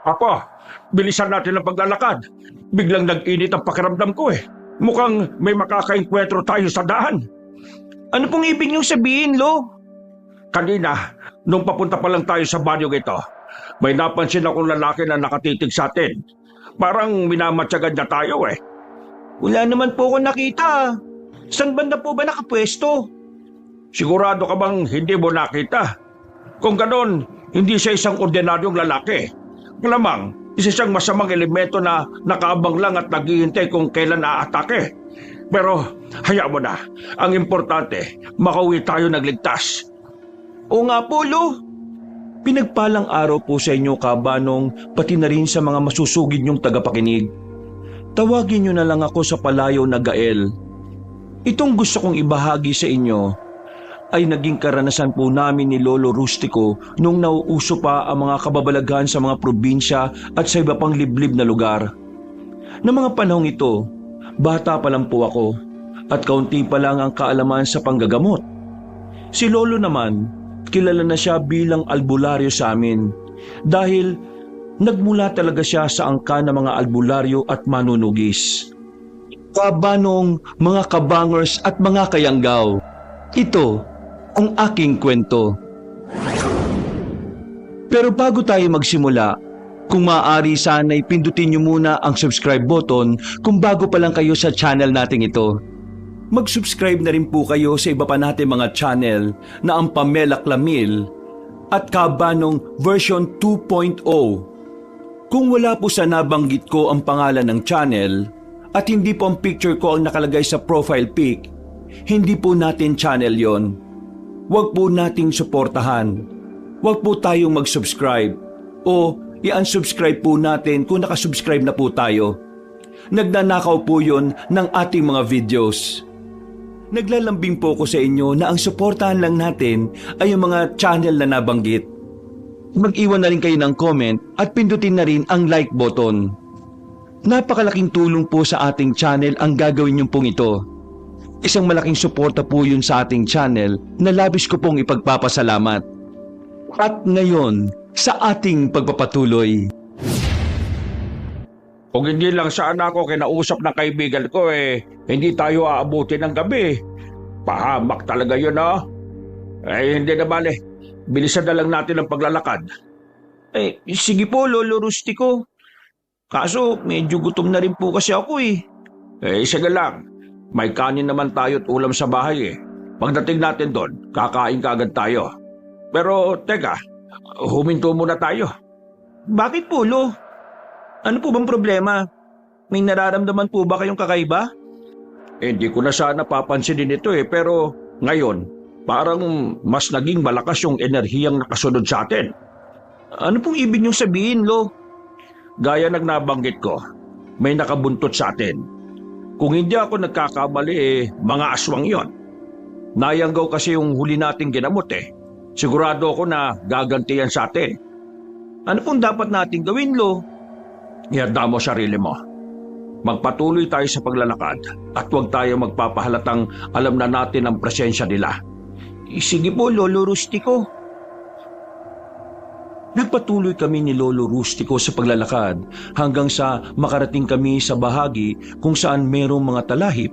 Apo, bilisan natin ang paglalakad. Biglang nag-init ang pakiramdam ko eh. Mukhang may makakainkwentro tayo sa daan. Ano pong ibig niyong sabihin, Lo? Kanina, nung papunta pa lang tayo sa banyong ito, may napansin akong lalaki na nakatitig sa atin. Parang minamatyagan niya tayo eh. Wala naman po ako nakita. Saan banda po ba nakapwesto? Sigurado ka bang hindi mo nakita? Kung ganon, hindi siya isang ordinaryong lalaki. Malamang, isa siyang masamang elemento na nakaabang lang at naghihintay kung kailan aatake. Pero, hayaan mo na. Ang importante, makauwi tayo nagligtas. Oo nga po, Lo. Pinagpalang araw po sa inyo, Kabanong, pati na rin sa mga masusugid niyong tagapakinig. Tawagin niyo na lang ako sa palayaw na Gael. Itong gusto kong ibahagi sa inyo ay naging karanasan po namin ni Lolo Rustico nung nauuso pa ang mga kababalaghan sa mga probinsya at sa iba pang liblib na lugar. Noong mga panahong ito, bata pa lang po ako at kaunti pa lang ang kaalaman sa panggagamot. Si Lolo naman, kilala na siya bilang albularyo sa amin dahil nagmula talaga siya sa angka ng mga albularyo at manunugis. Kabanong, mga kabangers at mga kayanggaw, ito ang aking kwento. Pero bago tayo magsimula, kung maaari sana'y pindutin niyo muna ang subscribe button kung bago pa lang kayo sa channel nating ito. Mag-subscribe na rin po kayo sa iba pa natin mga channel na ang Pamela Clamil at Kabanong version 2.0. Kung wala po sa nabanggit ko ang pangalan ng channel at hindi po ang picture ko ang nakalagay sa profile pic, hindi po natin channel yon. Huwag po nating suportahan. Huwag po tayong mag-subscribe o i-unsubscribe po natin kung nakasubscribe na po tayo. Nagnanakaw po yon ng ating mga videos. Naglalambing po ko sa inyo na ang suportahan lang natin ay yung mga channel na nabanggit. Mag-iwan na rin kayo ng comment at pindutin na rin ang like button. Napakalaking tulong po sa ating channel ang gagawin niyong pong ito. Isang malaking suporta po yun sa ating channel na labis ko pong ipagpapasalamat. At ngayon, sa ating pagpapatuloy. Kung hindi lang sana ako kinausap ng kaibigan ko hindi tayo aabutin ng gabi. Pahamak talaga yun hindi na bale. Bilisan na lang natin ang paglalakad. Sige po, Lolo Rustico. Kaso, medyo gutom na rin po kasi ako Sige lang. May kanin naman tayo at ulam sa bahay Pagdating natin doon, kakain kaagad tayo. Pero teka, huminto muna tayo. Bakit po, Lo? Ano po bang problema? May nararamdaman po ba kayong kakaiba? Hindi ko na sana papansinin ito pero ngayon, parang mas naging malakas yung enerhiyang nakasunod sa atin. Ano pong ibig niyong sabihin, Lo? Gaya ng nabanggit ko, may nakabuntot sa atin. Kung hindi ako nagkakamali mga aswang yon. Nayanggaw kasi yung huli nating ginamot Sigurado ako na gagantiyan sa atin. Ano pong dapat nating gawin, Lo? Ihanda mo sarili mo. Magpatuloy tayo sa paglalakad at huwag tayo magpapahalatang alam na natin ang presensya nila. Sige po, Lolo Rustico. Nagpatuloy kami ni Lolo Rustico sa paglalakad hanggang sa makarating kami sa bahagi kung saan merong mga talahib.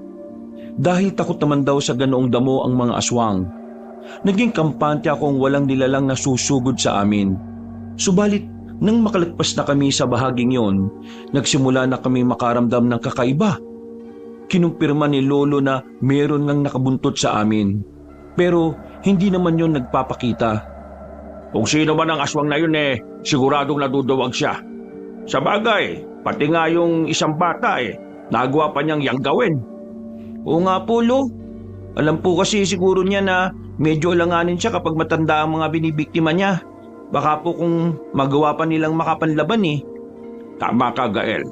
Dahil takot naman daw sa ganoong damo ang mga aswang. Naging kampante akong walang nilalang na susugod sa amin. Subalit, nang makalagpas na kami sa bahaging yon, nagsimula na kami makaramdam ng kakaiba. Kinumpirma ni Lolo na meron ngang nakabuntot sa amin. Pero hindi naman yon nagpapakita. Kung sino man ang aswang na yun siguradong naduduwag siya. Sa bagay, pati nga yung isang bata nagawa pa niyang yang gawin. Oo nga po, Lo. Alam po kasi siguro niya na medyo alanganin siya kapag matanda ang mga binibiktima niya. Baka po kung magawa pa nilang makapanlaban Tama ka, Gael.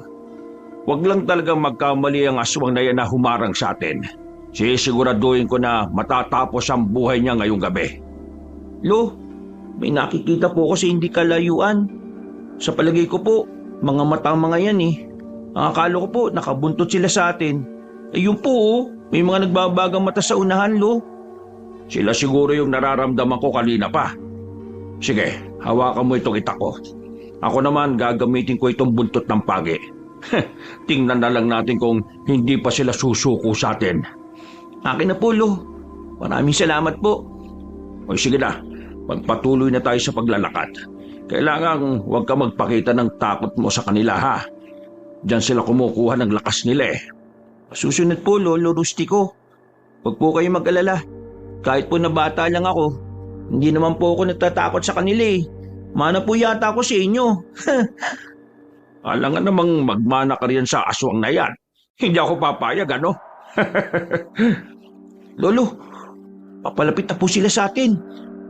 Huwag lang talagang magkamali ang aswang na yan na humarang sa atin. Sisiguraduhin ko na matatapos ang buhay niya ngayong gabi. Lo, may nakikita po kasi hindi kalayuan. Sa palagay ko po, mga matang mga yan Ang akala ko po, nakabuntot sila sa atin. Ayun po may mga nagbabagang mata sa unahan, Lo. Sila siguro yung nararamdaman ko kanina pa. Sige, hawakan mo itong itak ko. Ako naman gagamitin ko itong buntot ng pagi. Tingnan na lang natin kung hindi pa sila susuko sa atin. Akin na po, Lo. Maraming salamat po. O sige na, magpatuloy na tayo sa paglalakad. Kailangan huwag ka magpakita ng takot mo sa kanila, ha? Diyan sila kumukuha ng lakas nila eh. Susunod po, Lolo Rustico. Huwag po kayo mag-alala. Kahit po na bata lang ako, hindi naman po ako natatakot sa kanila eh. Mana po yata ako sa inyo. Alam nga namang magmana ka riyan sa aswang na yan. Hindi ako papayag, ano? Lolo, papalapit na po sila sa atin.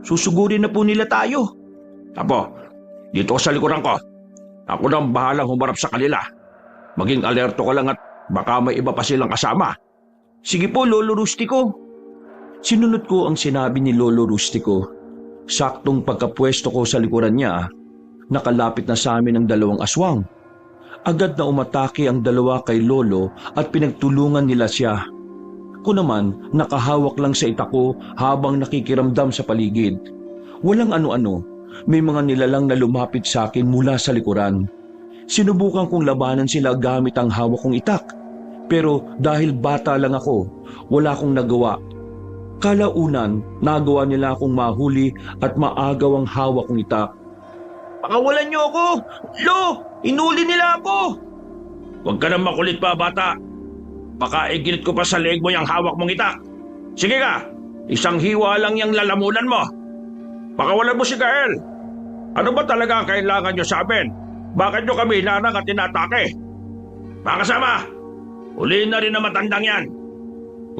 Susugurin na po nila tayo. Apo, dito ka sa likuran ko. Ako nang bahalang humarap sa kanila. Maging alerto ka lang at baka may iba pa silang kasama. Sige po, Lolo Rustico. Sinunod ko ang sinabi ni Lolo Rustico. Saktong pagkapwesto ko sa likuran niya, nakalapit na sa amin ang dalawang aswang. Agad na umatake ang dalawa kay Lolo at pinagtulungan nila siya. Ako naman nakahawak lang sa ita ko habang nakikiramdam sa paligid. Walang ano-ano, may mga nilalang na lumapit sa akin mula sa likuran. Sinubukan kong labanan sila gamit ang hawak kong itak. Pero dahil bata lang ako, wala akong nagawa. Kalaunan, nagawa nila akong mahuli at maagaw ang hawak kong itak. Pakawalan niyo ako! Lo! Inuli nila ako! Huwag ka nang makulit pa, bata. Baka igilit ko pa sa leeg mo yung hawak mong itak. Sige ka! Isang hiwa lang yung lalamunan mo. Pakawalan mo si Gael. Ano ba talaga ang kailangan niyo sa amin? Bakit niyo kami hinanang at tinatake? Mga kasama, huliin na rin ang matandang yan.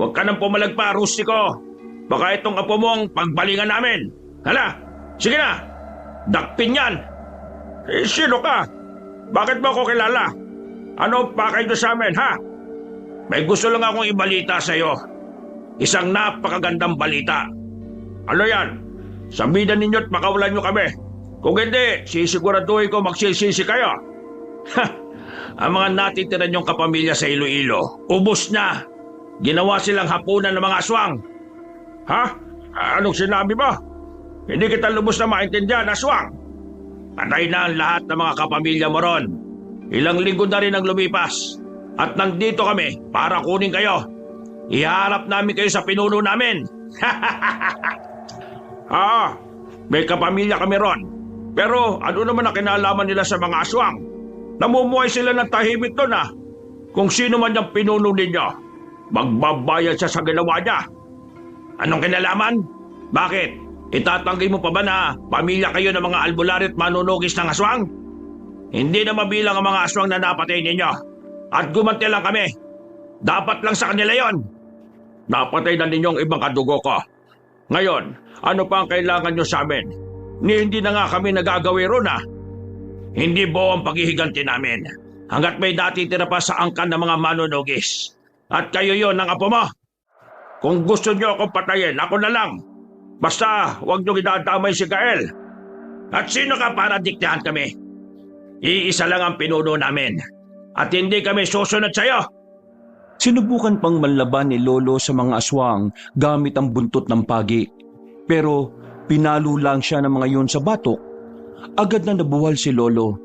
Huwag ka nang pumalagpa, Rustico. Baka itong apo mo ang pagbalingan namin. Hala, sige na. Dakpin yan. Sino ka? Bakit mo ako kilala? Ano pa kayo sa amin, ha? May gusto lang akong ibalita sa iyo. Isang napakagandang balita. Ano yan? Sabihin ninyo at makawalan nyo kami. Kung hindi, sisiguraduhin ko magsisisi kayo. Ang mga natitira nyong kapamilya sa Iloilo, ubos na. Ginawa silang hapunan ng mga aswang. Ha? Anong sinabi mo? Hindi kita lubos na maintindihan, aswang. Patay na ang lahat ng mga kapamilya mo ron. Ilang linggo na rin ang lumipas. At nandito kami para kunin kayo. Iharap namin kayo sa pinuno namin. May kapamilya kami ron. Pero ano naman ang kinalaman nila sa mga aswang? Namumuhay sila ng tahimik doon ah. Kung sino man yung pinuno ninyo, magbabayad siya sa ginawa niya. Anong kinalaman? Bakit? Itatanggi mo pa ba na pamilya kayo ng mga albularyo at manunugis ng aswang? Hindi na mabilang ang mga aswang na napatay ninyo. At gumanti lang kami. Dapat lang sa kanila yon. Napatay na ninyong ibang kadugo ko. Ngayon, ano pa ang kailangan nyo sa amin? Hindi na nga kami nagagawi ron ah. Hindi buo ang paghihiganti namin. Hanggat may natitira pa sa angkan ng mga manunugis. At kayo yon ng apo mo. Kung gusto nyo akong patayin, ako na lang. Basta huwag nyo idadamay si Gael. At sino ka para diktahan kami? Iisa lang ang pinuno namin. At hindi kami susunod sa'yo. Sinubukan pang manlaban ni Lolo sa mga aswang gamit ang buntot ng pagi. Pero pinalo lang siya ng mga yun sa batok. Agad na nabuwal si Lolo.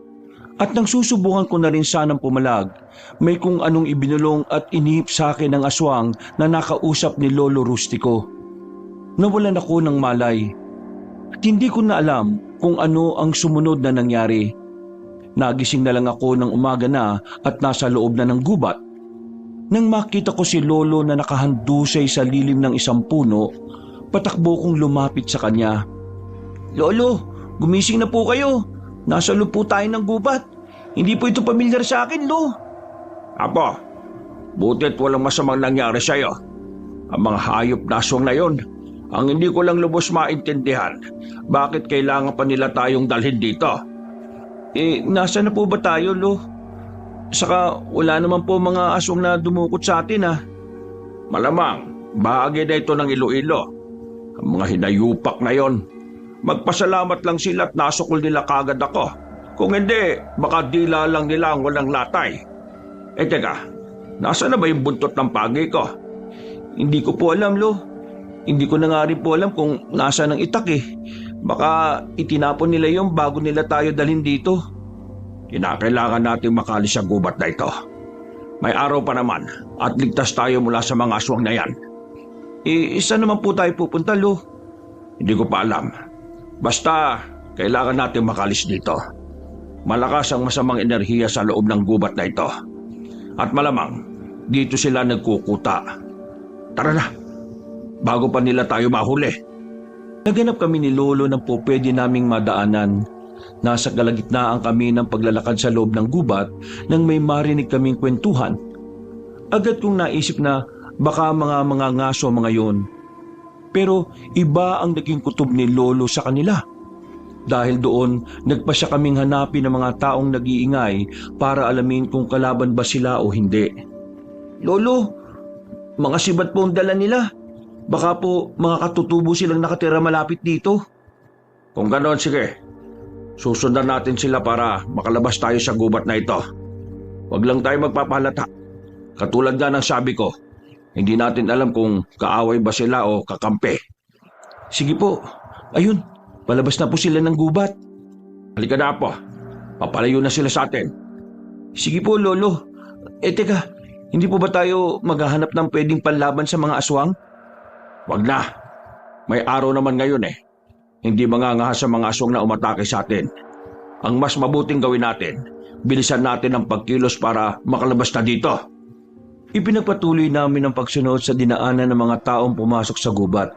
At nang susubukan ko na rin sanang pumalag, may kung anong ibinulong at inihip sa akin ng aswang na nakausap ni Lolo Rustico. Nawalan ako ng malay. At hindi ko na alam kung ano ang sumunod na nangyari. Nagising na lang ako ng umaga na at nasa loob na ng gubat. Nang makita ko si Lolo na nakahandusay sa lilim ng isang puno, patakbo kong lumapit sa kanya. Lolo, gumising na po kayo. Nasa loob po tayo ng gubat. Hindi po ito pamilyar sa akin, Lo. Apo, buti't walang masamang nangyari sa'yo. Ang mga hayop na aswang na yon, ang hindi ko lang lubos maintindihan, bakit kailangan pa nila tayong dalhin dito? Nasa na po ba tayo, Lo? Saka wala naman po mga aswang na dumukot sa atin, ah. Malamang, bahagi na ito ng Iloilo. Ang mga hinayupak na yon. Magpasalamat lang sila at nasukol nila kagad ako. Kung hindi, baka dila lang nila ang walang latay. Teka, nasa na ba yung buntot ng pagi ko? Hindi ko po alam, Lo. Hindi ko na nga rin po alam kung nasa ng itak eh. Baka itinapon nila yung bago nila tayo dalhin dito. Kinakailangan nating makalis sa gubat na ito. May araw pa naman at ligtas tayo mula sa mga aswang na yan. Isa naman po tayo pupunta, Lo? Hindi ko pa alam. Basta kailangan natin makalis dito. Malakas ang masamang enerhiya sa loob ng gubat na ito. At malamang dito sila nagkukuta. Tara na, bago pa nila tayo mahuli. Naganap kami ni Lolo ng po pwede naming madaanan. Nasa kalagitnaan kami ng paglalakad sa loob ng gubat nang may marinig kaming kwentuhan. Agad kong naisip na baka mga ngaso mga yon. Pero iba ang naging kutob ni Lolo sa kanila. Dahil doon, nagpasya kaming hanapin ng mga taong nag-iingay para alamin kung kalaban ba sila o hindi. Lolo, mga sibat po ang dala nila. Baka po mga katutubo silang nakatira malapit dito. Kung ganoon, sige. Susundan natin sila para makalabas tayo sa gubat na ito. Huwag lang tayo magpapahalata. Katulad nga ng sabi ko, hindi natin alam kung kaaway ba sila o kakampi. Sige po, ayun, palabas na po sila ng gubat. Halika na po, papalayo na sila sa atin. Sige po, Lolo. Teka, hindi po ba tayo maghahanap ng pwedeng panlaban sa mga aswang? Wag na. May araw naman ngayon eh. Hindi mangangahas sa mga aswang na umatake sa atin. Ang mas mabuting gawin natin, bilisan natin ang pagkilos para makalabas na dito. Ipinagpatuloy namin ang pagsunod sa dinaanan ng mga taong pumasok sa gubat.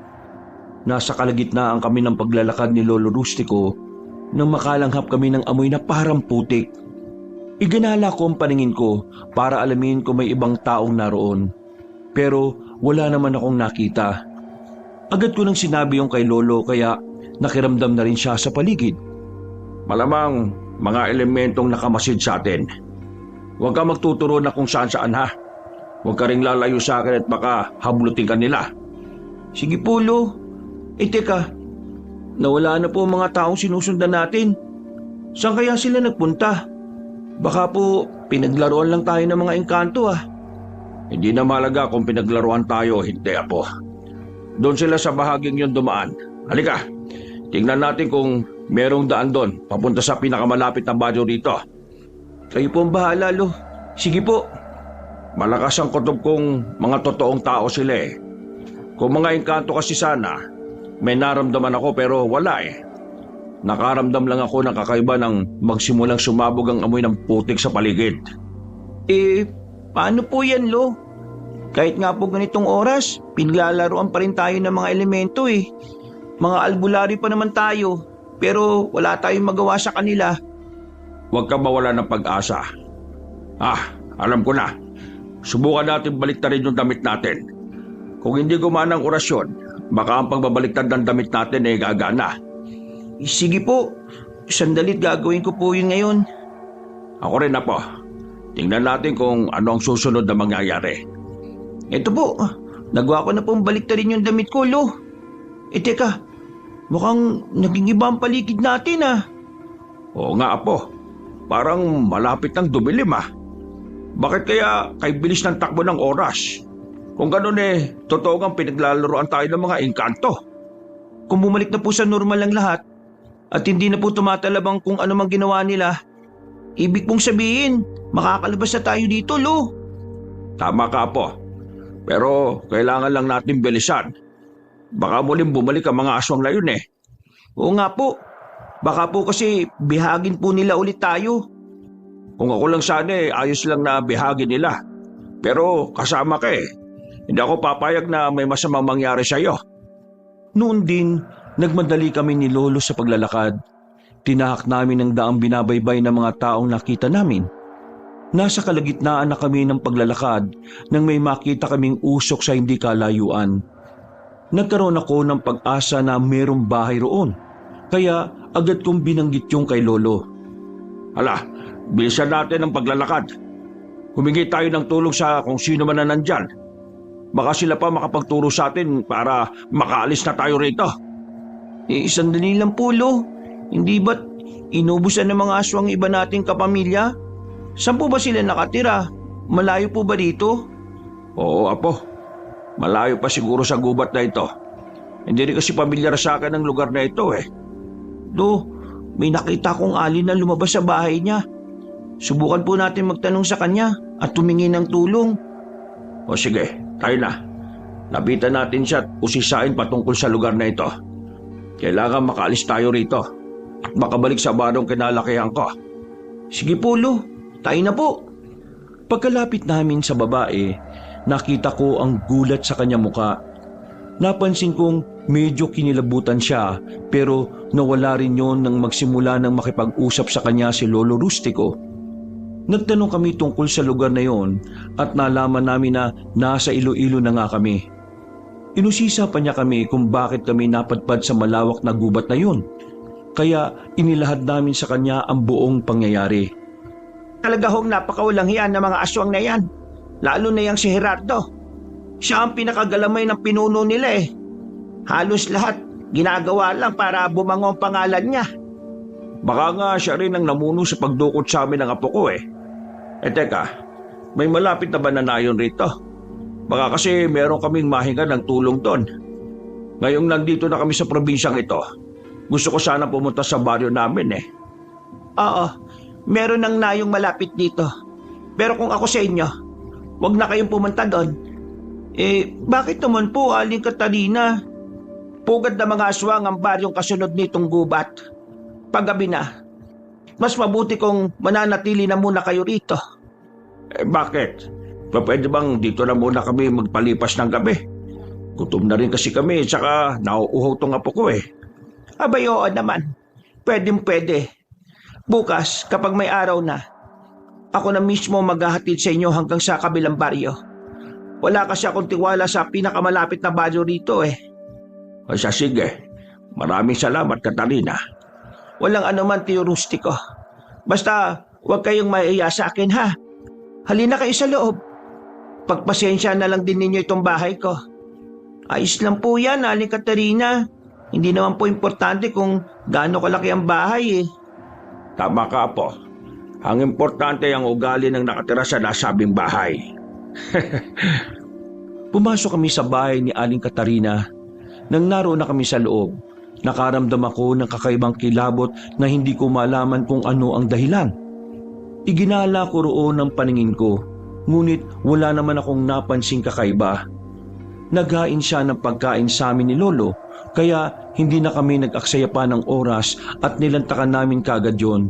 Nasa kalagitnaan kami ng paglalakad ni Lolo Rustico nang makalanghap kami ng amoy na parang putik. Iginala ko ang paningin ko para alamin kung may ibang taong naroon. Pero wala naman akong nakita. Agad ko nang sinabi yung kay Lolo kaya nakiramdam na rin siya sa paligid. Malamang mga elementong nakamasid sa atin. Huwag ka magtuturo na kung saan ha. Huwag ka ring lalayo sa akin at baka hablutin ka nila. Sige po, Lo. Teka, nawala na po ang mga taong sinusundan natin. Saan kaya sila nagpunta? Baka po pinaglaruan lang tayo ng mga engkanto Hindi na malaga kung pinaglaruan tayo o hindi, Apo. Doon sila sa bahaging yon dumaan. Halika, tingnan natin kung merong daan doon papunta sa pinakamalapit na badyo rito. Kayo po ang bahala, Lo. Sige po. Malakas ang kutob kong mga totoong tao sila eh. Kung mga engkanto kasi sana, may naramdaman ako pero wala eh. Nakaramdam lang ako ng kakaiba nang magsimulang sumabog ang amoy ng putik sa paligid. Paano po yan, Lo? Kahit nga po ganitong oras, pinaglalaroan pa rin tayo ng mga elemento eh. Mga albularyo pa naman tayo, pero wala tayong magawa sa kanila. Huwag ka mawala ng pag-asa. Alam ko na. Subukan natin baliktarin yung damit natin. Kung hindi gumana ang orasyon, baka ang pagbabaliktad ng damit natin ay gagana. Sige po, sandalit gagawin ko po yun ngayon. Ako rin na po. Tingnan natin kung ano ang susunod na mangyayari. Ito po, nagawa ko na pong baliktarin yung damit ko, Lo. Teka, mukhang naging iba ang paligid natin Oo nga, Apo. Parang malapit ng dumilim Bakit kaya kay bilis ng takbo ng oras? Kung gano'n totoo ang pinaglalaroan tayo ng mga engkanto. Kung bumalik na po sa normal ang lahat at hindi na po tumatalabang kung ano mang ginawa nila, ibig pong sabihin, makakalabas na tayo dito, Lo. Tama ka, Apo. Pero kailangan lang natin bilisan. Baka muling bumalik ang mga aswang na yun Oo nga po. Baka po kasi bihagin po nila ulit tayo. Kung ako lang sana ayos lang na bihagin nila. Pero kasama ka Hindi ako papayag na may masamang mangyari sa iyo. Noon din, nagmadali kami ni Lolo sa paglalakad. Tinahak namin ang daang binabaybay ng mga taong nakita namin. Nasa kalagitnaan na kami ng paglalakad nang may makita kaming usok sa hindi kalayuan. Nagkaroon ako ng pag-asa na mayroong bahay roon. Kaya agad kong binanggit yung kay Lolo. Hala, bilisan natin ang paglalakad. Humingi tayo ng tulong sa kung sino man na nandyan. Baka sila pa makapagturo sa atin para makaalis na tayo rito. Sandali lang po, Lo. Hindi ba't inubusan ng mga aswang iba nating kapamilya? Saan po ba sila nakatira? Malayo po ba dito? Oo, Apo. Malayo pa siguro sa gubat na ito. Hindi rin kasi pamilyar sa akin ang lugar na ito Do, may nakita kong alin na lumabas sa bahay niya. Subukan po natin magtanong sa kanya at tumingi ng tulong. O sige, tayo na. Lapitan natin siya at usisain patungkol sa lugar na ito. Kailangan makaalis tayo rito at makabalik sa barong kinalakihan ko. Sige po, Lo. Tayo na po. Pagkalapit namin sa babae, nakita ko ang gulat sa kanya muka. Napansin kong medyo kinilabutan siya pero nawala rin yon nang magsimula ng makipag-usap sa kanya si Lolo Rustico. Nagtanong kami tungkol sa lugar na yon at nalaman namin na nasa Iloilo na nga kami. Inusisa pa niya kami kung bakit kami napadpad sa malawak na gubat na yon. Kaya inilahad namin sa kanya ang buong pangyayari. Talaga hong napakawalang hiyan ng mga aswang na yan. Lalo na yung si Gerardo. Siya ang pinakagalamay ng pinuno nila eh. Halos lahat ginagawa lang para bumango ang pangalan niya. Baka nga siya rin ang namuno sa pagdukot sa amin ng apo ko eh. Teka, may malapit na bananayon rito. Baka kasi meron kaming mahinga ng tulong doon. Ngayong nandito na kami sa probinsyang ito, gusto ko sana pumunta sa baryo namin eh. Oo, meron ng nayong malapit dito. Pero kung ako sa inyo, wag na kayong pumunta doon. Bakit naman po, Aling Katarina? Pugad na mga aswang ang baryong kasunod nitong gubat. Paggabi na, mas mabuti kung mananatili na muna kayo rito. Bakit? Pwede bang dito na muna kami magpalipas ng gabi? Gutom na rin kasi kami, tsaka nauuhaw tong apo ko eh. Abay, oo naman. Pwede. Bukas, kapag may araw na, ako na mismo maghahatid sa inyo hanggang sa kabilang baryo. Wala kasi akong tiwala sa pinakamalapit na baryo rito eh. O siya, sige. Maraming salamat, Katarina. Walang anuman, Tio Rustico. Basta, huwag kayong maiiya sa akin ha. Halina kayo sa loob. Pagpasensya na lang din ninyo itong bahay ko. Ayos lang po yan, Aling Katarina. Hindi naman po importante kung gaano kalaki ang bahay eh. Tama ka po. Ang importante ang ugali ng nakatira sa nasabing bahay. Pumasok kami sa bahay ni Aling Katarina. Nang naroon na kami sa loob, nakaramdam ako ng kakaibang kilabot na hindi ko malaman kung ano ang dahilan. Iginala ko roon ang paningin ko, ngunit wala naman akong napansing kakaiba. Naghain siya ng pagkain sa amin ni Lolo, kaya hindi na kami nag-aksaya pa ng oras at nilantakan namin kagad yon.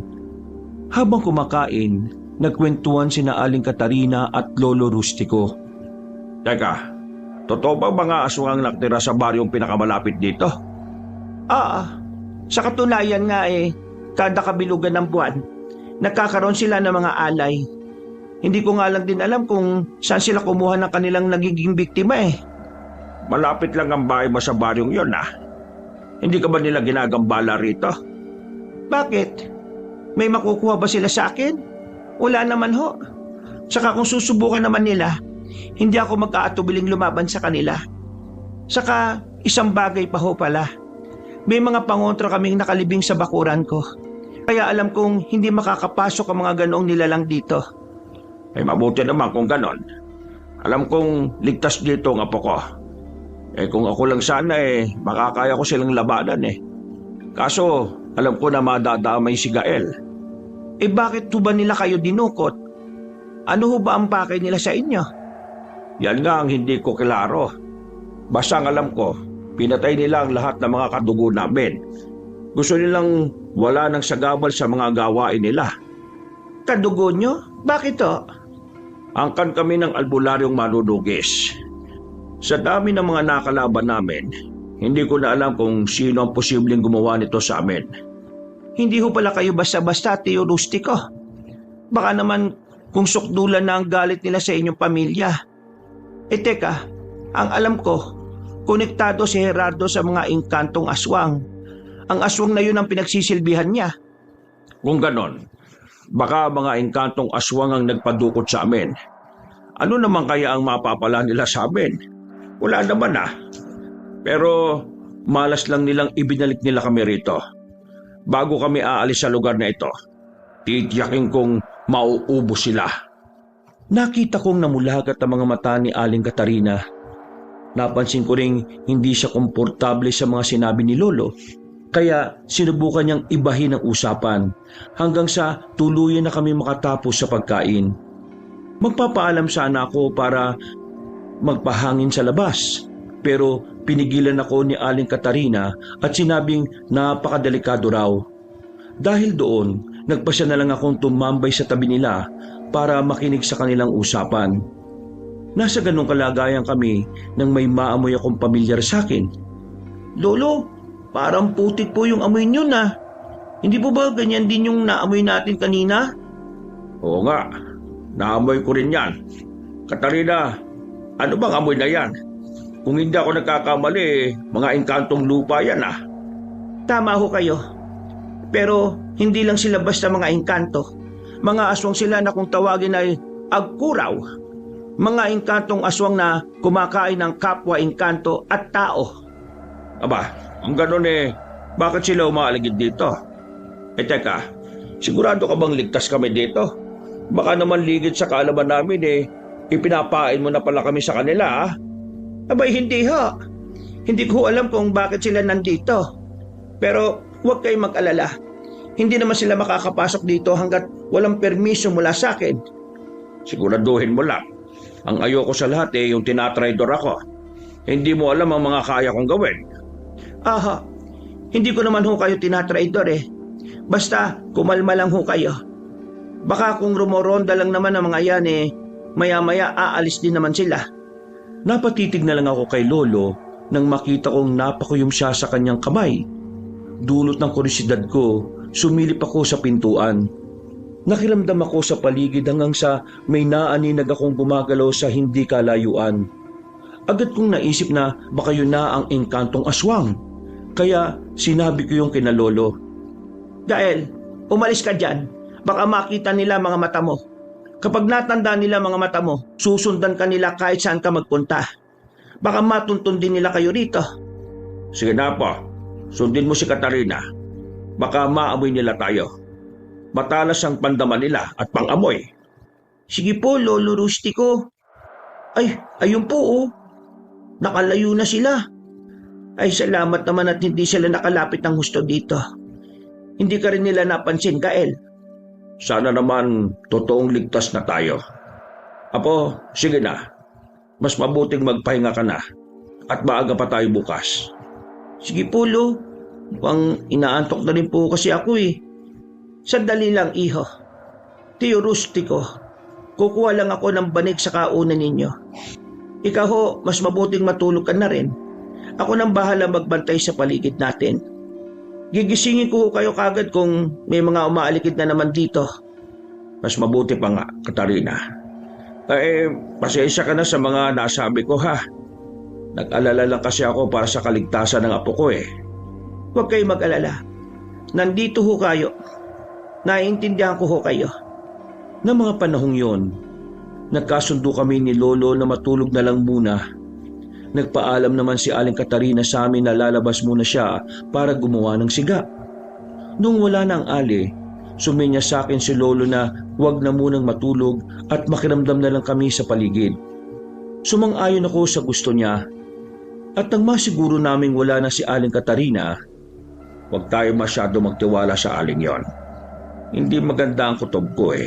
Habang kumakain, nagkwentuhan sina Aling Katarina at Lolo Rustico. Teka, totoo ba mga aswang nakatira sa baryong pinakamalapit dito? Sa katunayan nga kada kabilugan ng buwan, nagkakaroon sila ng mga alay. Hindi ko nga lang din alam kung saan sila kumuha ng kanilang nagiging biktima eh. Malapit lang ang bahay mo sa baryong yon ah. Hindi ka ba nila ginagambala rito? Bakit? May makukuha ba sila sa akin? Wala naman ho. Saka kung susubukan naman nila, hindi ako mag-aatubiling lumaban sa kanila. Saka isang bagay pa ho pala. May mga pangontra kaming nakalibing sa bakuran ko. Kaya alam kong hindi makakapasok ang mga ganoong nilalang dito. Mabuti naman kung ganon. Alam kong ligtas dito ang apo ko. Kung ako lang sana makakaya ko silang labanan eh. Kaso alam ko na madadamay si Gael. Bakit ho ba nila kayo dinukot? Ano ho ba ang pakay nila sa inyo? Yan nga ang hindi ko klaro. Basta ang alam ko, pinatay nila ang lahat ng mga kadugo namin. Gusto nilang wala nang sagabal sa mga gawain nila. Kadugo nyo? Bakit ho? Angkan kami ng albularyong manunugis. Sa dami ng mga nakalaban namin, hindi ko na alam kung sino ang posibleng gumawa nito sa amin. Hindi ho pala kayo basta-basta, Tio Rustico. Baka naman kung sukdulan na ang galit nila sa inyong pamilya. Teka, ang alam ko, konektado si Gerardo sa mga engkantong aswang. Ang aswang na yun ang pinagsisilbihan niya. Kung ganon, baka mga engkantong aswang ang nagpadukot sa amin. Ano naman kaya ang mapapala nila sa amin? Wala naman ah. Pero malas lang nilang ibinalik nila kami rito. Bago kami aalis sa lugar na ito, titiyakin kong mauubos sila. Nakita kong namulagat ang mga mata ni Aling Katarina. Napansin ko ring hindi siya komportable sa mga sinabi ni Lolo. Kaya sinubukan niyang ibahin ang usapan hanggang sa tuluyan na kami makatapos sa pagkain. Magpapaalam sana ako para magpahangin sa labas, pero pinigilan ako ni Aling Katarina at sinabing napakadelikado raw. Dahil doon, nagpasya na lang akong tumambay sa tabi nila para makinig sa kanilang usapan. Nasa ganong kalagayan kami nang may maamoy akong pamilyar sa akin. Lolo, parang putik po yung amoy niyo na. Hindi po ba ganyan din yung naamoy natin kanina? Oo nga, naamoy ko rin yan. Katarina, ano bang amoy na yan? Kung hindi ako nagkakamali, mga engkantong lupa yan ah. Tama ho kayo. Pero hindi lang sila basta mga engkanto. Mga aswang sila na kung tawagin ay agkuraw. Mga engkantong aswang na kumakain ng kapwa engkanto at tao. Aba, ang ganon bakit sila umaaligid dito? Teka, sigurado ka bang ligtas kami dito? Baka naman ligid sa kaalaman namin ipinapain mo na pala kami sa kanila ah. Abay hindi ho. Hindi ko alam kung bakit sila nandito. Pero huwag kayong mag-alala. Hindi naman sila makakapasok dito hanggat walang permiso mula sa akin. Siguraduhin mo lang. Ang ayoko sa lahat yung tinatraidor ako. Hindi mo alam ang mga kaya kong gawin. Aha, hindi ko naman ho kayo tinatraidor Basta kumalma lang ho kayo. Baka kung rumoronda lang naman ang mga yan maya-maya aalis din naman sila. Napatitig na lang ako kay Lolo nang makita kong napakuyom siya sa kanyang kamay. Dulot ng kuryosidad ko, sumilip ako sa pintuan. Nakiramdam ako sa paligid hanggang sa may naaninag akong gumagalaw sa hindi kalayuan. Agad kong naisip na baka yun na ang engkantong aswang. Kaya sinabi ko yung kina Lolo. Gael, umalis ka dyan. Baka makita nila mga mata mo. Kapag natanda nila mga mata mo, susundan ka nila kahit saan ka magpunta. Baka matuntun din nila kayo rito. Sige na po, sundin mo si Katarina. Baka maamoy nila tayo. Matalas ang pandaman nila at pangamoy. Sige po, Lolo Rustico. Ay, ayun po Nakalayo na sila. Ay, salamat naman at hindi sila nakalapit ng husto dito. Hindi ka rin nila napansin, Gael. Sana naman totoong ligtas na tayo. Apo, sige na. Mas mabuting magpahinga ka na. At maaga pa tayo bukas. Sige po, Lo. Mukhang inaantok na rin po kasi ako Sandali lang, iho. Tio Rustico, kukuha lang ako ng banig sa kaunan ninyo. Ikaw ho, mas mabuting matulog ka na rin. Ako nang bahala magbantay sa paligid natin. Gigisingin ko kayo kagad kung may mga umaalikid na naman dito. Mas mabuti pa nga, Katarina. Pasensya ka na sa mga nasabi ko ha. Nag-alala lang kasi ako para sa kaligtasan ng apo ko Huwag kayo mag-alala. Nandito ho kayo. Naiintindihan ko ho kayo. Na mga panahong yon, nagkasundo kami ni Lolo na matulog na lang muna. Nagpaalam naman si Aling Katarina sa amin na lalabas muna siya para gumawa ng siga. Nung wala na ang Ali, suminya sa akin si Lolo na huwag na munang matulog at makiramdam na lang kami sa paligid. Sumang-ayon ako sa gusto niya. At nang masiguro naming wala na si Aling Katarina, huwag tayo masyado magtiwala sa aling yon. Hindi maganda ang kutob ko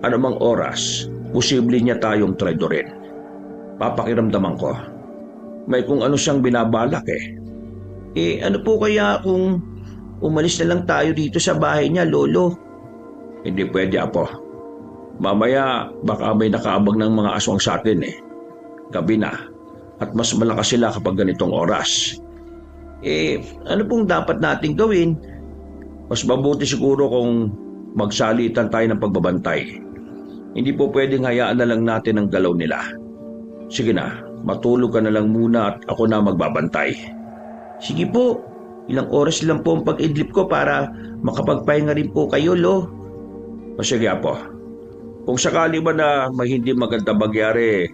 Anumang oras, posible niya tayong traidorin. Papakiramdaman ko. May kung ano siyang binabalak ano po kaya kung umalis na lang tayo dito sa bahay niya, Lolo? Hindi pwede, Apo. Mamaya baka may nakaabang ng mga aswang sa atin Gabi na at mas malakas sila kapag ganitong oras. Ano pong dapat nating gawin? Mas mabuti siguro kung magsalitan tayo ng pagbabantay. Hindi po pwedeng hayaan na lang natin ang galaw nila. Sige na, matulog ka na lang muna at ako na magbabantay. Sige po, ilang oras lang po ang pag-idlip ko para makapagpahinga rin po kayo, Lo. Sige, Apo. Kung sakali ba na may hindi maganda magyari,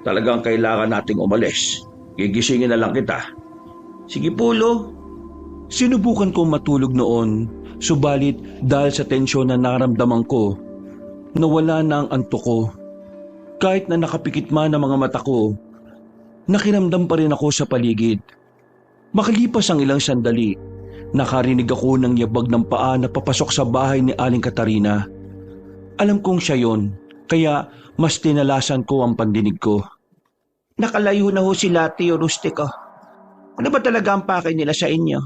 talagang kailangan nating umalis. Gigisingin na lang kita. Sige po, Lo. sinubukan kong matulog noon, subalit dahil sa tensyon na naramdaman ko, nawala na ang antok ko. Kahit na nakapikit man ang mga mata ko, nakiramdam pa rin ako sa paligid. Makalipas ang ilang sandali, Nakarinig ako ng yabag ng paa na papasok sa bahay ni Aling Katarina. Alam kong siya yon, kaya mas tinalasan ko ang pandinig ko. Nakalayo na ho sila, Tio Rustico. Ano ba talaga ang pakay nila sa inyo?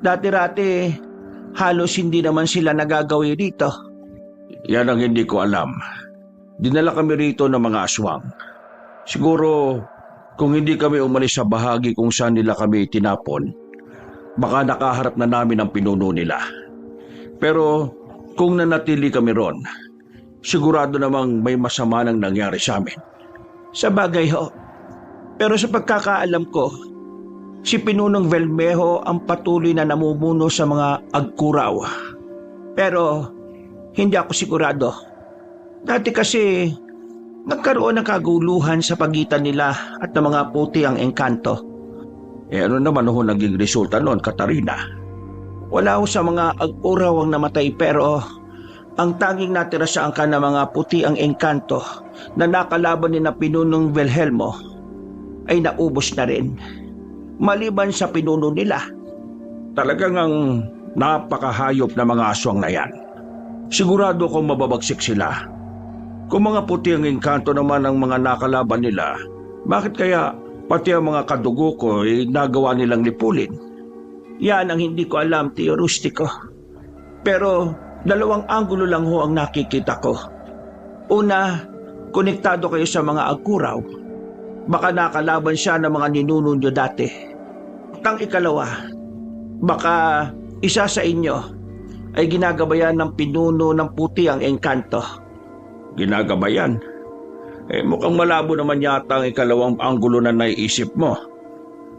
Dati-rati, halos hindi naman sila nagagawi rito. Yan ang hindi ko alam. Dinala kami rito ng mga aswang. Siguro, kung hindi kami umalis sa bahagi kung saan nila kami tinapon, baka nakaharap na namin ang pinuno nila. Pero kung nanatili kami ron, sigurado namang may masama nang nangyari sa amin. Sa bagay ho. Pero sa pagkakaalam ko, si Pinunong Velmejo ang patuloy na namumuno sa mga agkuraw. Pero hindi ako sigurado. Dati kasi nagkaroon ng kaguluhan sa pagitan nila at ng mga puti ang engkanto. Ano naman ho naging resulta noon, Katarina? Wala ho sa mga agkuraw ang namatay, pero ang tanging natira sa angkan ng mga puti ang engkanto na nakalaban ni na Pinunong Wilhelmo ay naubos na rin. Maliban sa pinuno nila. Talagang ang napakahayop na mga aswang na yan. Sigurado kong mababagsik sila. Kung mga puti ang engkanto naman ng mga nakalaban nila, bakit kaya pati ang mga kadugo ko ay nagawa nilang lipulin? Yan ang hindi ko alam, Tio Rustico. Pero dalawang anggulo lang ho ang nakikita ko. Una, konektado kayo sa mga agkuraw. Baka nakalaban siya ng mga ninuno nyo dati. At ikalawa, baka isa sa inyo ay ginagabayan ng pinuno ng puti ang engkanto. Ginagabayan? Mukhang malabo naman yata ang ikalawang anggulo na naiisip mo.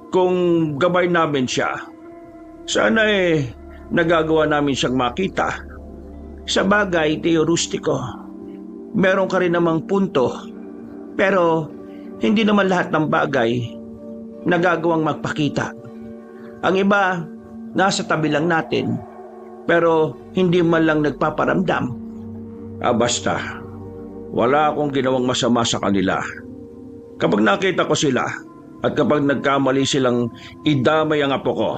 Kung gabay namin siya, sana nagagawa namin siyang makita. Sa bagay, Tio Rustico, meron ka rin namang punto. Pero hindi naman lahat ng bagay nagagawang magpakita. Ang iba, nasa tabi lang natin, pero hindi man lang nagpaparamdam. Basta, wala akong ginawang masama sa kanila. Kapag nakita ko sila, at kapag nagkamali silang idamay ang apo ko,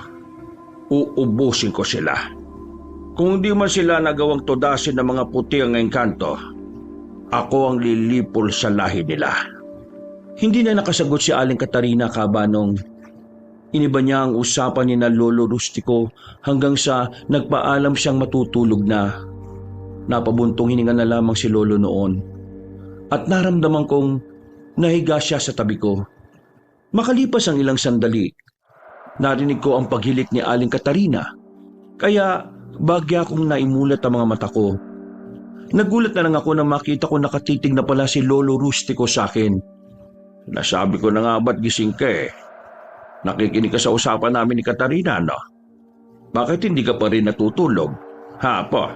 uubusin ko sila. Kung di man sila nagawang tudasin ng mga puti ang engkanto, ako ang lilipol sa lahi nila. Hindi na nakasagot si Aling Katarina, kabanong. Iniba niya ang usapan ni na Lolo Rustico hanggang sa nagpaalam siyang matutulog na. Napabuntong hininga na lamang si Lolo noon. At naramdaman kong nahiga siya sa tabi ko. Makalipas ang ilang sandali, narinig ko ang paghilik ni Aling Katarina. Kaya bagya kong naimulat ang mga mata ko. Nagulat na lang ako nang makita ko nakatitig na pala si Lolo Rustico sa akin. Nasabi ko na nga ba't gising ka Nakikinig ka sa usapan namin ni Katarina, no? Bakit hindi ka pa rin natutulog? Ha, po?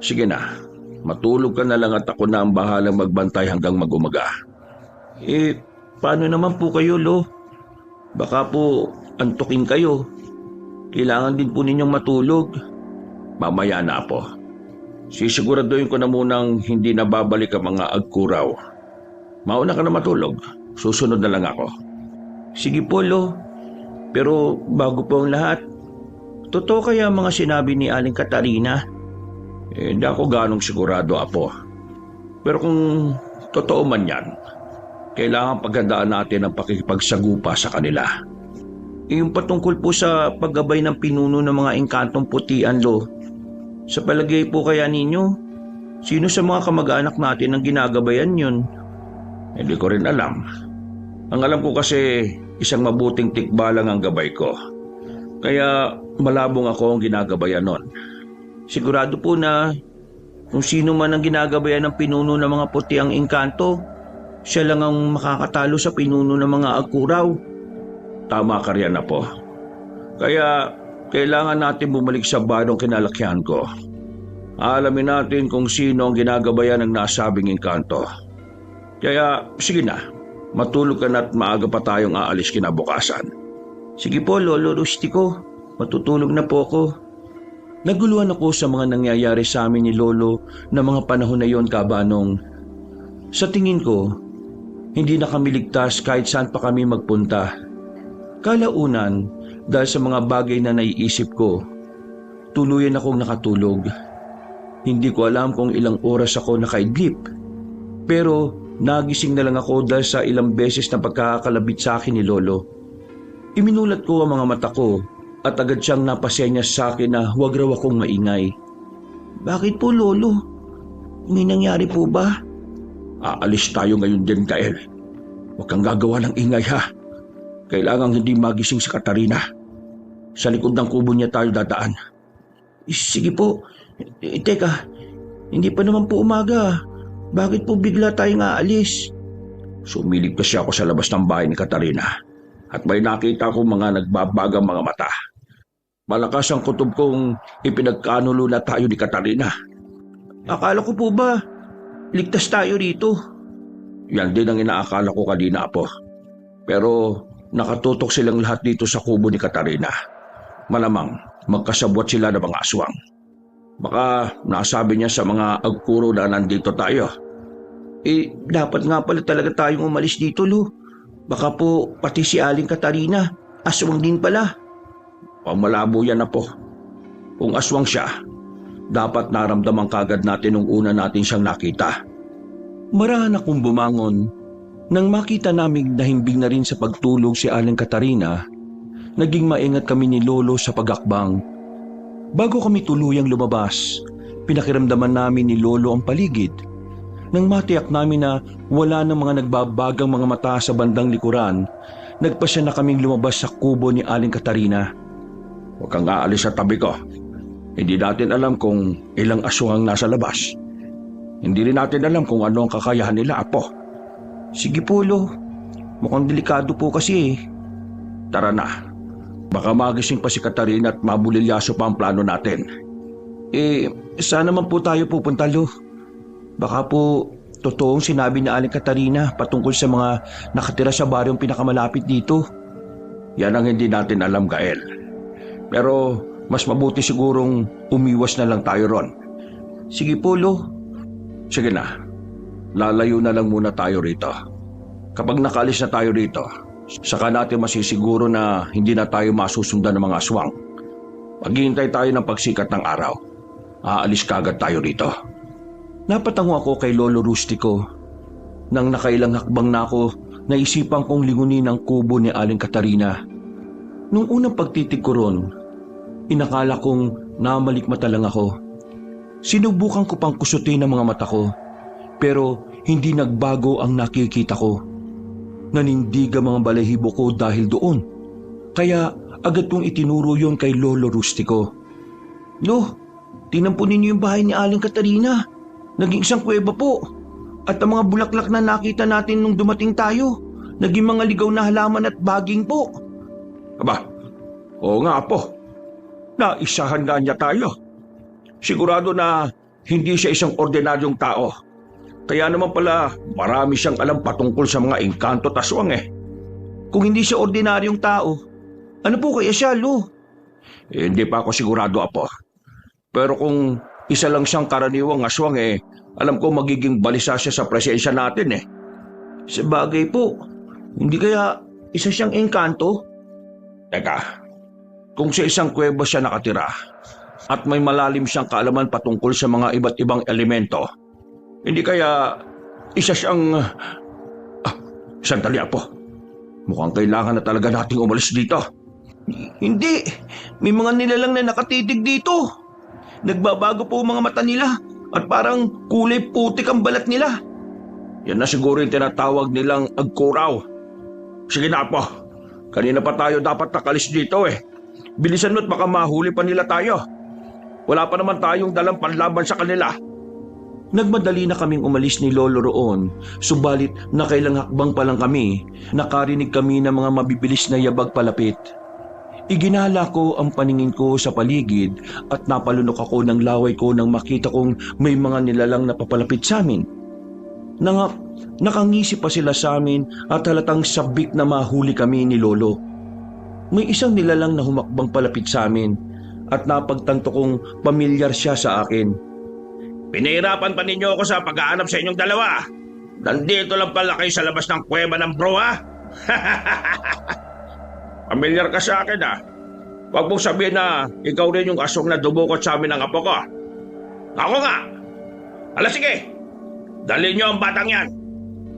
Sige na, matulog ka na lang at ako na ang bahalang magbantay hanggang mag-umaga. Paano naman po kayo, Lo? Baka po antukin kayo. Kailangan din po ninyong matulog. Mamaya na po. Sisiguraduhin ko na munang hindi na babalik ang mga agkuraw. Mauna ka na matulog. Susunod na lang ako. Sige po, Lo. Pero bago po ang lahat, totoo kaya mga sinabi ni Aling Katarina? Hindi ako ganong sigurado, Apo. Pero kung totoo man yan, kailangan paghandaan natin ang pakikipagsagupa sa kanila. Yung patungkol po sa paggabay ng pinuno ng mga engkantong putian, Lo. Sa palagay po kaya ninyo, sino sa mga kamag-anak natin ang ginagabayan yun? Hindi ko rin alam. Ang alam ko kasi isang mabuting tikbalang ang gabay ko. Kaya malabong ako ang ginagabayan nun. Sigurado po na kung sino man ang ginagabayan ng pinuno ng mga puti ang engkanto, siya lang ang makakatalo sa pinuno ng mga agkuraw. Tama ka riyan, Apo. Kaya kailangan natin bumalik sa barong kinalakihan ko. Alamin natin kung sino ang ginagabayan ng nasabing engkanto. Kaya sige na, matulog ka na at maaga pa tayong aalis kinabukasan. Sige po, Lolo Rustico. Matutulog na po ako. Naguluhan ako sa mga nangyayari sa amin ni Lolo na mga panahon na yon, kabanong. Sa tingin ko, hindi na kami ligtas kahit saan pa kami magpunta. Kalaunan, Dahil sa mga bagay na naiisip ko, tuluyan akong nakatulog. Hindi ko alam kung ilang oras ako nakaidlip. Pero nagising na lang ako dahil sa ilang beses na pagkakakalabit sa akin ni Lolo. Iminulat ko ang mga mata ko at agad siyang napasenyas sa akin na huwag raw akong maingay. Bakit po, Lolo? May nangyari po ba? Aalis tayo ngayon din, Gael. Huwag kang gagawa ng ingay ha. Kailangang hindi magising si Katarina. Sa likod ng kubo niya tayo dadaan. Sige po. Teka, hindi pa naman po umaga. Bakit po bigla tayong aalis? Sumilip kasi ako sa labas ng bahay ni Katarina at may nakita akong mga nagbabagang mga mata. Malakas ang kutob kong ipinagkanulo na tayo ni Katarina. Akala ko po ba ligtas tayo rito? Yan din ang inaakala ko kanina, Apo. Pero nakatutok silang lahat dito sa kubo ni Katarina. Malamang magkasabwat sila ng mga aswang. Baka nasabi niya sa mga agkuro na nandito tayo. Dapat nga pala talaga tayong umalis dito, Lo. Baka po pati si Aling Katarina, aswang din pala. Pamalabo yan, Apo. Kung aswang siya, dapat naramdaman kagad natin nung una natin siyang nakita. Marahan akong bumangon nang makita naming nahimbing na rin sa pagtulog si Aling Katarina. Naging maingat kami ni Lolo sa pag-akbang. Bago kami tuluyang lumabas, pinakiramdaman namin ni Lolo ang paligid. Nang matiyak namin na wala ng mga nagbabagang mga mata sa bandang likuran, nagpasya na kaming lumabas sa kubo ni Aling Katarina. Huwag kang aalis sa tabi ko. Hindi natin alam kung ilang aswang ang nasa labas. Hindi rin natin alam kung ano ang kakayahan nila, Apo. Sige po, Lo. Mukhang delikado po kasi eh. Tara na. Baka magising pa si Katarina at mabulilyaso pa ang plano natin. Saan naman po tayo pupunta, Lo? Baka po totoong sinabi ni Aling Katarina patungkol sa mga nakatira sa baryong pinakamalapit dito. Yan ang hindi natin alam, Gael. Pero mas mabuti sigurong umiwas na lang tayo ron. Sige po, Lo. Sige na. Lalayo na lang muna tayo rito. Kapag nakaalis na tayo rito, saka natin masisiguro na hindi na tayo masusundan ng mga aswang. Maghihintay tayo ng pagsikat ng araw. Aalis kagad tayo rito. Napatango ako kay Lolo Rustico. Nang nakailang hakbang na ako, naisipan kong lingunin ang kubo ni Aling Katarina. Nung unang pagtitig ko ron, inakala kong namalikmata lang ako. Sinubukan ko pang kusutin ang mga mata ko, pero hindi nagbago ang nakikita ko. Nanindig ang mga balahibo ko dahil doon. Kaya agad kong itinuro yon kay Lolo Rustico. Lo, tingnan po ninyo yung bahay ni Aling Katarina. Naging isang kuweba po. At ang mga bulaklak na nakita natin nung dumating tayo, naging mga ligaw na halaman at baging po. Aba, oo nga, Apo. Naisahan nga niya tayo. Sigurado na hindi siya isang ordinaryong tao. Kaya naman pala marami siyang alam patungkol sa mga engkanto at aswang eh. Kung hindi siya ordinaryong tao, ano po kaya siya, Lo? Hindi pa ako sigurado, Apo. Pero kung isa lang siyang karaniwang aswang eh, alam ko magiging balisa siya sa presensya natin eh. Sa bagay po, hindi kaya isa siyang engkanto? Teka, kung sa isang kuweba siya nakatira at may malalim siyang kaalaman patungkol sa mga iba't ibang elemento, hindi kaya isa siyang... sandali, Apo. Mukhang kailangan na talaga nating umalis dito. Hindi. May mga nilalang na nakatitig dito. Nagbabago po ang mga mata nila at parang kulay putik ang balat nila. Yan na siguro yung tinatawag nilang agkuraw. Sige na, Apo. Kanina pa tayo dapat nakalis dito eh. Bilisan mo at baka mahuli pa nila tayo. Wala pa naman tayong dalang panlaban sa kanila. Nagmadali na kaming umalis ni Lolo roon, subalit nakailang hakbang pa lang kami, nakarinig kami ng mga mabibilis na yabag palapit. Iginala ko ang paningin ko sa paligid at napalunok ako ng laway ko nang makita kong may mga nilalang na papalapit sa amin. Nakangisi pa sila sa amin at halatang sabik na mahuli kami ni Lolo. May isang nilalang na humakbang palapit sa amin at napagtanto kong pamilyar siya sa akin. Pinahirapan pa ninyo ako sa pag-aanap sa inyong dalawa. Nandito lang pala kayo sa labas ng kuweba ng bro, ha? Pamilyar ka sa akin, ha? Huwag mong sabihin na ikaw rin yung aswang na dumukot sa amin ng apo ko. Ako nga! Ala sige! Dalhin niyo ang batang yan.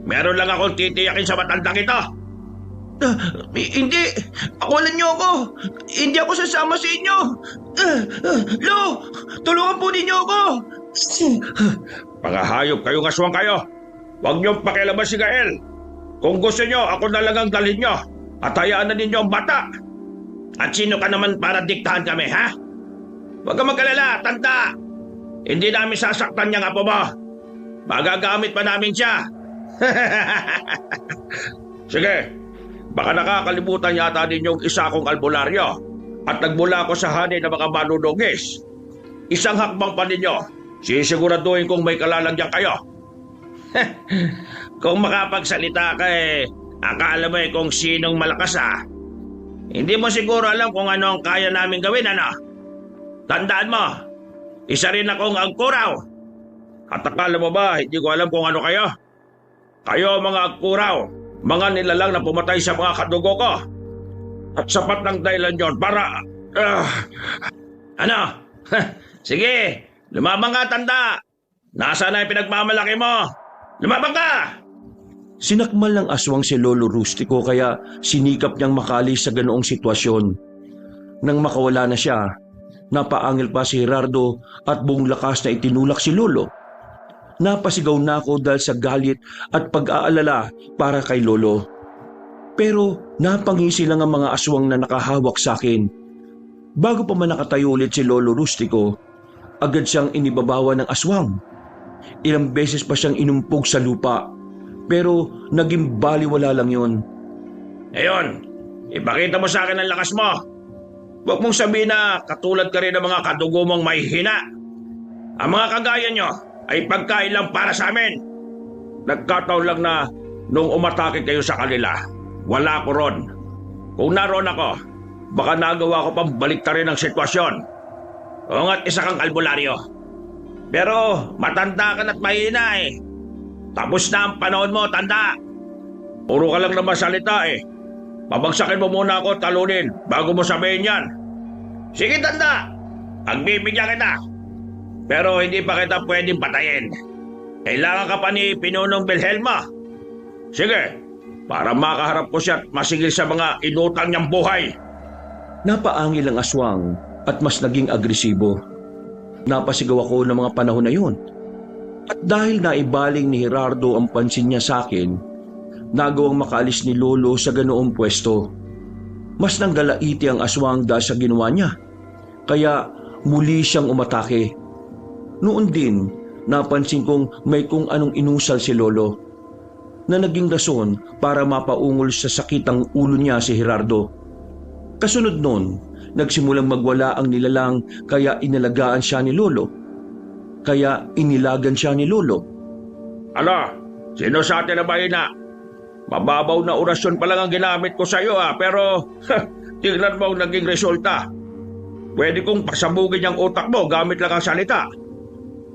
Meron lang akong titiyakin sa matandang ito. Hindi! Akawalan niyo ako! Hindi ako sasama sa inyo! Lo! Tulungan po ninyo ako! Mga hayop kayong aswang kayo. Huwag niyong pakialaman si Gael. Kung gusto niyo, ako na lang ang dalhin niyo. At hayaan na ninyo ang bata. At sino ka naman para diktahan kami, ha? Huwag ka mag-alala, tanda! Hindi namin sasaktan niyang apo mo. Magagamit pa namin siya. Sige, baka nakakalimutan yata ninyong isa kong albularyo at nagmula ako sa hanay ng mga manunugis. Isang hakbang pa ninyo, sisiguraduhin kong may kalalagyan kayo. Kung makapagsalita ka akala mo kung sinong malakas Hindi mo siguro alam kung ano ang kaya namin gawin, ano? Tandaan mo, isa rin akong agkuraw. At akala mo ba, hindi ko alam kung ano kayo? Kayo mga agkuraw, mga nilalang na pumatay sa mga kadugo ko. At sapat ng dahilan yon para... Ano? Sige, lumabang ka, tanda. Nasaan na yung pinagmamalaki mo? Lumabang ka! Sinakmal ng aswang si Lolo Rustico kaya sinikap niyang makalis sa ganoong sitwasyon. Nang makawala na siya, napaangil pa si Gerardo at buong lakas na itinulak si Lolo. Napasigaw na ako dahil sa galit at pag-aalala para kay Lolo. Pero napangisi lang ang mga aswang na nakahawak sa akin. Bago pa man nakatayo ulit si Lolo Rustico, agad siyang inibabawa ng aswang. Ilang beses pa siyang inumpog sa lupa. Pero naging baliwala lang yun. Ngayon, ipakita mo sa akin ang lakas mo. Huwag mong sabihin na katulad ka rin ng mga kadugo mong may hina. Ang mga kagaya nyo ay pagkain lang para sa amin. Nagkataon lang na nung umatake kayo sa kanila, wala ako ron. Kung naroon ako, baka nagawa ko pang baliktarin ang sitwasyon. O nga't isa kang albularyo. Pero matanda ka na't mahina Tapos na ang panahon mo, tanda. Puro ka lang naman salita Pabagsakin mo muna ako, talunin, bago mo sabihin yan. Sige, tanda. Pagbibigyan kita. Pero hindi pa kita pwedeng patayin. Kailangan ka pa ni Pinunong Belhelma. Sige, para makaharap ko siya at masigil sa mga inutang niyang buhay. Napaangil ang aswang at mas naging agresibo. Napasigaw ako ng mga panahon na yun. At dahil naibaling ni Gerardo ang pansin niya sa akin, nagawang makaalis ni Lolo sa ganoong pwesto. Mas nanggalaiti ang aswang dahil sa ginawa niya. Kaya muli siyang umatake. Noon din, napansin kong may kung anong inusal si Lolo na naging rason para mapaungol sa sakitang ulo niya si Gerardo. Kasunod nun, nagsimulang magwala ang nilalang kaya inalagaan siya ni Lolo. Kaya inilagan siya ni Lolo. Ano? Sino sa atin na mahina? Mababaw na orasyon pa lang ang ginamit ko sa iyo pero tignan mo ang naging resulta. Pwede kong pasabugin yung utak mo gamit lang ang salita.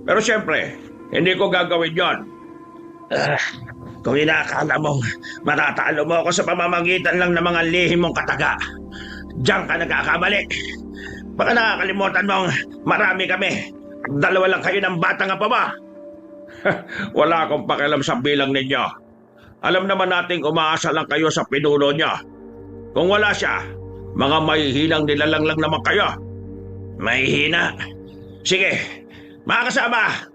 Pero siyempre, hindi ko gagawin yon. Kung inaakala mong matatalo mo ako sa pamamagitan lang ng mga lihim mong kataga, diyan ka nagkakamali. Baka nakakalimutan mong marami kami. Dalawa lang kayo ng batang apa ba? Wala akong pakialam sa bilang ninyo. Alam naman nating umaasa lang kayo sa pinuno niya. Kung wala siya, mga mahihinang nilalang lang naman kayo. Mahihina? Sige, mga kasama,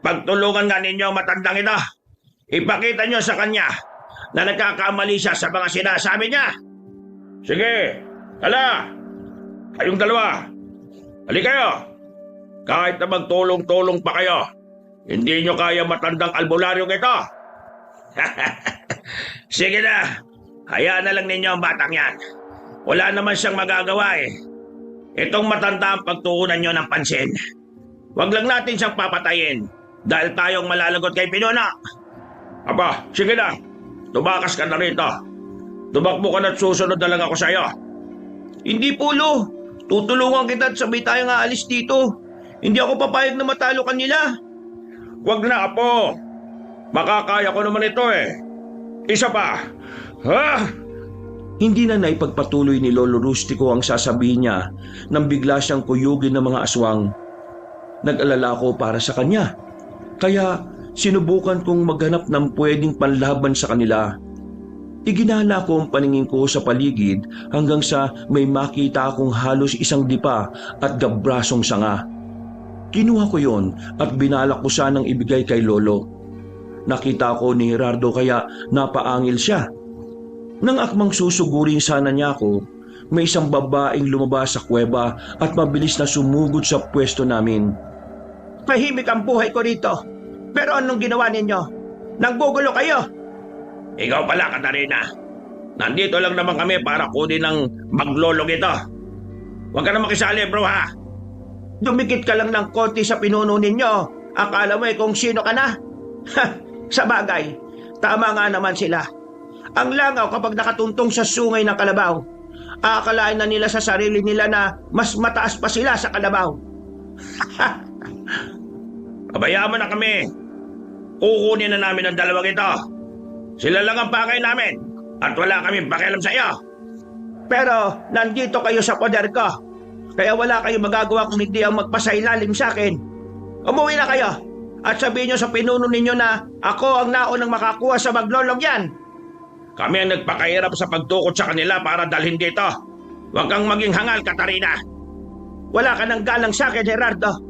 pagtulungan nga ninyo ang matandang ito. Ipakita nyo sa kanya na nagkakamali siya sa mga sinasabi niya. Sige, hala, kayong dalawa, hali kayo. Kahit na magtulong-tulong pa kayo, hindi nyo kaya matandang albularyong ito. Sige na, hayaan na lang ninyo ang batang yan. Wala naman siyang magagawa Itong matanda ang pagtuunan nyo ng pansin. Huwag lang natin siyang papatayin dahil tayong malalagot kay Pinuna. Aba, sige na, tumakas ka na rito. Tumakbo ka na't susunod na lang ako sa iyo. Hindi po, Lo. Tutulungan kita at sabay tayong aalis dito. Hindi ako papayag na matalo kanila. Huwag na, Apo. Makakaya ko naman ito Isa pa. Ha? Hindi na naipagpatuloy ni Lolo Rustico ang sasabihin niya nang bigla siyang kuyugin ng mga aswang. Nag-alala ako para sa kanya, kaya sinubukan kong maghanap ng pwedeng panlaban sa kanila. Iginala ko ang paningin ko sa paligid hanggang sa may makita akong halos isang dipa at gabrasong sanga. Kinuha ko yon at binalak ko sanang ibigay kay Lolo. Nakita ko ni Gerardo kaya napaangil siya. Nang akmang susugurin sana niya ako, may isang babaeng lumabas sa kuweba at mabilis na sumugod sa pwesto namin. Tahimik ang buhay ko rito. Pero anong ginawa ninyo? Nanggugulo kayo? Ikaw pala, Katarina. Nandito lang naman kami para kunin ng maglolong ito. Huwag ka na makisali, bro, ha? Dumikit ka lang ng konti sa pinuno ninyo. Akala mo kung sino ka na? Sa bagay, tama nga naman sila. Ang langaw kapag nakatuntong sa sungay ng kalabaw. Aakalain na nila sa sarili nila na mas mataas pa sila sa kalabaw. Pabayaan mo na kami. Kukunin na namin ang dalawang ito. Sila lang ang pakay namin at wala kaming pakialam sa iyo. Pero nandito kayo sa poder ko. Kaya wala kayong magagawa kung hindi ang magpasailalim sa akin. Umuwi na kayo at sabihin nyo sa pinuno ninyo na ako ang naunang makakuha sa maglolong yan. Kami ang nagpakahirap sa pagtukot sa kanila para dalhin dito. Huwag kang maging hangal, Katarina. Wala ka ng galang sa akin, Gerardo.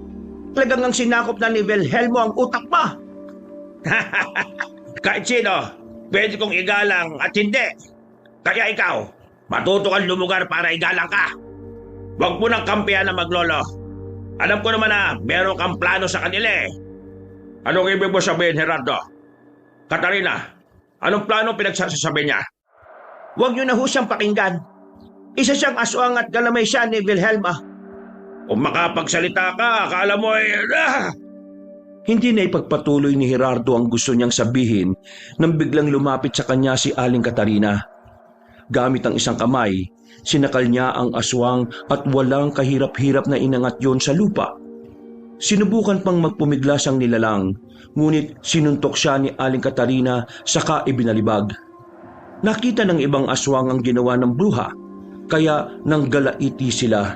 Talagang ang sinakop na ni Wilhelmo ang utak mo. Kahit sino, pwede kong igalang at hindi. Kaya ikaw, matuto kang lumugar para igalang ka. Huwag mo nang kampihan na maglolo. Alam ko naman na meron kang plano sa kanila eh. Anong ibig mo sabihin, Gerardo? Katarina, anong plano pinagsasasabi niya? Huwag niyo na ho siyang pakinggan. Isa siyang aswang at galamay siya ni Wilhelma. Kung makapagsalita ka, akala mo eh... Hindi na ipagpatuloy ni Gerardo ang gusto niyang sabihin nang biglang lumapit sa kanya si Aling Katarina. Gamit ang isang kamay, sinakal niya ang aswang at walang kahirap-hirap na inangat yon sa lupa. Sinubukan pang magpumiglas ang nilalang, ngunit sinuntok siya ni Aling Katarina saka ibinalibag. Nakita ng ibang aswang ang ginawa ng bruha, kaya nanggalaiti sila.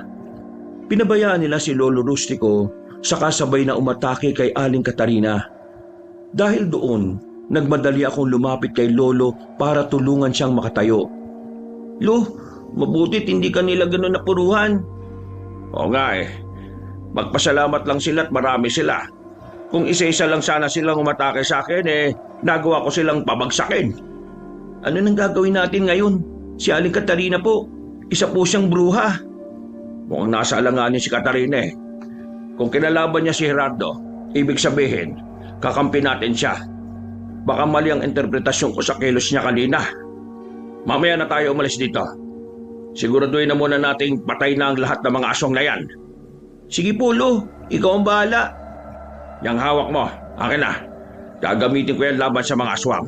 Pinabayaan nila si Lolo Rustico saka sabay na umatake kay Aling Katarina. Dahil doon, nagmadali akong lumapit kay Lolo para tulungan siyang makatayo. Lo, mabutit hindi ka nila ganun napuruhan. Oo nga eh. Magpasalamat lang sila at marami sila. Kung isa-isa lang sana silang umatake sa akin eh, nagawa ko silang pabagsakin. Ano nang gagawin natin ngayon? Si Aling Katarina po, isa po siyang bruha. Mukhang nasa alanganin si Katarina eh. Kung kinalaban niya si Gerardo, ibig sabihin, kakampi natin siya. Baka mali ang interpretasyon ko sa kilos niya kanina. Mamaya na tayo umalis dito. Siguraduhin na muna nating patay na ang lahat ng mga aswang na yan. Sige po, Lo. Ikaw ang bahala. Yang hawak mo, akin na. Gagamitin ko yan laban sa mga aswang.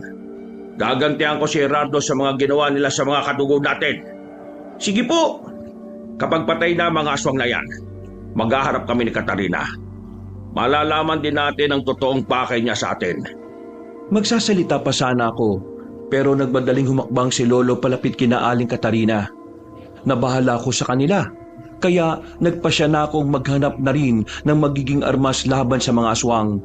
Gagantihan ko si Gerardo sa mga ginawa nila sa mga kadugo natin. Sige po. Kapag patay na mga aswang na yan, maghaharap kami ni Katarina. Malalaman din natin ang totoong pakay niya sa atin. Magsasalita pa sana ako, pero nagmadaling humakbang si Lolo palapit kina Aling Katarina. Nabahala ako sa kanila, kaya nagpasya na akong maghanap na rin ng magiging armas laban sa mga aswang.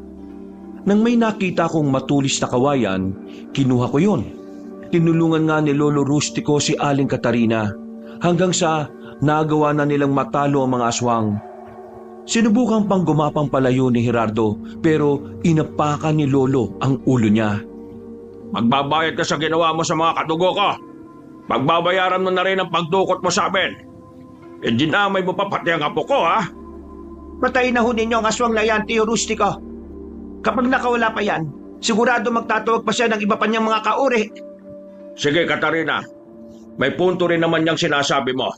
Nang may nakita kong matulis na kawayan, kinuha ko yon. Tinulungan nga ni Lolo Rustico si Aling Katarina hanggang sa nagawa na nilang matalo ang mga aswang. Sinubukan pang gumapang palayo ni Gerardo pero inapakan ni Lolo ang ulo niya. Magbabayad ka sa ginawa mo sa mga kadugo ko. Magbabayaran mo na rin ang pagdukot mo sa amin. Hindi na may mo pa pati ang apo ko, ha? Patayin na ho ninyo ang aswang na yan, Tio Rustico. Kapag nakawala pa yan, sigurado magtatawag pa siya ng iba pa niyang mga kauri. Sige, Katarina. May punto rin naman niyang sinasabi mo.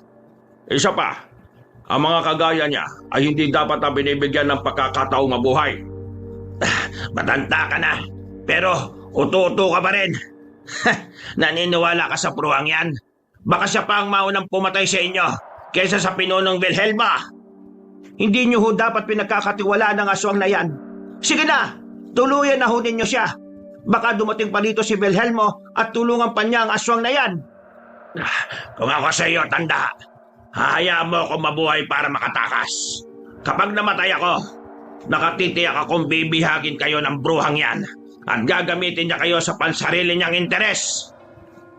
Isa pa, ang mga kagaya niya ay hindi dapat na binibigyan ng pagkakataong mabuhay. Matanda ka na, pero uto-uto ka pa rin. Naniniwala ka sa pruwang yan? Baka siya pa ang maunang pumatay sa inyo kaysa sa pinunong Wilhelma. Hindi niyo ho dapat pinagkakatiwalaan ng aswang na yan. Sige na, tuluyan na ho ninyo siya. Baka dumating pa dito si Wilhelmo at tulungan pa niya ang aswang na yan. Kung ako sa iyo, tanda, hahayaan mo akong mabuhay para makatakas. Kapag namatay ako, nakatitiyak akong bibihagin kayo ng bruhang yan at gagamitin niya kayo sa pansarili niyang interes.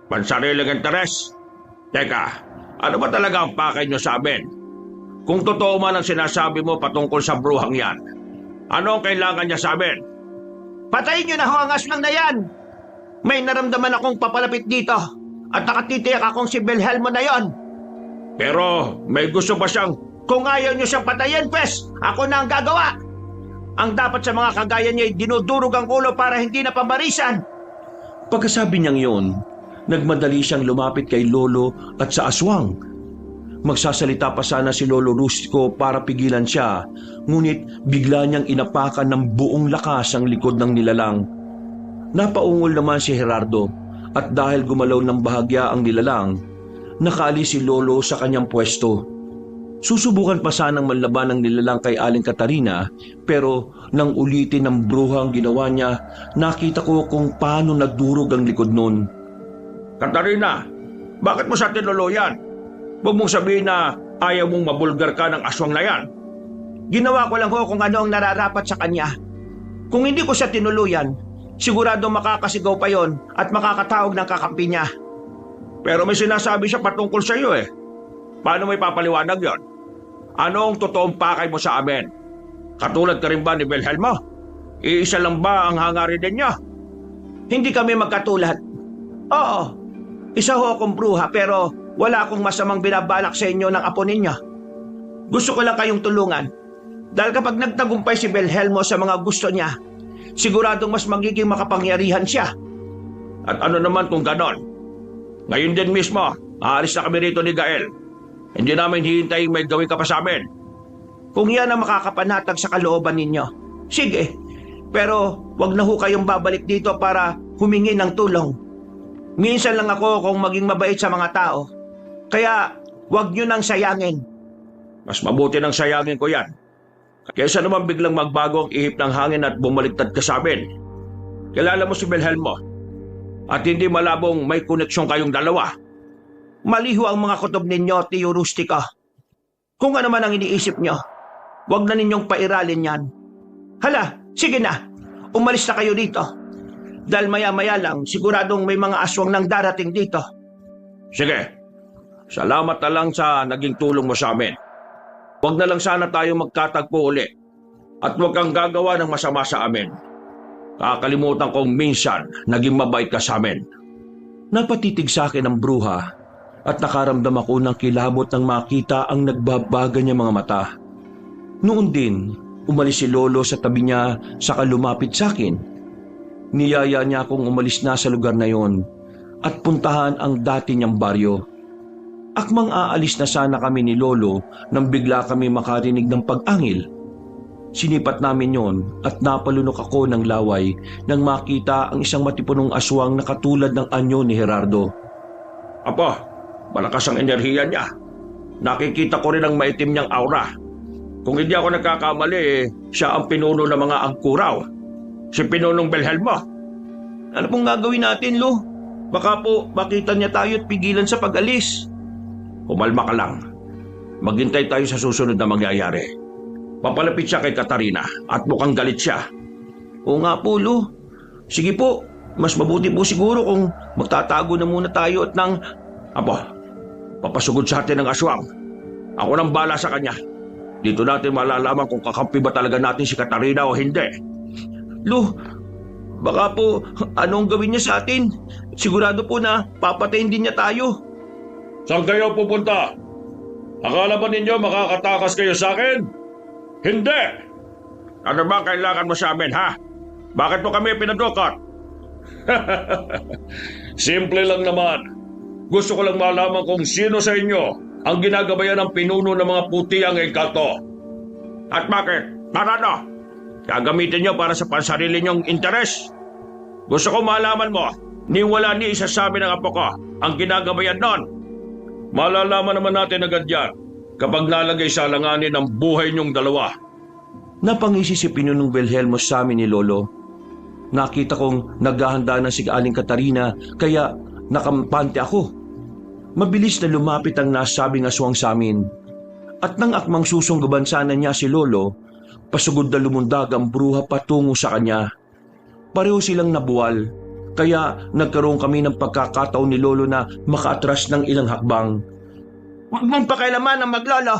Pansariling interes? Teka, ano ba talaga ang pakay niyo sa amin? Kung totoo man ang sinasabi mo patungkol sa bruhang yan, ano ang kailangan niya sa amin? Patayin niyo na ho ang aswang na yan! May naramdaman akong papalapit dito at nakatitiyak akong si Belhelmo na yon. Pero may gusto ba siyang... Kung ayaw niyo siyang patayin, pes, ako na ang gagawa. Ang dapat sa mga kagaya niya ay dinudurog ang ulo para hindi na pambarisan. Pagkasabi niyang yon, nagmadali siyang lumapit kay Lolo at sa aswang. Magsasalita pa sana si Lolo Rustico para pigilan siya, ngunit bigla niyang inapakan ng buong lakas ang likod ng nilalang. Napaungol naman si Gerardo at dahil gumalaw ng bahagya ang nilalang, nakaalis si Lolo sa kanyang pwesto. Susubukan pa sanang manlaban ng nilalang kay Aling Katarina, pero nang ulitin ng bruhang ginawa niya, nakita ko kung paano nagdurog ang likod nun. Katarina, bakit mo sa tinulo yan? Huwag mong sabihin na ayaw mong mabulgar ka ng aswang na yan. Ginawa ko lang ho kung ano ang nararapat sa kanya. Kung hindi ko siya tinuluyan, sigurado makakasigaw pa yon at makakatawag ng kakampi niya. Pero may sinasabi siya patungkol sa iyo eh. Paano may papaliwanag yon? Ano ang totoong pakay mo sa amin? Katulad ka rin ba ni Belhelmo? Iisa lang ba ang hangarin ninyo? Hindi kami magkatulad. Oo, isa ho akong bruha pero wala akong masamang binabalak sa inyo ng apo ninyo. Gusto ko lang kayong tulungan. Dahil kapag nagtagumpay si Belhelmo sa mga gusto niya, siguradong mas magiging makapangyarihan siya. At ano naman kung ganon? Ngayon din mismo, aalis na kami rito ni Gael. Hindi namin hihintayin may gawin ka pa sa amin. Kung yan ang makakapanatag sa kalooban ninyo, sige. Pero wag na ho kayong babalik dito para humingi ng tulong. Minsan lang ako kung maging mabait sa mga tao. Kaya wag nyo nang sayangin. Mas mabuti nang sayangin ko yan. Kaysa naman biglang magbago ang ihip ng hangin at bumaliktad ka sa amin. Kilala mo si Belhelmo. At hindi malabong may koneksyon kayong dalawa. Maliho ang mga kutob ninyo, Tio Rustico. Kung ano man ang iniisip nyo, wag na ninyong pairalin yan. Hala, sige na. Umalis na kayo dito. Dahil maya-maya lang, siguradong may mga aswang nang darating dito. Sige. Salamat na lang sa naging tulong mo sa amin. Huwag na lang sana tayo magkatagpo uli. At huwag kang gagawa ng masama sa amin. Kakalimutan kong minsan naging mabait ka sa amin. Napatitig sa akin ang bruha at nakaramdam ako ng kilabot nang makita ang nagbabaga niya mga mata. Noon din, umalis si Lolo sa tabi niya saka lumapit sa akin. Niyaya niya akong umalis na sa lugar na yon at puntahan ang dati niyang baryo. Akmang aalis na sana kami ni Lolo nang bigla kami makarinig ng pag-angil. Sinipat namin yon at napalunok ako ng laway nang makita ang isang matipunong aswang na katulad ng anyo ni Gerardo. Apo, malakas ang enerhiya niya. Nakikita ko rin ang maitim niyang aura. Kung hindi ako nagkakamali, siya ang pinuno ng mga angkuraw. Si Pinunong Belhelmo. Ano pong gagawin natin, Lo? Baka po makita niya tayo at pigilan sa pag-alis. Kumalma ka lang. Maghintay tayo sa susunod na mangyayari. Papalapit siya kay Katarina at mukhang galit siya. Oo nga po, Lo. Sige po, mas mabuti po siguro kung magtatago na muna tayo at nang... Apo, papasugod sa atin ng aswang. Ako nang bala sa kanya. Dito natin malalaman kung kakampi ba talaga natin si Katarina o hindi. Lo, baka po anong gawin niya sa atin? Sigurado po na papatayin din niya tayo. Saan kayo pupunta? Akala ba ninyo makakatakas kayo sa akin? Hindi! Ano ba kailangan mo sa amin, ha? Bakit mo kami pinadukot? Simple lang naman. Gusto ko lang malaman kung sino sa inyo ang ginagabayan ng pinuno ng mga puti ang engkanto. At bakit? Para no? Gagamitin nyo para sa pansarili nyong interes? Gusto ko malaman mo, ni wala ni isa sa amin ng apo ko ang ginagabayan nun. Malalaman naman natin agad yan kapag nalagay sa alanganin ang buhay nyong dalawa. Napangisi si Pinunong Belhelmo sa amin ni Lolo. Nakita kong naghahanda na si Aling Katarina kaya nakampante ako. Mabilis na lumapit ang nasabing aswang sa amin. At nang akmang susunggaban sana niya si Lolo, pasugod na lumundag ang bruha patungo sa kanya. Pareho silang nabuwal, kaya nagkaroon kami ng pagkakataon ni Lolo na makaatras ng ilang hakbang. Huwag mong pakailaman ang maglolo.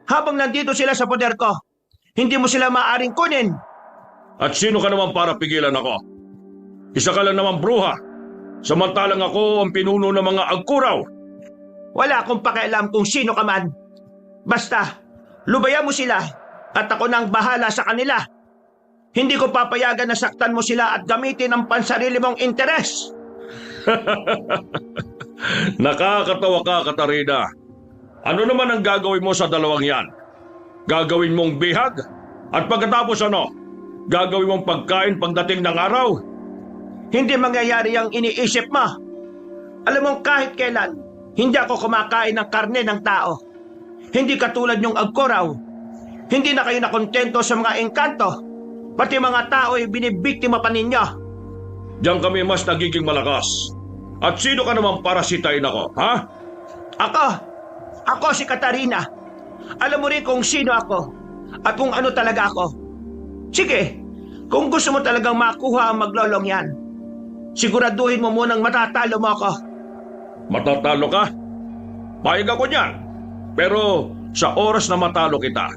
Habang nandito sila sa poder ko, hindi mo sila maaaring kunin. At sino ka naman para pigilan ako? Isa ka lang naman bruha, samantalang ako ang pinuno ng mga agkuraw. Wala akong pakialam kung sino ka man. Basta, lubayan mo sila at ako nang bahala sa kanila. Hindi ko papayagan na saktan mo sila at gamitin ang pansarili mong interes. Nakakatawa ka, Katarina. Ano naman ang gagawin mo sa dalawang yan? Gagawin mong bihag? At pagkatapos ano? Gagawin mong pagkain pagdating ng araw? Hindi mangyayari ang iniisip mo. Alam mo kahit kailan, hindi ako kumakain ng karne ng tao. Hindi katulad yung agkoraw. Hindi na kayo nakontento sa mga engkanto. Pati mga tao ay binibiktima pa ninyo. Diyan kami mas nagiging malakas. At sino ka naman para sitayin ako, ha? Ako si Katarina. Alam mo rin kung sino ako at kung ano talaga ako. Sige, kung gusto mo talagang makuha ang maglolong yan, siguraduhin mo munang matatalo mo ako. Matatalo ka? Payag ako niyan. Pero sa oras na matalo kita,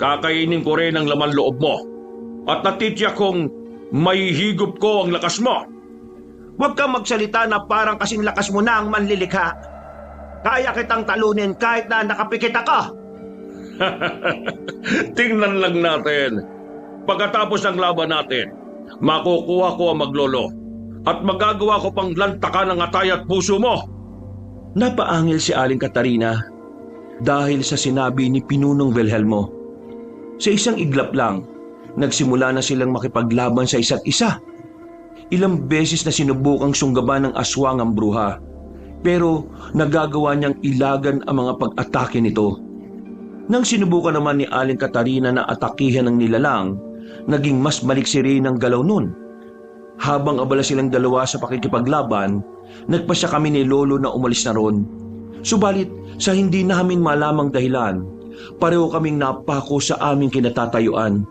kakainin ko rin ang laman loob mo. At natitiyak kong may higop ko ang lakas mo. Huwag kang magsalita na parang kasing lakas mo na ang manlilikha. Kaya kitang talunin kahit na nakapikit ako. Tingnan lang natin. Pagkatapos ng laban natin, makukuha ko ang maglolo. At magagawa ko pang lantakan ang atay at puso mo. Napaangil si Aling Katarina dahil sa sinabi ni Pinunong Wilhelmo. Sa isang iglap lang, nagsimula na silang makipaglaban sa isa't isa. Ilang beses na sinubukang sunggaban ng aswang ang bruha, pero nagagawa niyang ilagan ang mga pag-atake nito. Nang sinubukan naman ni Aling Katarina na atakihan ng nilalang, naging mas maliksi rin ang galaw nun. Habang abala silang dalawa sa pakikipaglaban, nagpasya kami ni Lolo na umalis na ron. Subalit sa hindi namin malamang dahilan, pareho kaming napako sa aming kinatatayuan.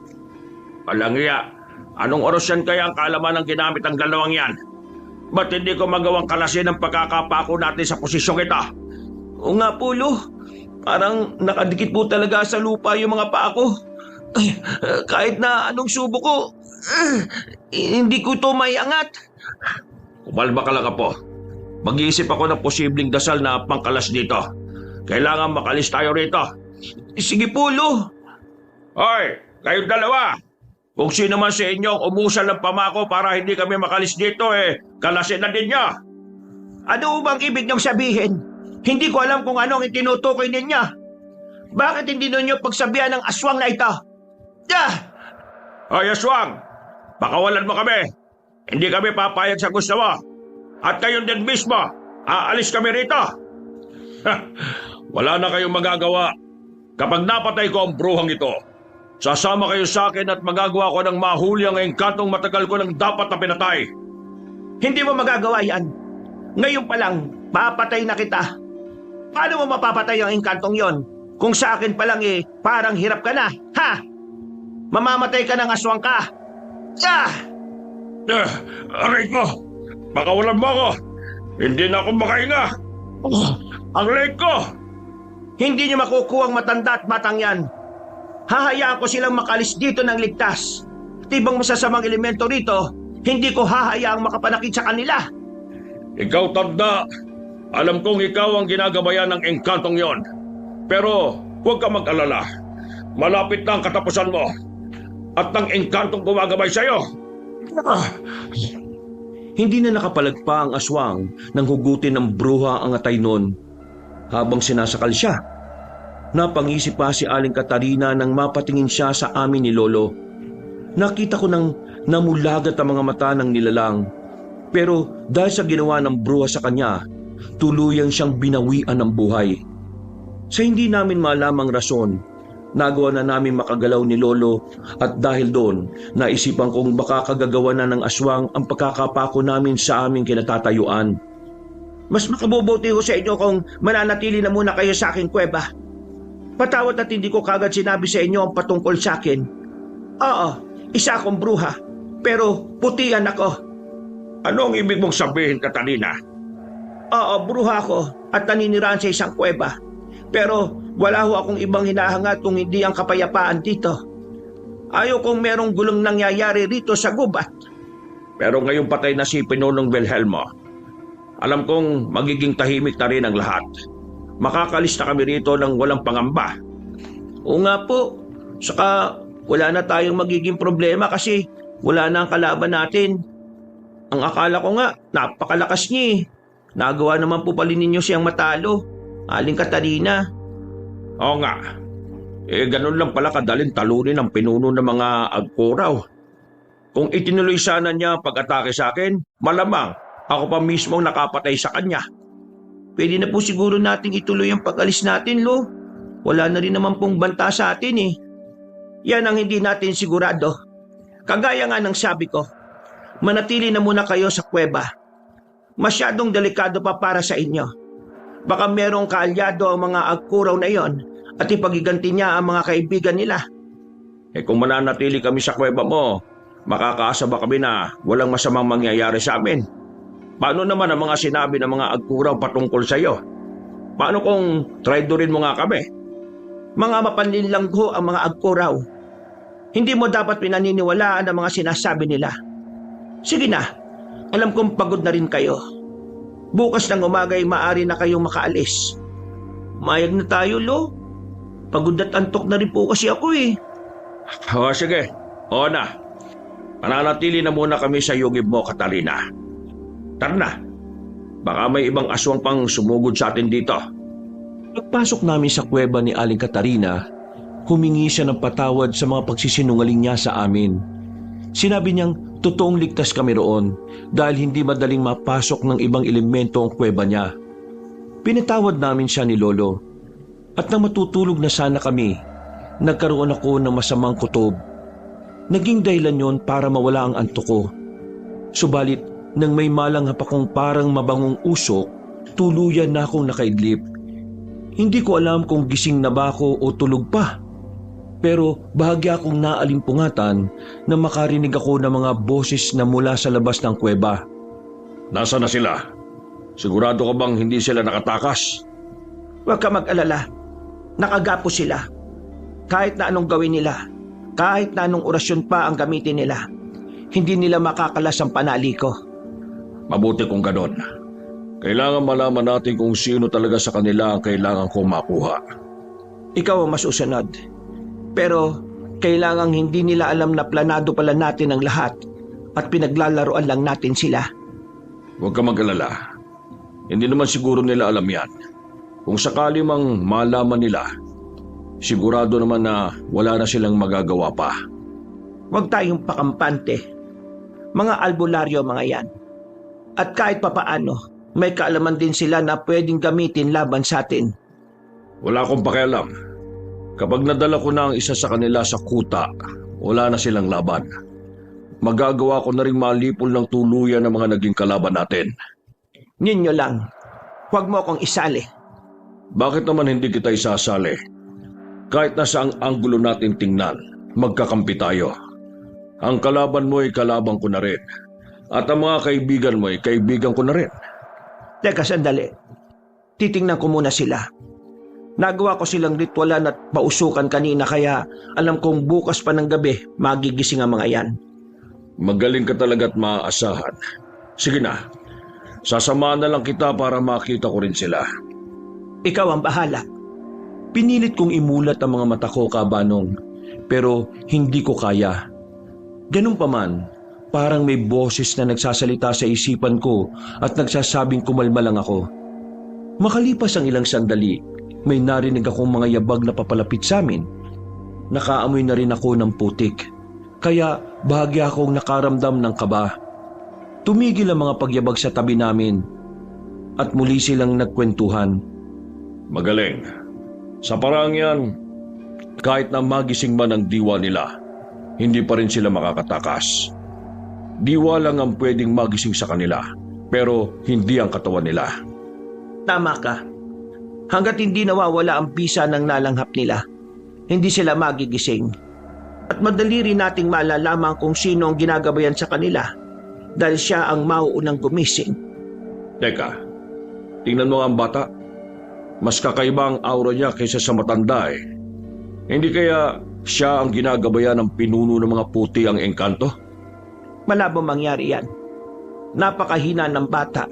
Palangya, anong oras yan kaya ang kaalaman ng ginamit ang dalawang yan? Ba't hindi ko magawang kalasin ang pagkakapako natin sa posisyong ito? O nga po, Lo. Parang nakadikit po talaga sa lupa yung mga paa ko. Kahit na anong subo ko, hindi ko ito maiangat. Kumalma ka lang po. Mag-iisip ako ng posibleng dasal na pangkalas dito. Kailangan makalis tayo rito. Sige po, Lo. Hoy, kayong dalawa! Kung sino man sa inyo ang umusal ng pamako para hindi kami makalis dito, kalasin na din niya. Ano bang ibig niyong sabihin? Hindi ko alam kung anong itinutukoy ninyo. Bakit hindi ninyo pagsabihan ng aswang na ito? Hoy, aswang! Pakawalan mo kami! Hindi kami papayag sa gusto mo. At kayon din mismo, aalis kami rito. Wala na kayong magagawa. Kapag napatay ko ang bruhang ito, sasama kayo sa akin at magagawa ko ng mahuli ang engkantong matagal ko nang dapat na pinatay. Hindi mo magagawa yan. Ngayon pa lang, papatay na kita. Paano mo mapapatay ang engkantong yon? Kung sa akin pa lang parang hirap ka na. Ha? Mamamatay ka ng aswang ka. Aray ko! Pakawalan mo ako! Hindi na ako makahinga! Ang leg ko! Hindi niyo makukuha ang matanda at batang yan. Hahayaan ko silang makalis dito ng ligtas. Tibang masasamang elemento rito, hindi ko hahayaang makapanakit sa kanila. Ikaw, tanda. Alam kong ikaw ang ginagabayan ng engkantong yon. Pero huwag ka mag-alala. Malapit na ang katapusan mo. At ng engkantong gumagabay sa'yo. Hindi na nakapalagpa ang aswang nang hugutin ng bruha ang atay nun. Habang sinasakal siya, napangisip pa si Aling Katarina nang mapatingin siya sa amin ni Lolo. Nakita ko nang namulagat ang mga mata ng nilalang. Pero dahil sa ginawa ng bruha sa kanya, tuluyang siyang binawian ng buhay. Sa hindi namin malamang rason, nagawa na namin makagalaw ni Lolo at dahil doon, naisipan kong baka kagagawa na ng aswang ang pagkakapako namin sa aming kinatatayuan. Mas makabubuti ko sa inyo kung mananatili na muna kayo sa aking kuweba. Patawad at hindi ko kagad sinabi sa inyo ang patungkol sa akin. Oo, isa akong bruha, pero putian ako. Ano ang ibig mong sabihin, Catalina? Oo, bruha ako at naninirahan sa isang kuweba. Pero wala ho akong ibang hinahangad kung hindi ang kapayapaan dito. Ayaw kong merong gulong nangyayari rito sa gubat. Pero ngayong patay na si Pinunong Wilhelmo, alam kong magiging tahimik na rin ang lahat. Makakalis na kami rito ng walang pangamba. Oo nga po, saka wala na tayong magiging problema kasi wala na ang kalaban natin. Ang akala ko nga, napakalakas niya eh. Nagawa naman po pala ninyo siyang matalo, Aling Catalina. Oo nga. Ganun lang pala kadaling talunin ang pinuno ng mga agkoraw. Kung itinuloy sana niya ang pag-atake sa akin, malamang ako pa mismo ang nakapatay sa kanya. Pwede na po siguro nating ituloy ang pag-alis natin, Lo. Wala na rin naman pong banta sa atin eh. Yan ang hindi natin sigurado. Kagaya nga ng sabi ko, manatili na muna kayo sa kuweba. Masyadong delikado pa para sa inyo. Baka merong kaalyado ang mga agkuraw na yon at ipagiganti niya ang mga kaibigan nila. Kung mananatili kami sa kuweba mo, makakaasa ba kami na walang masamang mangyayari sa amin? Paano naman ang mga sinabi ng mga agkuraw patungkol sa iyo? Paano kung traidorin mo nga kami? Mga mapanlinlang ho ang mga agkuraw. Hindi mo dapat pinaniniwalaan ang mga sinasabi nila. Sige na, alam kong pagod na rin kayo. Bukas ng umaga ay maaari na kayong makaalis. Mayag na tayo, Lo. Pagod at antok na rin po kasi ako eh. Sige, oo na. Mananatili na muna kami sa yugib mo, Catalina. Tara na. Baka may ibang aswang pang sumugod sa atin dito. Pagpasok namin sa kuweba ni Aling Catarina, humingi siya ng patawad sa mga pagsisinungaling niya sa amin. Sinabi niyang totoong ligtas kami roon dahil hindi madaling mapasok ng ibang elemento ang kuweba niya. Pinatawad namin siya ni Lolo. At nang matutulog na sana kami, nagkaroon ako ng masamang kutob. Naging dahilan yon para mawala ang antok ko. Subalit, nang may malanghap akong parang mabangong usok, tuluyan na akong nakaidlip. Hindi ko alam kung gising na ba ako o tulog pa. Pero bahagya akong naalimpungatan na makarinig ako ng mga boses na mula sa labas ng kuweba. Nasaan na sila? Sigurado ka bang hindi sila nakatakas? Huwag ka mag-alala. Nakagapo sila. Kahit na anong gawin nila, kahit na anong orasyon pa ang gamitin nila, hindi nila makakalas ang panali ko. Mabuti kung ganon. Kailangan malaman natin kung sino talaga sa kanila ang kailangan kong makuha. Ikaw ang masusunod. Pero kailangang hindi nila alam na planado pala natin ang lahat at pinaglalaroan lang natin sila. Huwag ka mag-alala. Hindi naman siguro nila alam yan. Kung sakali mang malaman nila, sigurado naman na wala na silang magagawa pa. Huwag tayong pakampante. Mga albularyo mga yan. At kahit papaano, may kaalaman din sila na pwedeng gamitin laban sa atin. Wala akong pakialam. Kapag nadala ko na ang isa sa kanila sa kuta, wala na silang laban. Magagawa ko na rin malipol ng tuluyan ng mga naging kalaban natin. Ninyo lang. Huwag mo akong isali. Bakit naman hindi kita isasali? Kahit na saang anggulo natin tingnan, magkakampi tayo. Ang kalaban mo ay kalaban ko na rin. At ang mga kaibigan mo ay kaibigan ko na rin. Teka, sandali. Titingnan ko muna sila. Nagawa ko silang ritualan at pausukan kanina kaya alam kong bukas pa ng gabi magigising ang mga yan. Magaling ka talaga at maaasahan. Sige na, sasamahan na lang kita para makita ko rin sila. Ikaw ang bahala. Pinilit kong imulat ang mga mata ko, Kabanong, pero hindi ko kaya. Ganun pa man, parang may boses na nagsasalita sa isipan ko at nagsasabing kumalma lang ako. Makalipas ang ilang sandali, may narinig akong mga yabag na papalapit sa amin. Nakaamoy na rin ako ng putik, kaya bahagya akong nakaramdam ng kaba. Tumigil ang mga pagyabag sa tabi namin at muli silang nagkwentuhan. Magaling. Sa parang yan, kahit na magising man ang diwa nila, hindi pa rin sila makakatakas. Diwa lang ang pwedeng magising sa kanila, pero hindi ang katawan nila. Tama ka. Hanggat hindi nawawala ang bisa ng nalanghap nila, hindi sila magigising. At madali rin nating malalaman kung sino ang ginagabayan sa kanila dahil siya ang mauunang gumising. Teka, tingnan mo ang bata. Mas kakaiba ang aura niya kaysa sa matanda eh. Hindi kaya siya ang ginagabayan ng pinuno ng mga puti ang engkanto? Malabo mangyari yan. Napakahina ng bata.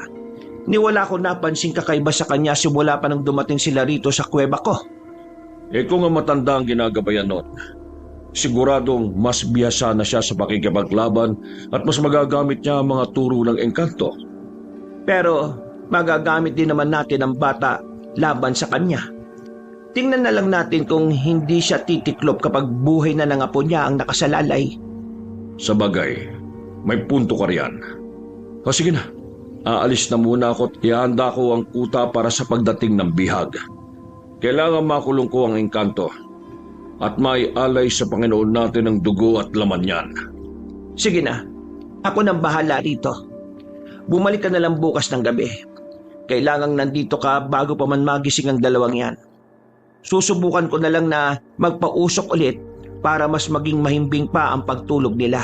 Ni wala ko napansing kakaiba sa kanya simula pa nang dumating sila rito sa kuweba ko. Kung ang matanda ang ginagabayan nun, siguradong mas biyasa na siya sa pakikipaglaban at mas magagamit niya ang mga turo ng engkanto. Pero magagamit din naman natin ang bata laban sa kanya. Tingnan na lang natin kung hindi siya titiklop kapag buhay na ng apo niya ang nakasalalay. Sa bagay, may punto ka riyan. O sige na, aalis na muna ako at ihanda ko ang kuta para sa pagdating ng bihag. Kailangan makulong ko ang engkanto at may alay sa Panginoon natin ng dugo at laman niyan. Sige na, ako nang bahala rito. Bumalik ka na lang bukas ng gabi. Kailangang nandito ka bago pa man magising ang dalawang yan. Susubukan ko na lang na magpausok ulit para mas maging mahimbing pa ang pagtulog nila.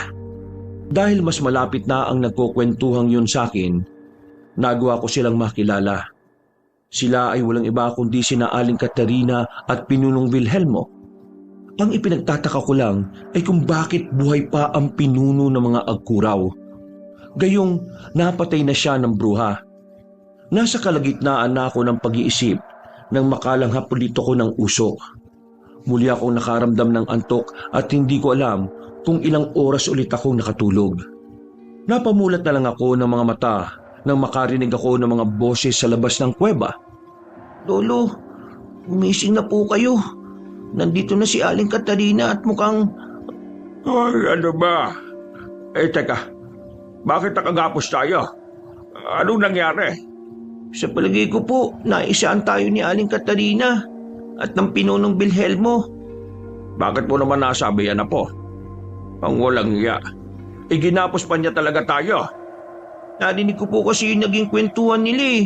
Dahil mas malapit na ang nagkukwentuhang yun sa akin, nagawa ko silang makilala. Sila ay walang iba kundi sina Aling Katarina at Pinunong Wilhelmo. Ang ipinagtataka ko lang ay kung bakit buhay pa ang pinuno ng mga agkuraw. Gayong napatay na siya ng bruha. Nasa kalagitnaan na ako ng pag-iisip nang makalanghap ulit ako ng uso. Muli akong nakaramdam ng antok at hindi ko alam kung ilang oras ulit akong nakatulog. Napamulat na lang ako ng mga mata nang makarinig ako ng mga boses sa labas ng kuweba. Lolo, gumising na po kayo. Nandito na si Aling Katarina at mukhang... Ay, ano ba? Teka, bakit nakagapos tayo? Anong nangyari? Sa palagay ko po, naisaan tayo ni Aling Katarina at ng Pinunong Wilhelmo. Bakit mo naman nasabi yan na po? Ang walang iya. Ginapos pa niya talaga tayo. Narinig ko po kasi yung naging kwentuhan nila eh.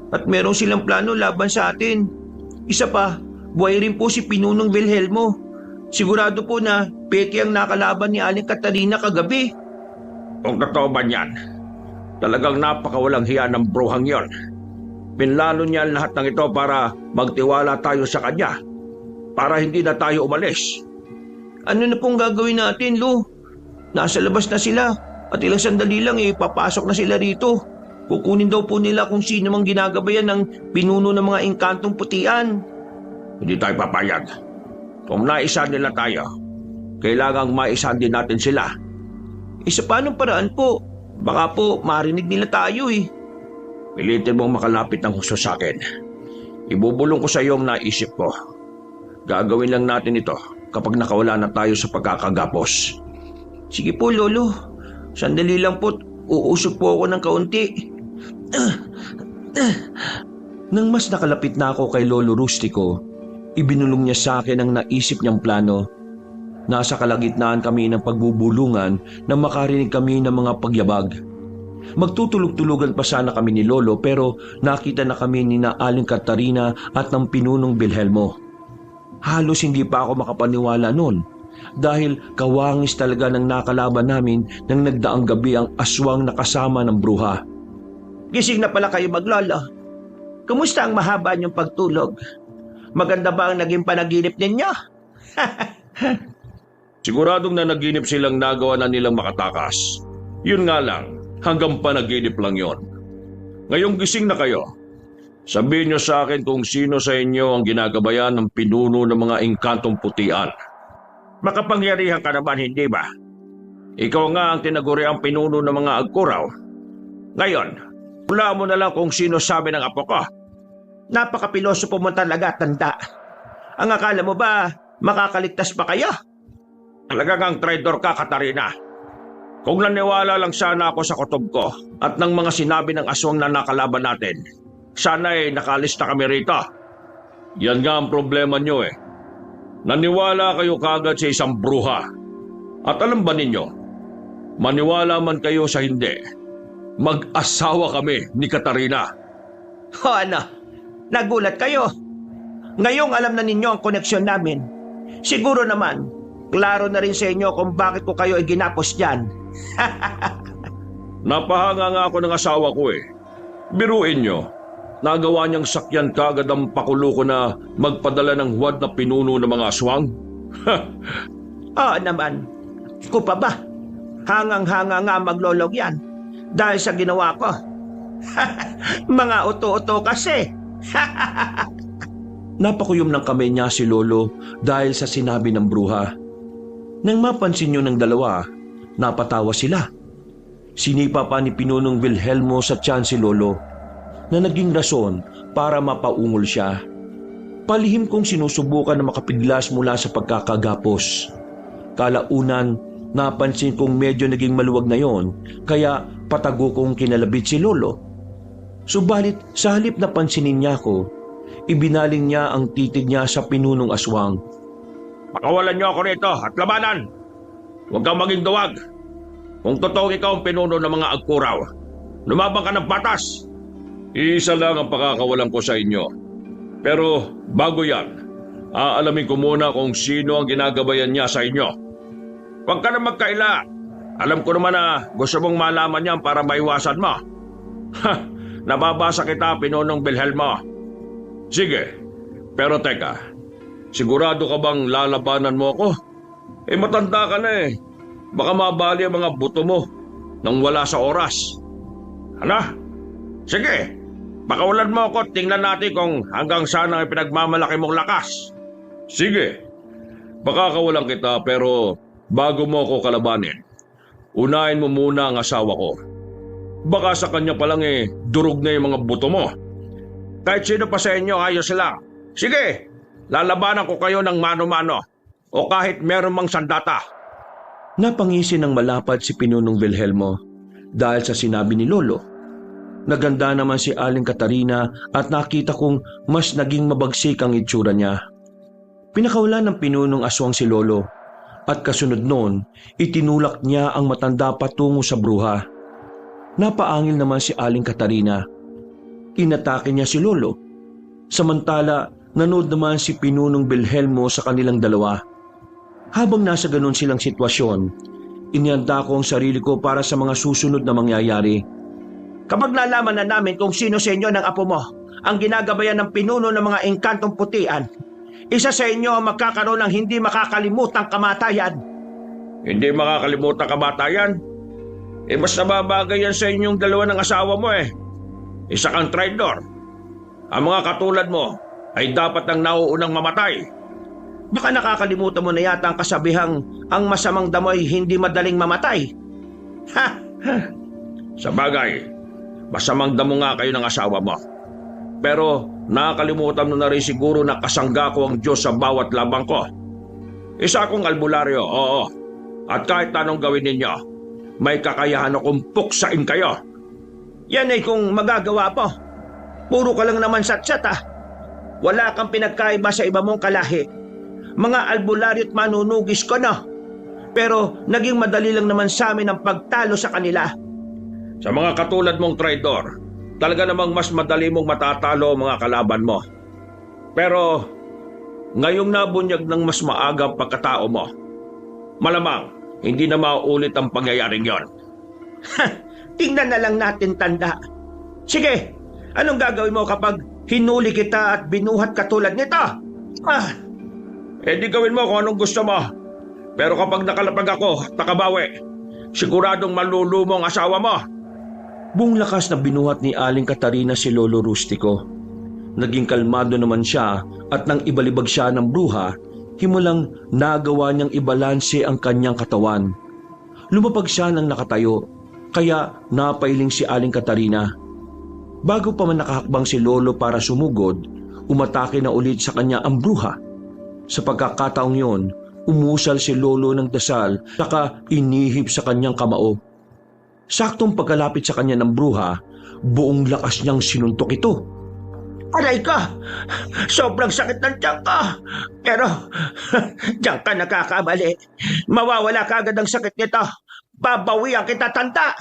At meron silang plano laban sa atin. Isa pa, buhay rin po si Pinunong Wilhelmo. Sigurado po na peke ang nakalaban ni Aling Katarina kagabi. Kung totoo ba niyan, talagang napakawalang hiya ng bruhang yon. Pinlano niya lahat ng ito para magtiwala tayo sa kanya. Para hindi na tayo umalis. Ano na pong gagawin natin, Lo? Nasa labas na sila at ilang sandali lang papasok na sila rito. Kukunin daw po nila kung sino mang ginagabayan ng pinuno ng mga engkantong putian. Hindi tayo papayag. Kung naisan nila tayo, kailangang maisan din natin sila. Sa paanong paraan po? Baka po marinig nila tayo eh. Pilitin mong makalapit ng husto sa akin. Ibubulong ko sa iyo ang naisip ko. Gagawin lang natin ito kapag nakawala na tayo sa pagkakagapos. Sige po, Lolo. Sandali lang po, uusok po ako ng kaunti. Nang mas nakalapit na ako kay Lolo Rustico, ibinulong niya sa akin ang naisip niyang plano. Nasa kalagitnaan kami ng pagbubulungan nang makarinig kami ng mga pagyabag. Magtutulog-tulugan pa sana kami ni Lolo pero nakita na kami ni na Aling Katarina at ng Pinunong Wilhelmo. Halos hindi pa ako makapaniwala noon dahil kawangis talaga ng nakalaban namin nang nagdaang gabi ang aswang na kasama ng bruha. Gising na pala kayo maglolo. Kumusta ang mahaba niyong pagtulog? Maganda ba ang naging panaginip ninyo? Siguradong na naginip silang nagawa na nilang makatakas. Yun nga lang, hanggang panaginip lang yon. Ngayong gising na kayo, sabihin niyo sa akin kung sino sa inyo ang ginagabayan ng pinuno ng mga engkantong putian. Makapangyarihan ka naman, hindi ba? Ikaw nga ang tinaguriang pinuno ng mga agkuraw. Ngayon, hula mo na lang kung sino sabi ng apo ko. Napakapilosopo mo talaga, tanda. Ang akala mo ba makakaligtas pa kayo? Talagang ang traitor ka, Katarina. Kung naniwala lang sana ako sa kutob ko at ng mga sinabi ng aswang na nakalaban natin, sana'y nakalis na kami rito. Yan nga ang problema nyo eh. Naniwala kayo kagad sa isang bruha. At alam ba ninyo, maniwala man kayo sa hindi, mag-asawa kami ni Katarina. O ano, Nagulat kayo. Ngayong alam na ninyo ang koneksyon namin. Siguro naman, klaro na rin sa inyo kung bakit ko kayo iginapos dyan. Napahanga nga ako ng asawa ko eh. Biruin nyo, nagawa niyang sakyan kagad ang pakulo ko na magpadala ng huwad na pinuno ng mga aswang. Oo naman. Ko pa ba? Hangang-hanga nga maglolog yan. Dahil sa ginawa ko. Mga uto-uto kasi. Napakuyom ng kamay niya si Lolo dahil sa sinabi ng bruha. Nang mapansin niyo ng dalawa, napatawa sila. Sinipa pa ni Pinunong Wilhelmo sa tiyan si Lolo na naging rason para mapaungol siya. Palihim kong sinusubukan na makapiglas mula sa pagkakagapos. Kalaunan, napansin kong medyo naging maluwag na yon, kaya patago kong kinalabit si Lolo. Subalit sa halip na pansinin niya ko, ibinaling niya ang titig niya sa pinunong aswang. Pakawalan niyo ako rito at labanan. Huwag kang maging duwag. Kung totoo ikaw ang pinuno ng mga agkuraw, lumabang ka ng patas. Isa lang ang pakakawalan ko sa inyo. Pero bago yan, aalamin ko muna kung sino ang ginagabayan niya sa inyo. Huwag ka na magkaila. Alam ko naman na gusto mong malaman yan para maiwasan mo. Nababasa kita, Pinunong Wilhelmo. Sige, pero teka, sigurado ka bang lalabanan mo ako? Matanda ka na eh. Baka mabali ang mga buto mo nang wala sa oras. Ano? Sige, pakawalan mo ako at tingnan natin kung hanggang saan ang pinagmamalaki mong lakas. Sige, pakakawalan kita pero bago mo ako kalabanin, unahin mo muna ang asawa ko. Baka sa kanya pa lang durog na yung mga buto mo. Kahit sino pa sa inyo, ayos lang. Sige, lalabanan ko kayo ng mano-mano o kahit meron mang sandata. Napangisi ng malapad si Pinunong Wilhelmo dahil sa sinabi ni Lolo. Naganda naman si Aling Katarina at nakita kong mas naging mabagsik ang itsura niya. Pinakawalan ng pinunong aswang si Lolo at kasunod noon itinulak niya ang matanda patungo sa bruha. Napaangil naman si Aling Katarina. Inatake niya si Lolo. Samantala, nanood naman si Pinunong Wilhelmo sa kanilang dalawa. Habang nasa ganun silang sitwasyon, inihanda ko ang sarili ko para sa mga susunod na mangyayari. Kapag nalaman na namin kung sino sa inyo ng apo mo ang ginagabayan ng pinuno ng mga engkantong putian, isa sa inyo ang magkakaroon ng hindi makakalimutang kamatayan. Hindi makakalimutang kamatayan? Mas nababagay yan sa inyong dalawa ng asawa mo eh. Isa kang traidor. Ang mga katulad mo ay dapat ang nauunang mamatay. Baka nakakalimutan mo na yata ang kasabihang ang masamang damoy hindi madaling mamatay. Ha! Sa bagay, masamang damo nga kayo ng asawa mo. Pero nakakalimutan mo na rin siguro na kasangga ko ang Diyos sa bawat labang ko. Isa akong albularyo, oo. At kahit anong gawin ninyo, may kakayahan akong puksain kayo. Yan ay kung magagawa po. Puro ka lang naman satsat ah. Wala kang pinagkaiba sa iba mong kalahi. Mga albularyo at manunugis ko na. Pero naging madali lang naman sa amin ang pagtalo sa kanila. Sa mga katulad mong traidor, talaga namang mas madali mong matatalo ang mga kalaban mo. Pero ngayong nabunyag ng mas maaga ang pagkatao mo, malamang hindi na mauulit ang pangyayaring yon. Tingnan na lang natin, tanda. Sige, anong gagawin mo kapag hinuli kita at binuhat katulad nito? Di gawin mo kung anong gusto mo. Pero kapag nakalapag ako at nakabawi, siguradong malulumo ang asawa mo. Buong lakas na binuhat ni Aling Katarina si Lolo Rustico. Naging kalmado naman siya at nang ibalibag siya ng bruha, himulang nagawa niyang ibalanse ang kanyang katawan. Lumapag siya ng nakatayo, kaya napailing si Aling Katarina. Bago pa man nakahakbang si Lolo para sumugod, umatake na ulit sa kanya ang bruha. Sa pagkakataong yon, umusal si Lolo ng dasal saka inihip sa kanyang kamao. Saktong pagkalapit sa kanya ng bruha, buong lakas niyang sinuntok ito. Aray ka! Sobrang sakit ng tiyan ko! Pero, diyan ka nakakabali. Mawawala ka agad ang sakit nito. Babawian kita, tanda!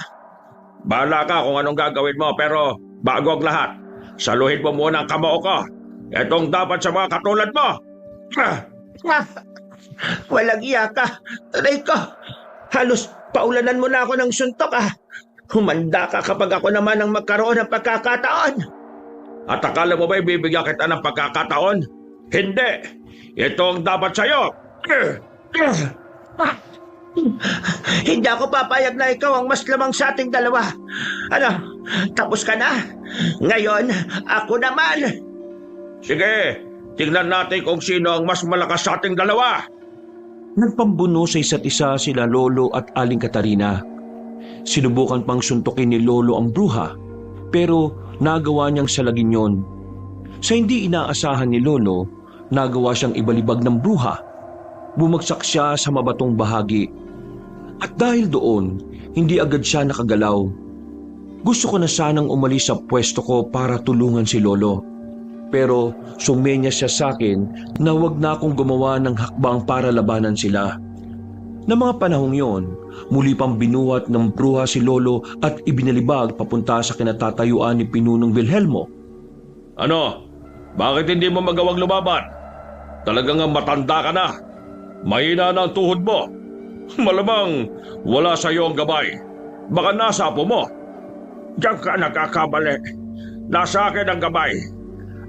Bahala ka kung anong gagawin mo pero bago ang lahat, saluhin mo muna ang kamao ko. Itong dapat sa mga katulad mo. Walang iya ka. Aray ko. Halos paulanan mo na ako ng suntok Humanda ka kapag ako naman ang magkaroon ng pagkakataon. At akala mo ba ibibigyan kita ng pagkakataon? Hindi. Ito ang dapat sa'yo. Hindi ako papayag na ikaw ang mas lamang sa ating dalawa. Ano, tapos ka na? Ngayon, ako naman. Sige, tingnan natin kung sino ang mas malakas sa ating dalawa. Nagpambuno sa isa't isa sila Lolo at Aling Katarina. Sinubukan pang suntukin ni Lolo ang bruha, pero nagawa niyang salagin yon. Sa hindi inaasahan ni Lolo, nagawa siyang ibalibag ng bruha. Bumagsak siya sa mabatong bahagi. At dahil doon, hindi agad siya nakagalaw. Gusto ko na sanang umalis sa pwesto ko para tulungan si Lolo. Pero sumenya siya sa akin na wag na akong gumawa ng hakbang para labanan sila. Na mga panahong yon, muli pang binuhat ng bruha si Lolo at ibinalibag papunta sa kinatatayuan ni Pinunong Wilhelmo. Ano? Bakit hindi mo magawang lumaban? Talagang matanda ka na. Mahina na ang tuhod mo. Malamang wala sa iyo ang gabay. Baka nasa apo mo. Diyan ka nagkakamali. Nasa akin ang gabay.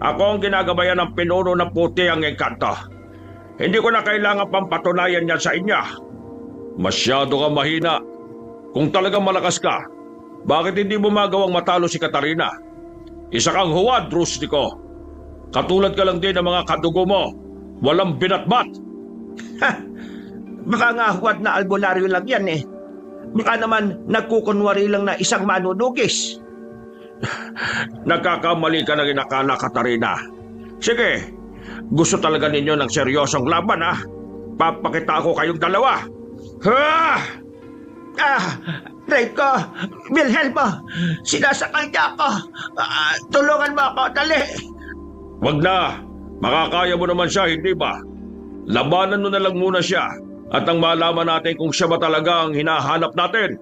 Ako ang ginagabayan ng pinuno ng puti ang engkanto. Hindi ko na kailangan pang patunayan yan sa inyo. Masyado kang mahina. Kung talagang malakas ka, bakit hindi mo magawang matalo si Katarina? Isa kang huwad, Rustiko. Katulad ka lang din ng mga kadugo mo. Walang binatbat. Baka nga huwad na albularyo lang yan Baka naman nagkukunwari lang na isang manunugis. Nagkakamali ka ng inakala, Katarina. Sige, gusto talaga ninyo ng seryosong laban Papakita ko kayong dalawa. Rico, Wilhelmo, sinasakal niya ako. Tulungan mo ako, dali. Wag na. Makakaya mo naman siya, hindi ba? Labanan mo na lang muna siya at ang malaman natin kung siya ba talaga ang hinahanap natin.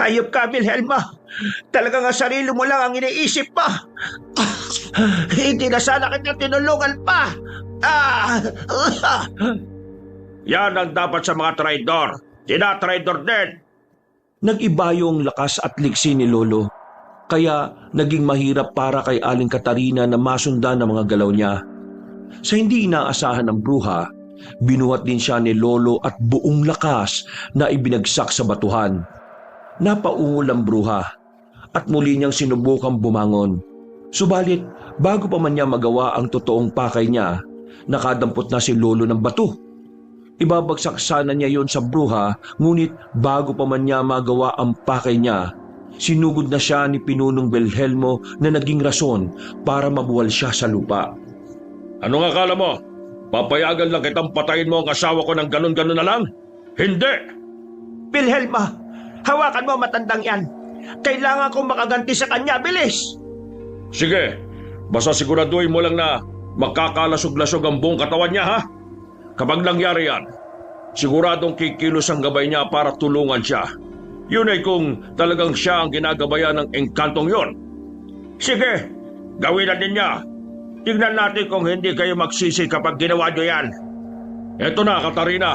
Hayop ka, Wilhelmo. Talagang ang sarili mo lang ang iniisip mo. Hindi na sana kita tinulungan pa. Yan ang dapat sa mga traidor. Tina-traidor din. Nag-iba yung lakas at liksi ni Lolo. Kaya naging mahirap para kay Aling Katarina na masundan ang mga galaw niya. Sa hindi inaasahan ng bruha, binuhat din siya ni Lolo at buong lakas na ibinagsak sa batuhan. Napaungol ang bruha at muli niyang sinubukang bumangon. Subalit, bago pa man niya magawa ang totoong pakay niya, nakadampot na si Lolo ng bato. Ibabagsak sana niya yon sa bruha, ngunit bago pa man niya magawa ang pakay niya, sinugod na siya ni Pinunong Wilhelmo na naging rason para mabuwal siya sa lupa. Anong akala mo? Papayagan lang kitang patayin mo ang asawa ko ng ganun-ganun na lang? Hindi! Wilhelmo, hawakan mo matandang yan. Kailangan kong makaganti sa kanya, bilis! Sige, basta siguraduhin mo lang na makakalasog-lasog ang buong katawan niya, Kapag nangyari yan, siguradong kikilos ang gabay niya para tulungan siya. Yun ay kung talagang siya ang ginagabayan ng engkantong yon. Sige, gawin na din niya. Tignan natin kung hindi kayo magsisi kapag ginawa niyo yan. Eto na, Katarina.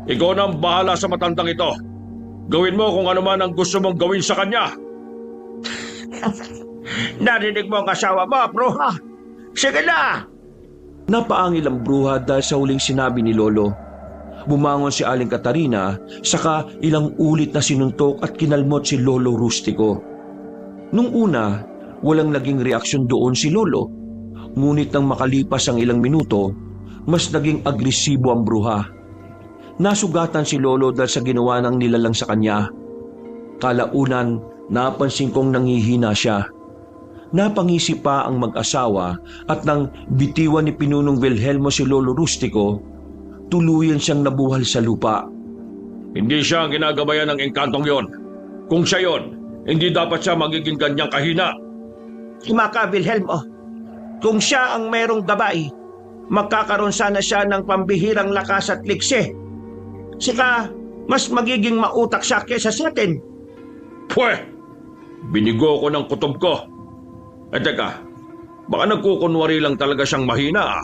Ikaw na ang bahala sa matandang ito. Gawin mo kung ano man ang gusto mong gawin sa kanya. Narinig mo ang asawa mo, bruha. Sige na! Napaangil ang bruha dahil sa huling sinabi ni Lolo. Bumangon si Aling Katarina, saka ilang ulit na sinuntok at kinalmot si Lolo Rustico. Nung una, walang naging reaksyon doon si Lolo. Ngunit nang makalipas ang ilang minuto, mas naging agresibo ang bruha. Nasugatan si Lolo dahil sa ginawa ng nilalang sa kanya. Kalaunan, napansin kong nanghihina siya. Napangisi pa ang mag-asawa at nang bitiwan ni Pinunong Wilhelmo si Lolo Rustico, tuluyan siyang nabuhal sa lupa. Hindi siya ang ginagabayan ng engkantong yon. Kung siya yon, hindi dapat siya magiging ganyang kahina. Himaka, Wilhelmo. Kung siya ang mayroong gabay, magkakaroon sana siya ng pambihirang lakas at liksi. Sika, mas magiging mautak siya kesa sa atin. Pwe! Binigo ko ng kutob ko. Teka, baka nagkukunwari lang talaga siyang mahina.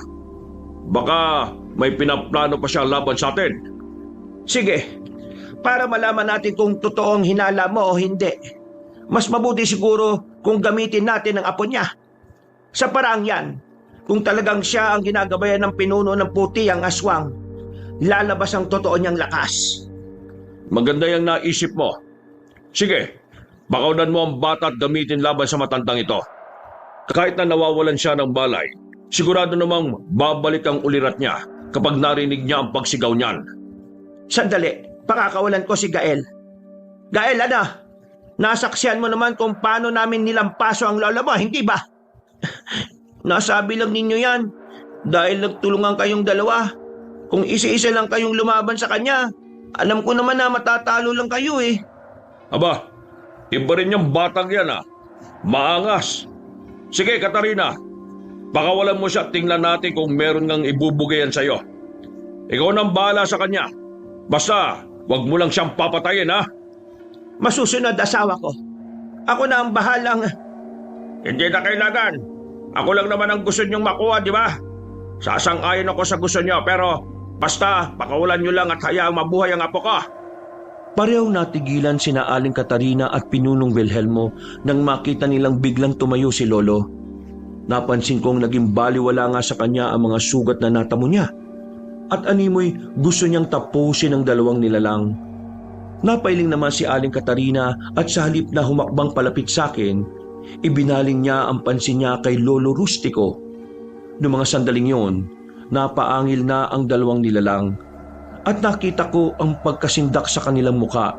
Baka may pinaplano pa siya laban sa atin. Sige, para malaman natin kung totoong hinala mo o hindi, mas mabuti siguro kung gamitin natin ang apo niya. Sa paraang yan, kung talagang siya ang ginagabayan ng pinuno ng puti ang aswang, lalabas ang totoo niyang lakas. Maganda yung naisip mo. Sige, bakawdan mo ang bata at gamitin laban sa matandang ito. Kahit na nawawalan siya ng balay, sigurado namang babalik ang ulirat niya kapag narinig niya ang pagsigaw niyan. Sandali, pakakawalan ko si Gael. Gael, ano? Nasaksihan mo naman kung paano namin nilampaso ang lola mo, hindi ba? Nasabi lang ninyo yan dahil nagtulungan kayong dalawa. Kung isa-isa lang kayong lumaban sa kanya, alam ko naman na matatalo lang kayo eh. Aba, iba rin yung batang yan Maangas. Sige, Katarina, pakawalan mo siya at tingnan natin kung meron ngang ibubugayan sa'yo. Ikaw nang bahala sa kanya. Basta, wag mo lang siyang papatayin, Masusunod, asawa ko. Ako na ang bahalang... Hindi na kailangan. Ako lang naman ang gusto niyong makuha, di ba? Sasang-ayon ako sa gusto niyo, pero basta, pakawalan niyo lang at hayaang mabuhay ang apo ko. Pareho natigilan sina Aling Katarina at Pinunong Wilhelmo nang makita nilang biglang tumayo si Lolo. Napansin kong naging baliwala nga sa kanya ang mga sugat na natamo niya. At animoy gusto niyang tapusin ang dalawang nilalang. Napailing naman si Aling Katarina at sa halip na humakbang palapit sa akin, ibinaling niya ang pansin niya kay Lolo Rustico. Noong mga sandaling yon, napaangil na ang dalawang nilalang. At nakita ko ang pagkasindak sa kanilang muka.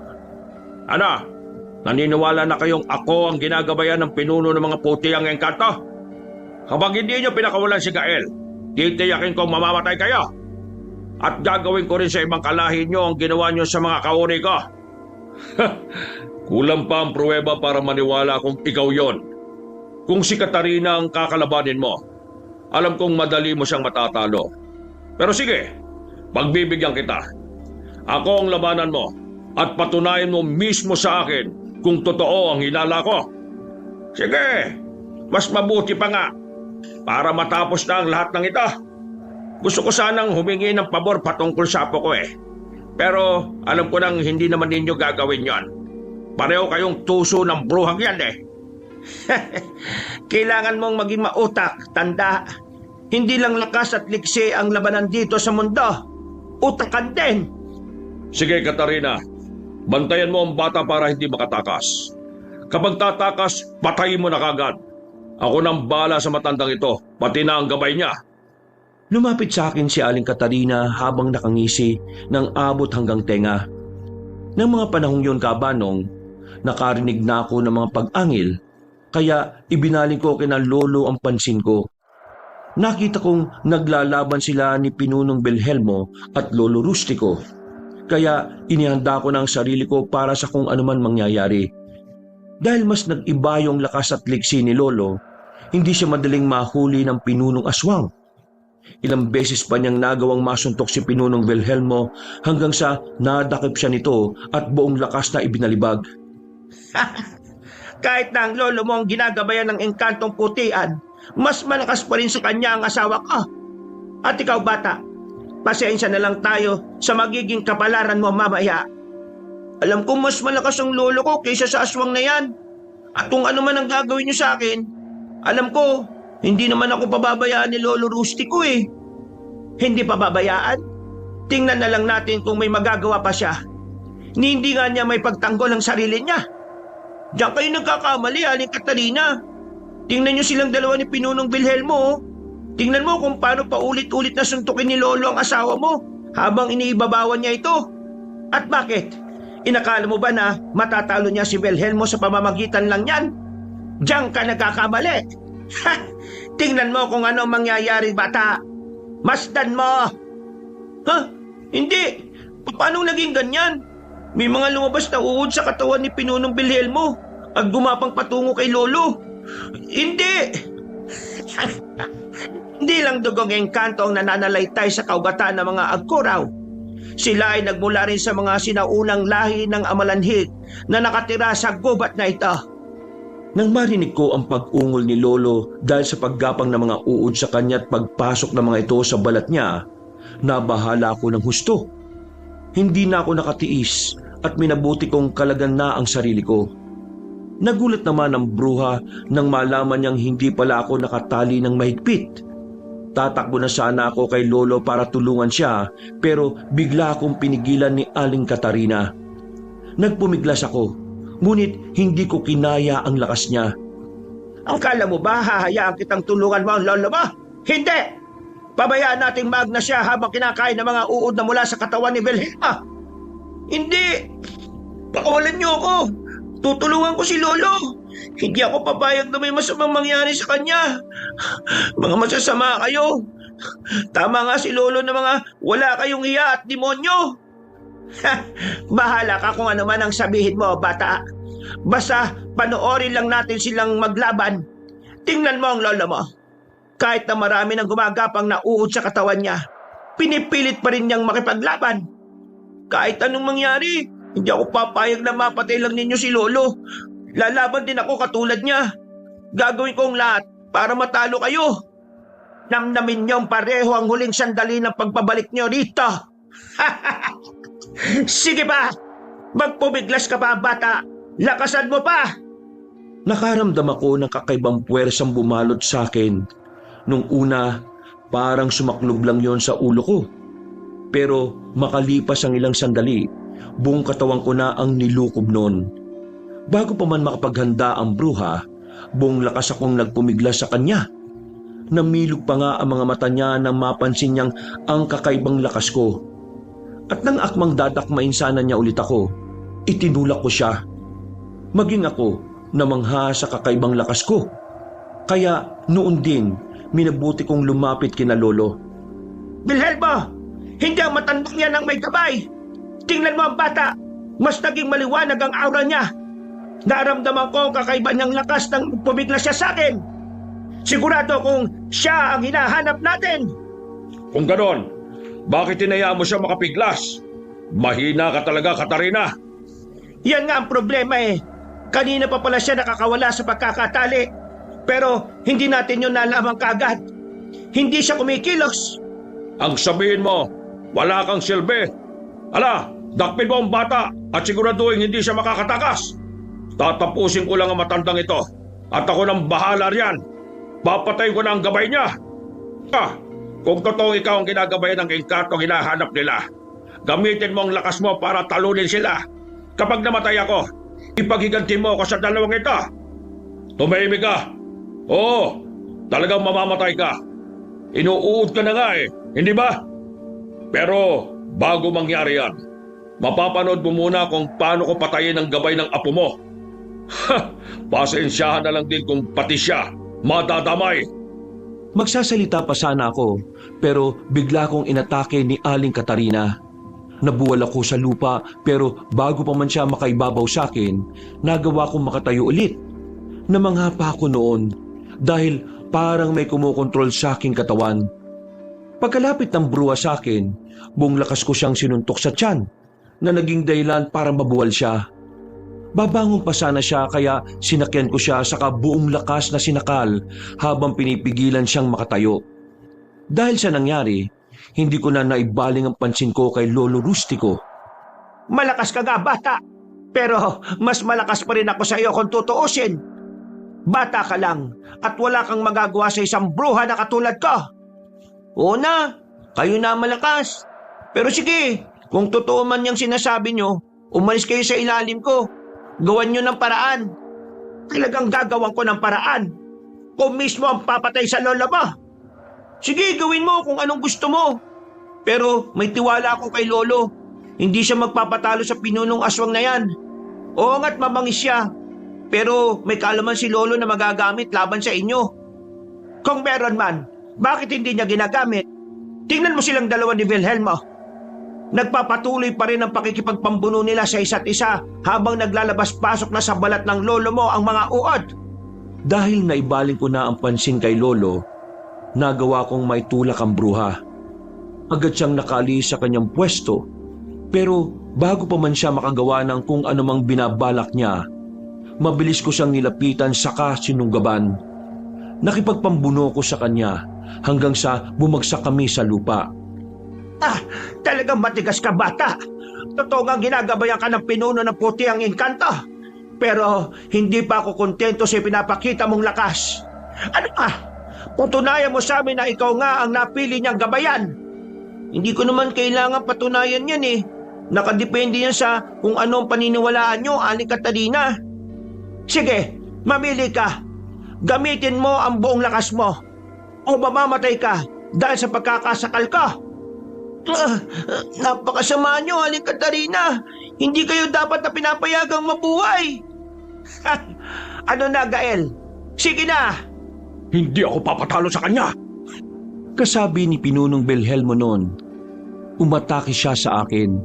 Ano? Naniniwala na kayong ako ang ginagabayan ng pinuno ng mga puti ang engkanto? Kapag hindi niyo pinakawalan si Gael, titiyakin kong mamamatay kayo. At gagawin ko rin sa ibang kalahi niyo ang ginawa niyo sa mga kauri ko. Kulang pa ang pruweba para maniwala kung ikaw yon. Kung si Katarina ang kakalabanin mo, alam kong madali mo siyang matatalo. Pero sige, pagbibigyan kita. Ako ang labanan mo at patunayan mo mismo sa akin kung totoo ang hinala ko. Sige, mas mabuti pa nga para matapos na ang lahat ng ito. Gusto ko sanang humingi ng pabor patungkol sa apo ko Pero alam ko nang hindi naman ninyo gagawin yon. Pareho kayong tuso ng bruhang yan Kailangan mong maging mautak, tanda. Hindi lang lakas at liksi ang labanan dito sa mundo. Utakan din. Sige, Katarina. Bantayan mo ang bata para hindi makatakas. Kapag tatakas, patayin mo na kagad. Ako nang bala sa matandang ito, pati na ang gabay niya. Lumapit sa akin si Aling Katarina habang nakangisi ng abot hanggang tenga. Nang mga panahong yon, Kabanong, nakarinig na ako ng mga pag-angil, kaya ibinaling ko kina Lolo ang pansin ko. Nakita kong naglalaban sila ni Pinunong Wilhelmo at Lolo Rustico, kaya inihanda ko na ang sarili ko para sa kung anuman mangyayari. Dahil mas nag-iba yung lakas at liksi ni Lolo, hindi siya madaling mahuli ng Pinunong Aswang. Ilang beses pa niyang nagawang masuntok si Pinunong Wilhelmo hanggang sa nadakip siya nito at buong lakas na ibinalibag. Kahit na ang lolo mo ang ginagabayan ng engkantong putian, mas malakas pa rin sa kanya ang asawa ko. At ikaw, bata, pasensya na lang tayo sa magiging kapalaran mo mamaya. Alam ko mas malakas ang lolo ko kaysa sa aswang na yan. At kung ano man ang gagawin niyo sa akin, alam ko, hindi naman ako pababayaan ni Lolo Rustico Hindi pababayaan? Tingnan na lang natin kung may magagawa pa siya. Hindi nga niya may pagtanggol ang sarili niya. Diyan kayo nagkakamali, Aling Katarina. Tingnan niyo silang dalawa ni Pinunong Wilhelmo. Tingnan mo kung paano paulit-ulit na suntukin ni Lolo ang asawa mo habang iniibabawan niya ito. At bakit? Inakala mo ba na matatalo niya si Wilhelmo sa pamamagitan lang yan? Diyan ka nagkakamali. Tingnan mo kung ano mangyayari, bata. Masdan mo. Hindi. Paano naging ganyan? May mga lumabas na uod sa katawan ni Pinunong Wilhelmo at gumapang patungo kay Lolo. Hindi. Hindi lang dugong engkanto ang nananalaytay sa kaugatan ng mga agkuraw. Sila ay nagmula rin sa mga sinaunang lahi ng amalanhig na nakatira sa gubat na ito. Nang marinig ko ang pag-ungol ni Lolo dahil sa paggapang ng mga uod sa kanya at pagpasok ng mga ito sa balat niya, nabahala ako ng husto. Hindi na ako nakatiis at minabuti kong kalagan na ang sarili ko. Nagulat naman ang bruha nang malaman niyang hindi pala ako nakatali ng mahigpit. Tatakbo na sana ako kay Lolo para tulungan siya, pero bigla akong pinigilan ni Aling Katarina. Nagpumiglas ako, ngunit hindi ko kinaya ang lakas niya. Ang kala mo ba hahayaan kitang tulungan mo ang lolo mo? Hindi! Pabayaan nating magna siya habang kinakain ng mga uod na mula sa katawan ni Wilhelma. Hindi! Pakawalan niyo ako! Tutulungan ko si Lolo! Hindi ako papayag na may masamang mangyari sa kanya. Mga masasama kayo. Tama nga si Lolo na mga wala kayong hiya at demonyo. Bahala ka kung ano man ang sabihin mo, bata. Basta panoorin lang natin silang maglaban. Tingnan mo ang lolo mo. Kahit na marami nang gumagapang na uod sa katawan niya, pinipilit pa rin niyang makipaglaban. Kahit anong mangyari, hindi ako papayag na mapatay lang ninyo si Lolo. Lalaban din ako katulad niya. Gagawin ko ang lahat para matalo kayo. Namnamin niyong pareho ang huling sandali ng pagpabalik niyo dito. Sige pa! Magpumiglas ka pa, bata! Lakasan mo pa! Nakaramdam ako ng kakaibang puwersang bumalot sa akin. Nung una, parang sumaklob lang yon sa ulo ko. Pero makalipas ang ilang sandali, buong katawan ko na ang nilukob noon. Bago pa man makapaghanda ang bruha, buong lakas akong nagpumiglas sa kanya. Namilog pa nga ang mga mata niya nang mapansin niyang ang kakaibang lakas ko. At nang akmang dadakmain sana niya ulit ako, itinulak ko siya. Maging ako namangha sa kakaibang lakas ko. Kaya noon din, minabuti kong lumapit kina Lolo. Wilhelma! Hindi ang matandang yan ang may gabay! Tingnan mo ang bata! Mas naging maliwanag ang aura niya! Naramdaman ko ang kakaiba niyang lakas nang pumiglas siya sa akin! Sigurado kung siya ang hinahanap natin! Kung ganon, bakit hinayaan mo siya makapiglas? Mahina ka talaga, Katarina. Yan nga ang problema eh. Kanina pa pala siya nakakawala sa pagkakatali. Pero hindi natin yun nalaman kaagad. Hindi siya kumikilos. Ang sabihin mo, wala kang silbi. Ala, dakpin mo ang bata at siguraduhin hindi siya makakatakas. Tatapusin ko lang ang matandang ito at ako nang bahala riyan. Papatay ko na ang gabay niya. Kung totoong ikaw ang ginagabayan ng engkatong hinahanap nila, gamitin mo ang lakas mo para talunin sila. Kapag namatay ako, ipaghiganti mo ako sa dalawang ito. Tumahimik ka. Oo, talagang mamamatay ka. Inuud ka na nga eh, hindi ba? Pero bago mangyari yan, mapapanood mo muna kung paano ko patayin ang gabay ng apo mo. Pasensyahan na lang din kung pati siya madadamay. Magsasalita pa sana ako, pero bigla kong inatake ni Aling Katarina. Nabuwal ako sa lupa, pero bago pa man siya makaibabaw sa akin, nagawa kong makatayo ulit. Namangha pa ako noon dahil parang may kumokontrol sa aking katawan. Pagkalapit ng bruha sa akin, buong lakas ko siyang sinuntok sa tiyan na naging dahilan para mabuwal siya. Babangon pa sana siya kaya sinakyan ko siya sa buong lakas na sinakal habang pinipigilan siyang makatayo. Dahil sa nangyari, hindi ko na naibaling ang pansin ko kay Lolo Rustico. Malakas ka nga, bata. Pero mas malakas pa rin ako sa iyo kung tutuusin. Bata ka lang at wala kang magagawa sa isang bruha na katulad ko. Una, kayo na malakas. Pero sige, kung totoo man yung sinasabi nyo, umalis kayo sa ilalim ko. Gawan nyo ng paraan. Talagang gagawan ko ng paraan. Kung mismo ang papatay sa lola mo. Sige, gawin mo kung anong gusto mo. Pero may tiwala ako kay Lolo. Hindi siya magpapatalo sa pinunong aswang na yan. Oo nga't mamangis siya. Pero may kaalaman si Lolo na magagamit laban sa inyo. Kung meron man, bakit hindi niya ginagamit? Tingnan mo silang dalawa ni Wilhelma. Nagpapatuloy pa rin ang pakikipagpambuno nila sa isa't isa habang naglalabas-pasok na sa balat ng lolo mo ang mga uod. Dahil naibaling ko na ang pansin kay Lolo, nagawa kong maitulak ang bruha. Agad siyang nakalis sa kanyang pwesto, pero bago pa man siya makagawa ng kung anumang binabalak niya, mabilis ko siyang nilapitan saka sinunggaban. Nakipagpambuno ko sa kanya hanggang sa bumagsak kami sa lupa. Talagang matigas ka, bata. Totoo nga ginagabayan ka ng pinuno ng puti ang engkanto. Pero hindi pa ako kontento sa pinapakita mong lakas. Ano ka? Patunayan mo sa amin na ikaw nga ang napili niyang gabayan. Hindi ko naman kailangan patunayan yan eh. Nakadepende yan sa kung anong paniniwalaan niyo, Aling Catalina. Sige, mamili ka. Gamitin mo ang buong lakas mo o mamamatay ka dahil sa pagkakasakal ko. Napakasama niyo, Aling Catalina. Hindi kayo dapat na pinapayagang mabuhay. Ano na, Gael? Sige na! Hindi ako papatalo sa kanya. Kasabi ni Pinunong Belhelmo noon, umatake siya sa akin.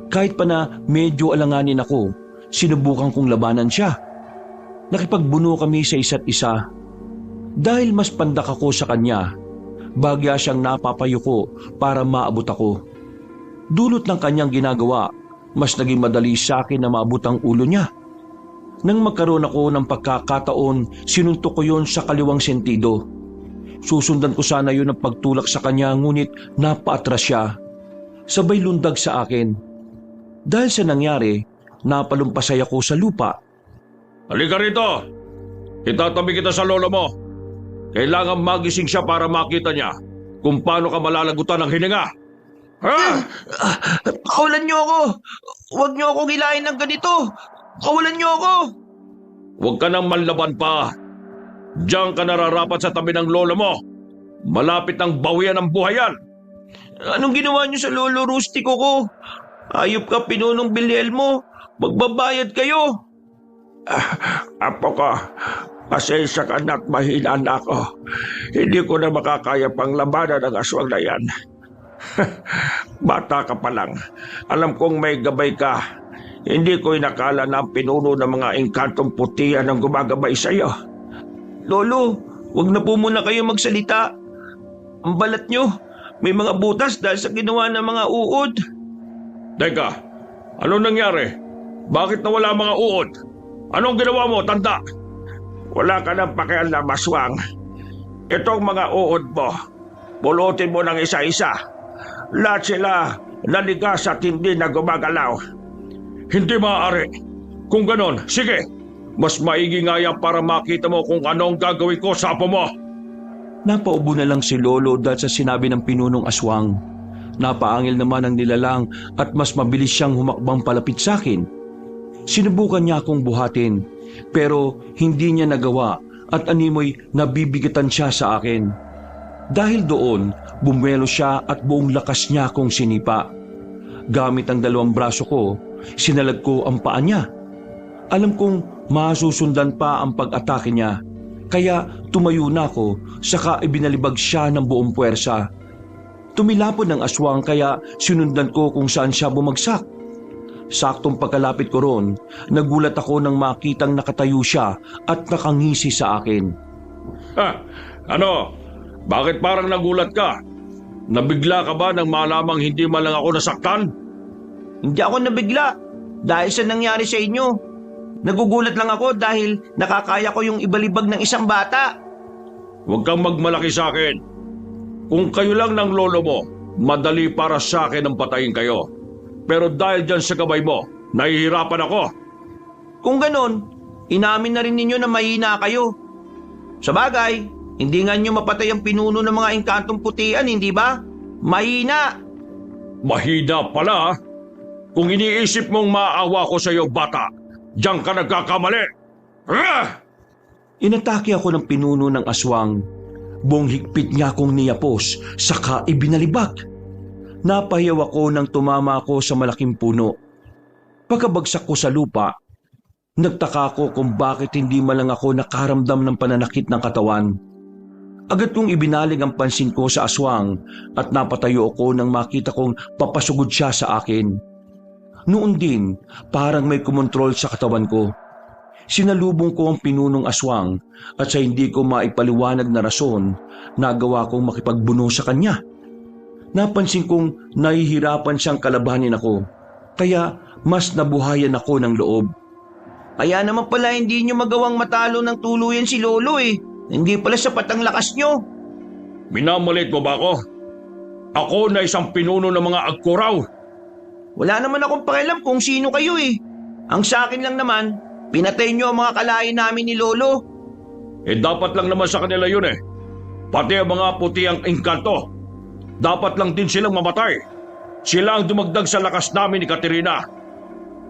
Kahit pa na medyo alanganin ako, sinubukan kong labanan siya. Nakipagbuno kami sa isa't isa. Dahil mas pandak ako sa kanya, bagya siyang napapayuko para maabot ako. Dulot ng kanyang ginagawa, mas naging madali sa akin na maabot ang ulo niya. Nang magkaroon ako ng pagkakataon, sinuntok ko yon sa kaliwang sentido. Susundan ko sana yun ang pagtulak sa kanya, ngunit napaatras siya. Sabay lundag sa akin. Dahil sa nangyari, napalumpasay ako sa lupa. Halika rito. Itatabi kita sa lolo mo. Kailangan magising siya para makita niya kung paano ka malalagutan ng hininga. Kawalan niyo ako. Huwag niyo akong hilahin ng ganito. Kawalan niyo ako. Huwag ka nang manlaban pa. Diyan ka nararapat sa tabi ng lolo mo. Malapit ng bawian ng buhayan. Anong ginawa niyo sa lolo Rustico ko? Ayop ka, Pinunong Belhelmo. Magbabayad kayo. Apo ko, pasensya ka na't mahina na ako. Hindi ko na makakaya pang labanan ang aswang na yan. Bata ka pa lang. Alam kong may gabay ka. Hindi ko inakala na ang pinuno ng mga engkantong putihan ang gumagabay sa iyo. Lolo, wag na po muna kayo magsalita. Ang balat nyo, may mga butas dahil sa ginawa ng mga uod. Teka, anong nangyari? Bakit nawala mga uod? Anong ginawa mo, tanda? Wala ka nang pakialam, aswang. Itong mga uod mo, pulutin mo ng isa-isa. Lahat sila nanigas at hindi na gumagalaw. Hindi maaari. Kung ganon, sige. Mas maigi nga yan para makita mo kung anong gagawin ko sa apo mo. Napaubo na lang si Lolo dahil sa sinabi ng pinunong aswang. Napaangil naman ang nilalang at mas mabilis siyang humakbang palapit sa akin. Sinubukan niya akong buhatin pero hindi niya nagawa at animoy nabibigatan siya sa akin. Dahil doon, bumuelo siya at buong lakas niya akong sinipa. Gamit ang dalawang braso ko, sinalag ko ang paa niya. Alam kong masusundan pa ang pag-atake niya, kaya tumayo na ako saka ibinalibag siya ng buong puwersa. Tumilapon ng aswang kaya sinundan ko kung saan siya bumagsak. Saktong pagkalapit ko roon, nagulat ako nang makitang nakatayo siya at nakangisi sa akin. Ano? Bakit parang nagulat ka? Nabigla ka ba nang malamang hindi man lang ako nasaktan? Hindi ako nabigla dahil sa nangyari sa inyo. Nagugulat lang ako dahil nakakaya ko yung ibalibag ng isang bata. Huwag kang magmalaki sa akin. Kung kayo lang ng lolo mo, madali para sa akin ang patayin kayo. Pero dahil dyan sa gabay mo, nahihirapan ako. Kung ganon, inamin na rin ninyo na mahina kayo. Sa bagay, hindi nga nyo mapatay ang pinuno ng mga engkantong putian, hindi ba? Mahina! Mahina pala. Kung iniisip mong maawa ko sa iyo, bata, diyan ka nagkakamali. Inatake ako ng pinuno ng aswang. Buong higpit niya akong niyapos, saka ibinalibag. Napahiyaw ako nang tumama ako sa malaking puno. Pagkabagsak ko sa lupa, nagtaka ko kung bakit hindi man lang ako nakaramdam ng pananakit ng katawan. Agad kong ibinaling ang pansin ko sa aswang at napatayo ako nang makita kong papasugod siya sa akin. Noon din, parang may kumontrol sa katawan ko. Sinalubong ko ang pinunong aswang at sa hindi ko maipaliwanag na rason, nagawa kong makipagbuno sa kanya. Napansin kong nahihirapan siyang kalabanin ako, kaya mas nabuhayan ako ng loob. Kaya naman pala hindi nyo magawang matalo ng tuluyan si Lolo eh. Hindi pala sapat ang lakas nyo. Minamalit mo ba ako? Ako na isang pinuno ng mga agkuraw. Wala naman akong pakialam kung sino kayo eh. Ang sa akin lang naman, pinatay nyo ang mga kalahi namin ni Lolo. Dapat lang naman sa kanila yun eh. Pati ang mga puti ang engkanto. Dapat lang din silang mamatay. Sila ang dumagdag sa lakas namin ni Katerina.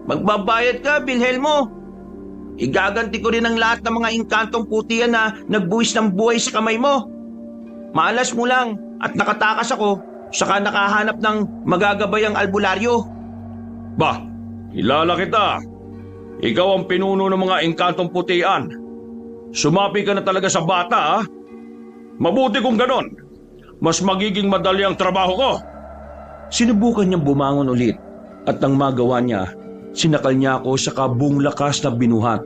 Magbabayad ka, Wilhelmo. Igaganti ko rin ang lahat ng mga engkantong putihan na nagbuwis ng buhay sa kamay mo. Malas mo lang at nakatakas ako, saka nakahanap ng magagabayang albularyo. Bah, kilala kita. Ikaw ang pinuno ng mga engkantong putian. Sumapi ka na talaga sa bata, ha? Mabuti kung ganon. Mas magiging madali ang trabaho ko. Sinubukan niyang bumangon ulit at nang magawa niya, sinakal niya ako sa buong lakas na binuhat.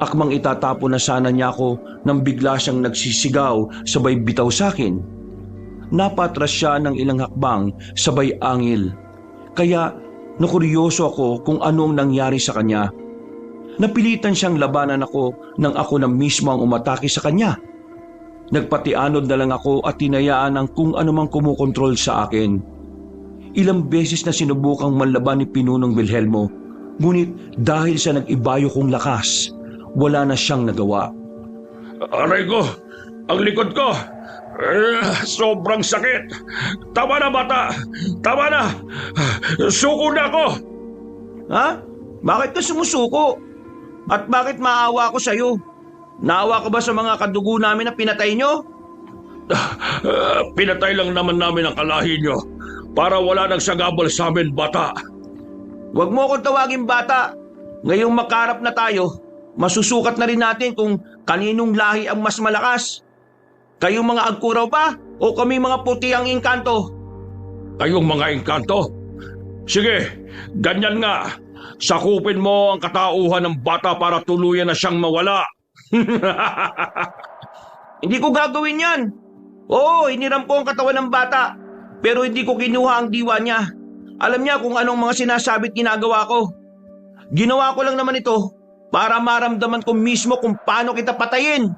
Akmang itatapon na sana niya ako nang bigla siyang nagsisigaw sabay bitaw sa akin. Napatras siya ng ilang hakbang sabay angil. Kaya nakuryoso ako kung anong nangyari sa kanya. Napilitan siyang labanan ako nang ako na mismo ang umatake sa kanya. Nagpatianod na lang ako at tinayaan ang kung anumang kumukontrol sa akin. Ilang beses na sinubukang manlaban ni Pinunong Wilhelmo, ngunit dahil sa nag-ibayo kong lakas, wala na siyang nagawa. Aray ko! Ang likod ko! Sobrang sakit! Tama na, bata! Tama na! Suko na ako! Ha? Bakit ka sumusuko? At bakit maawa ako sa'yo? Naawa ka ba sa mga kadugo namin na pinatay nyo? Pinatay lang naman namin ang kalahi nyo para wala nang sagabal sa amin, bata. Huwag mo akong tawagin bata. Ngayong makarap na tayo, masusukat na rin natin kung kaninong lahi ang mas malakas. Kayong mga agkuraw ba o kami mga puti ang engkanto? Kayong mga engkanto? Sige, ganyan nga. Sakupin mo ang katauhan ng bata para tuluyan na siyang mawala. Hindi ko gagawin yan. Oo, hiniram ko ang katawan ng bata, pero hindi ko kinuha ang diwa niya. Alam niya kung anong mga sinasabi't ginagawa ko. Ginawa ko lang naman ito para maramdaman ko mismo kung paano kita patayin.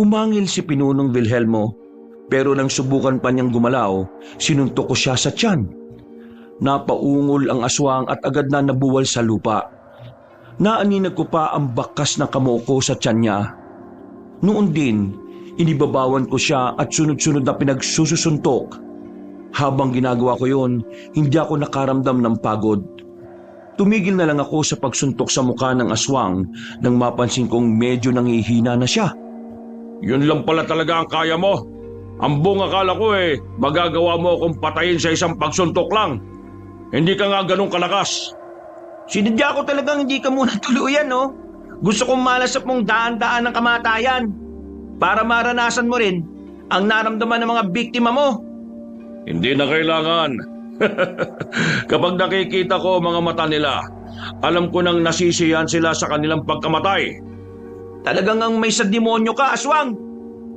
Umangil si Pinunong Wilhelmo, pero nang subukan pa niyang gumalaw, sinuntok ko siya sa tiyan. Napaungol ang aswang at agad na nabuwal sa lupa. Naaninag ko pa ang bakas ng kamao ko sa tiyan niya. Noon din, inibabawan ko siya at sunod-sunod na pinagsususuntok. Habang ginagawa ko yon, hindi ako nakaramdam ng pagod. Tumigil na lang ako sa pagsuntok sa mukha ng aswang nang mapansin kong medyo nangihina na siya. Yun lang pala talaga ang kaya mo. Ang buong akala ko magagawa mo akong patayin sa isang pagsuntok lang. Hindi ka nga ganun kalakas. Sinadya ko talagang hindi ka muna tuluyan, no? Gusto kong malasap mong daan-daan ng kamatayan para maranasan mo rin ang naramdaman ng mga biktima mo. Hindi na kailangan. Kapag nakikita ko mga mata nila, alam ko nang nasisiyahan sila sa kanilang pagkamatay. Talagang ang may sa demonyo ka, aswang.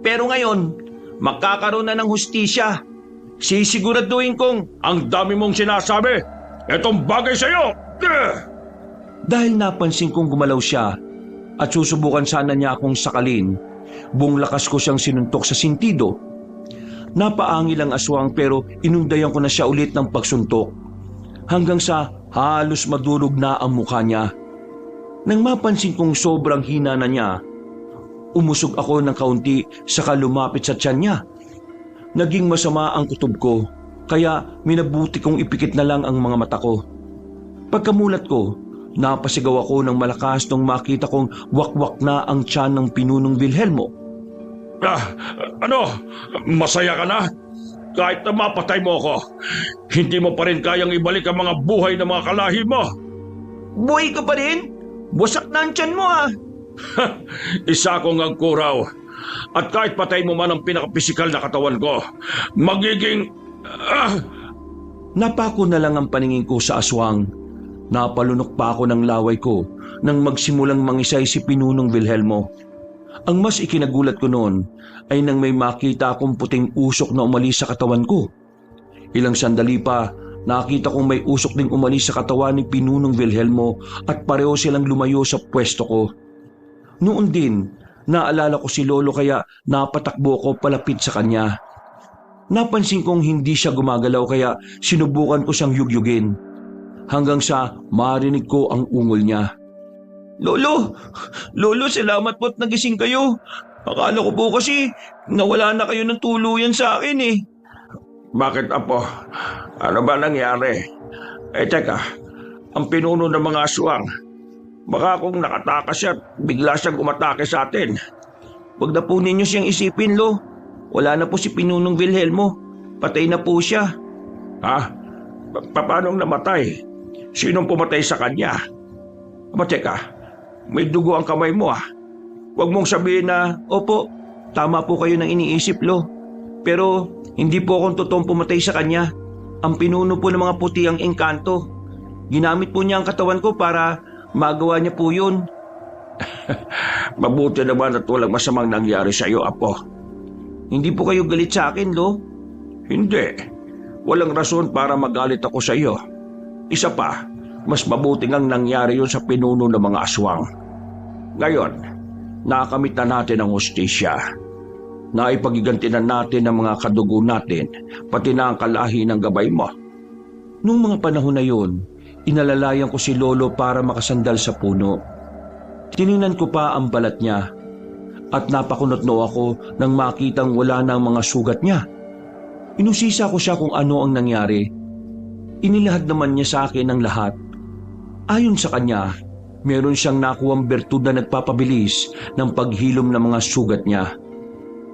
Pero ngayon, magkakaroon na ng hustisya. Sisiguraduhin kong ang dami mong sinasabi. Etong bagay sa'yo. Dahil napansin kong gumalaw siya at susubukan sana niya akong sakalin, buong lakas ko siyang sinuntok sa sintido. Napaangil ang aswang pero inundayan ko na siya ulit ng pagsuntok hanggang sa halos madurog na ang mukha niya. Nang mapansin kong sobrang hina na niya, umusog ako ng kaunti saka lumapit sa tiyan niya. Naging masama ang kutob ko kaya minabuti kong ipikit na lang ang mga mata ko. Pagkamulat ko, napasigaw ako ng malakas nung makita kong wakwak na ang tiyan ng Pinunong Wilhelmo. Ano? Masaya ka na? Kahit na mapatay mo ako, hindi mo pa rin kayang ibalik ang mga buhay ng mga kalahi mo. buhay ka pa rin? Wasak na ang tiyan mo, ah. Isa akong agkuraw. At kahit patay mo man ang pinakapisikal na katawan ko, magiging... Napako na lang ang paningin ko sa aswang. Napalunok pa ako ng laway ko nang magsimulang mangisay si Pinunong Wilhelmo. Ang mas ikinagulat ko noon ay nang may makita akong puting usok na umalis sa katawan ko. Ilang sandali pa Nakita kong may usok ding umalis sa katawan ni Pinunong Vilhelmo at pareho silang lumayo sa pwesto ko. Noon din, naalala ko si Lolo kaya napatakbo ko palapit sa kanya. Napansin kong hindi siya gumagalaw kaya sinubukan ko siyang yugyugin. Hanggang sa marinig ko ang ungol niya. Lolo! Lolo, salamat po't nagising kayo. Akala ko po kasi nawala na kayo ng tuluyan sa akin eh. Bakit, Apo? Ano ba nangyari? Teka, ang pinuno ng mga aswang. Baka kung nakatakas siya, bigla siyang umatake sa atin. Huwag na po ninyo siyang isipin, Lo. Wala na po si Pinunong Vilhelmo. Patay na po siya. Ha? Paanong namatay? Sinong pumatay sa kanya? Teka, may dugo ang kamay mo ah. Huwag mong sabihin na... Opo, tama po kayo ng iniisip, Lo. Pero hindi po akong totoong pumatay sa kanya. Ang pinuno po ng mga puti ang engkanto. Ginamit po niya ang katawan ko para magawa niya po yun. Mabuti naman at walang masamang nangyari sa iyo, Apo. Hindi po kayo galit sa akin, Lo? Hindi. Walang rason para magalit ako sa iyo. Isa pa, mas mabuting ang nangyari yun sa pinuno ng mga aswang. Ngayon, nakakamit na natin ang hustisya. Naipagigantinan natin ang mga kadugo natin, pati na ang kalahi ng gabay mo. Nung mga panahon na yun, inalalayan ko si Lolo para makasandal sa puno. Tiningnan ko pa ang balat niya at napakunotno ako nang makitang wala na ang mga sugat niya. Inusisa ko siya kung ano ang nangyari. Inilahad naman niya sa akin ang lahat. Ayon sa kanya, meron siyang nakuwang bertud na nagpapabilis ng paghilom ng mga sugat niya.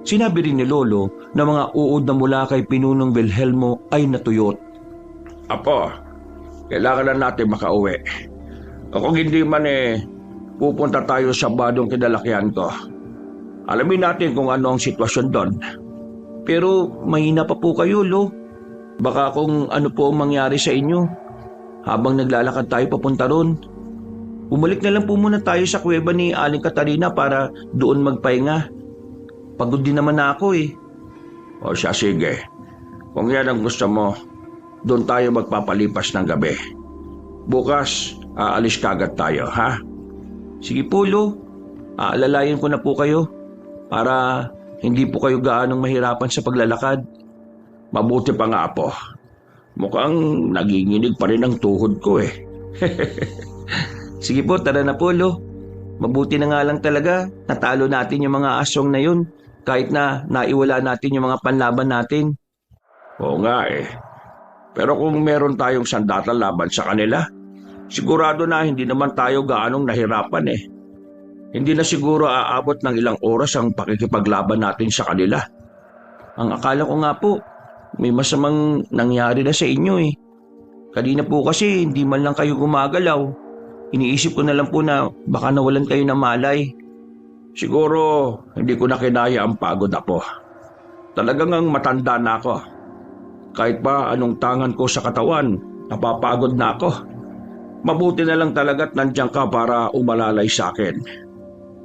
Sinabi rin ni Lolo na mga uod na mula kay Pinunong Vilhelmo ay natuyot. Apo, kailangan na natin makauwi. Kung hindi man pupunta tayo sa badong kinalakihan ko. Alamin natin kung ano ang sitwasyon doon. Pero mahina pa po kayo, Lo. Baka kung ano po ang mangyari sa inyo habang naglalakad tayo papunta ron. Bumalik na lang po muna tayo sa kuweba ni Aling Katarina para doon magpahinga. Pagod din naman na ako eh. O siya, sige. Kung yan ang gusto mo, doon tayo magpapalipas ng gabi. Bukas, aalis kagad tayo, ha? Sige po, Lo. Aalalayan ko na po kayo para hindi po kayo gaanong mahirapan sa paglalakad. Mabuti pa nga, Apo. Mukhang naginginig pa rin ang tuhod ko eh. Sige po, tara na po, Lo. Mabuti na nga lang talaga natalo natin yung mga aswang na yun kahit na naiwala natin yung mga panlaban natin. Oo nga eh. Pero kung meron tayong sandata laban sa kanila, sigurado na hindi naman tayo gaanong nahirapan eh. Hindi na siguro aabot ng ilang oras ang pakikipaglaban natin sa kanila. Ang akala ko nga po, may masamang nangyari na sa inyo eh. Kanina po kasi hindi man lang kayo gumagalaw. Iniisip ko na lang po na baka nawalan kayo ng malay. Siguro hindi ko na kinaya ang pagod, Apo. Talagang ang matanda na ako. Kahit pa anong tangan ko sa katawan, napapagod na ako. Mabuti na lang talaga't nandiyan ka para umalalay sa akin.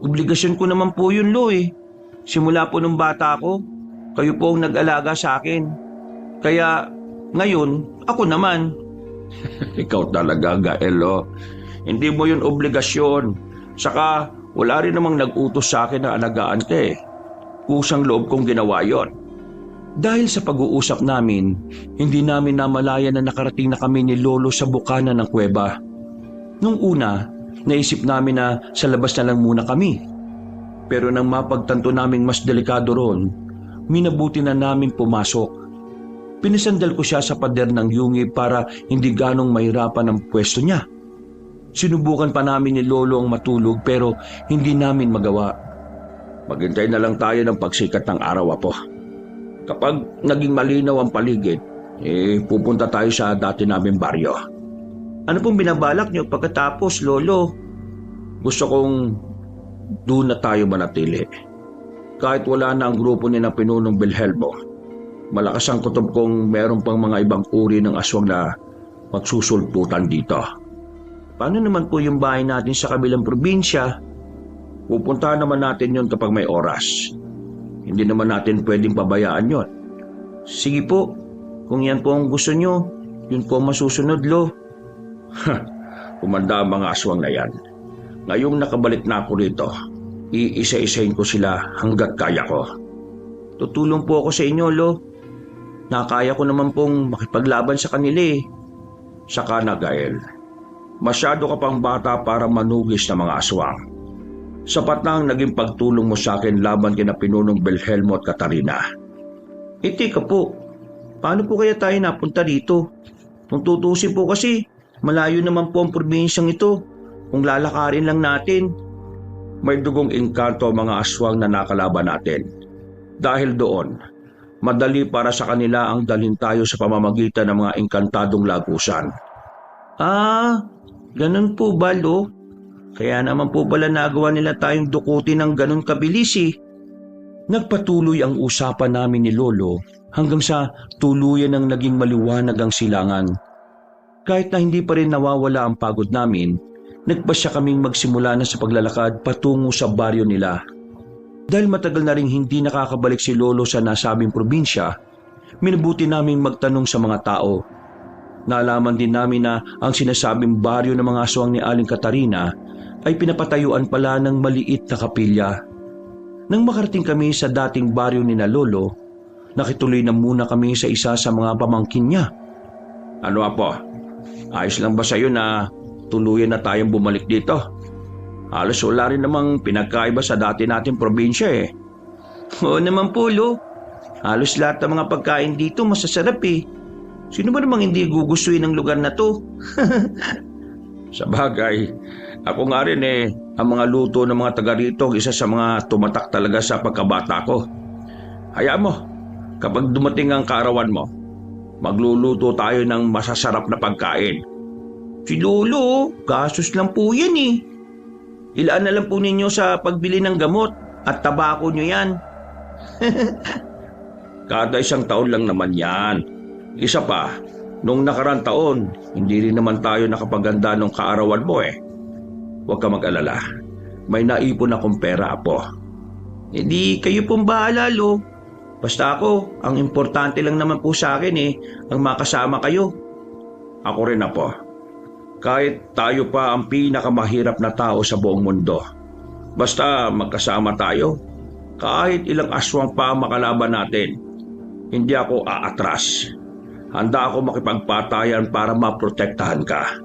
Obligasyon ko naman po yun, Lo eh. Simula po nung bata ako, kayo po ang nag-alaga sa akin. Kaya ngayon, ako naman. Ikaw talaga, Gaelo. Hindi mo yun obligasyon. Saka wala rin namang nag-utos sa akin na alagaan ka eh. Kusang loob kong ginawa yon. Dahil sa pag-uusap namin, hindi namin namalayan na nakarating na kami ni Lolo sa bukana ng kuweba. Nung una, naisip namin na sa labas na lang muna kami. Pero nang mapagtanto naming mas delikado ron, minabuti na namin pumasok. Pinisandal ko siya sa pader ng yungi para hindi ganong mahirapan ang pwesto niya. Sinubukan pa namin ni Lolo ang matulog pero hindi namin magawa. Maghintay na lang tayo ng pagsikat ng araw, Apo. Kapag naging malinaw ang paligid, pupunta tayo sa dati naming baryo. Ano pong binabalak niyo pagkatapos, Lolo? Gusto kong doon na tayo manatili. Kahit wala na ang grupo ni na Pinunong Vilhelmo, malakas ang kutob kong meron pang mga ibang uri ng aswang na magsusulputan dito. Paano naman po yung bahay natin sa kabilang probinsya? Pupuntahan naman natin yon kapag may oras. Hindi naman natin pwedeng pabayaan yon. Sige po, kung yan po ang gusto nyo, Yun po ang masusunod, Lo. Kumanda ang mga aswang na yan. Ngayong nakabalik na ako rito, iisa-isahin ko sila hanggat kaya ko. Tutulong po ako sa inyo, Lo. Nakaya ko naman pong makipaglaban sa kanila eh. Saka na, Gael. Masyado ka pang bata para manugis ng mga aswang. Sapat na ang naging pagtulong mo sa akin laban kina Pinunong Belhelmo at Katarina. Teka po, paano po kaya tayo napunta dito? Kung tutusin po kasi, malayo naman po ang probinsyang ito. Kung lalakarin lang natin. May dugong engkanto ang mga aswang na nakalaban natin. Dahil doon, madali para sa kanila ang dalhin tayo sa pamamagitan ng mga engkantadong lagusan. Ganun po ba, Lo? Kaya naman po pala nagawa nila tayong dukutin ng ganun kabilis eh. Nagpatuloy ang usapan namin ni Lolo hanggang sa tuluyan ng naging maliwanag ang silangan. Kahit na hindi pa rin nawawala ang pagod namin, nagpasya kaming magsimula na sa paglalakad patungo sa baryo nila. Dahil matagal na rin hindi nakakabalik si Lolo sa nasabing probinsya, minabuti naming magtanong sa mga tao. Nalaman din namin na ang sinasabing baryo ng mga aswang ni Aling Katarina ay pinapatayuan pala ng maliit na kapilya. Nang makarating kami sa dating baryo ni na Lolo, nakituloy na muna kami sa isa sa mga pamangkin niya. Ano Apo? Ayos lang ba sa'yo na tuluyan na tayong bumalik dito? Halos wala rin namang pinagkaiba sa dati nating probinsya eh. Oo naman po, Lo. Halos lahat ng mga pagkain dito masasarap eh. Sino ba namang hindi gugustuhin ng lugar na to? Sa bagay, ako nga rin eh, ang mga luto ng mga taga rito isa sa mga tumatak talaga sa pagkabata ko. Hayaan mo, kapag dumating ang kaarawan mo, magluluto tayo ng masasarap na pagkain. Si Lolo, gastos lang po yan eh. Ilaan na lang po ninyo sa pagbili ng gamot at tabako nyo yan. Kada isang taon lang naman yan. Isa pa, nung nakarang taon, hindi rin naman tayo nakapaganda nung kaarawan mo eh. Huwag ka mag-alala. May naipon akong pera, Apo. Hindi kayo pong bahala, Lo. Basta ako, ang importante lang naman po sa akin eh, ang makasama kayo. Ako rin, Apo. Kahit tayo pa ang pinakamahirap na tao sa buong mundo. Basta magkasama tayo. Kahit ilang aswang pa ang makalaban natin, hindi ako aatras. Handa ako makipagpatayan para maprotektahan ka.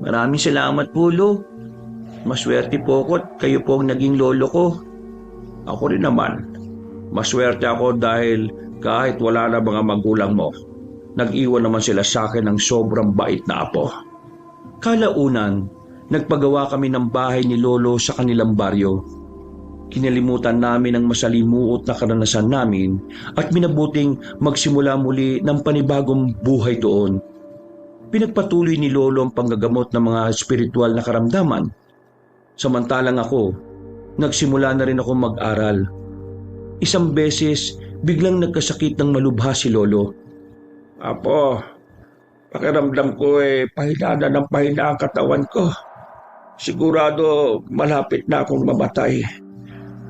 Maraming salamat po, Lo. Maswerte po ako at kayo po ang naging lolo ko. Ako rin naman. Maswerte ako dahil kahit wala na mga magulang mo, nag-iwan naman sila sa akin ng sobrang bait na apo. Kalaunan, nagpagawa kami ng bahay ni Lolo sa kanilang baryo. Kinalimutan namin ang masalimuot na karanasan namin at minabuting magsimula muli ng panibagong buhay doon. Pinagpatuloy ni Lolo ang panggagamot ng mga espiritual na karamdaman. Samantalang ako, nagsimula na rin ako mag-aral. Isang beses, biglang nagkasakit ng malubha si Lolo. Apo, pakiramdam ko pahina na ng pahina ang katawan ko. Sigurado malapit na akong mamatay.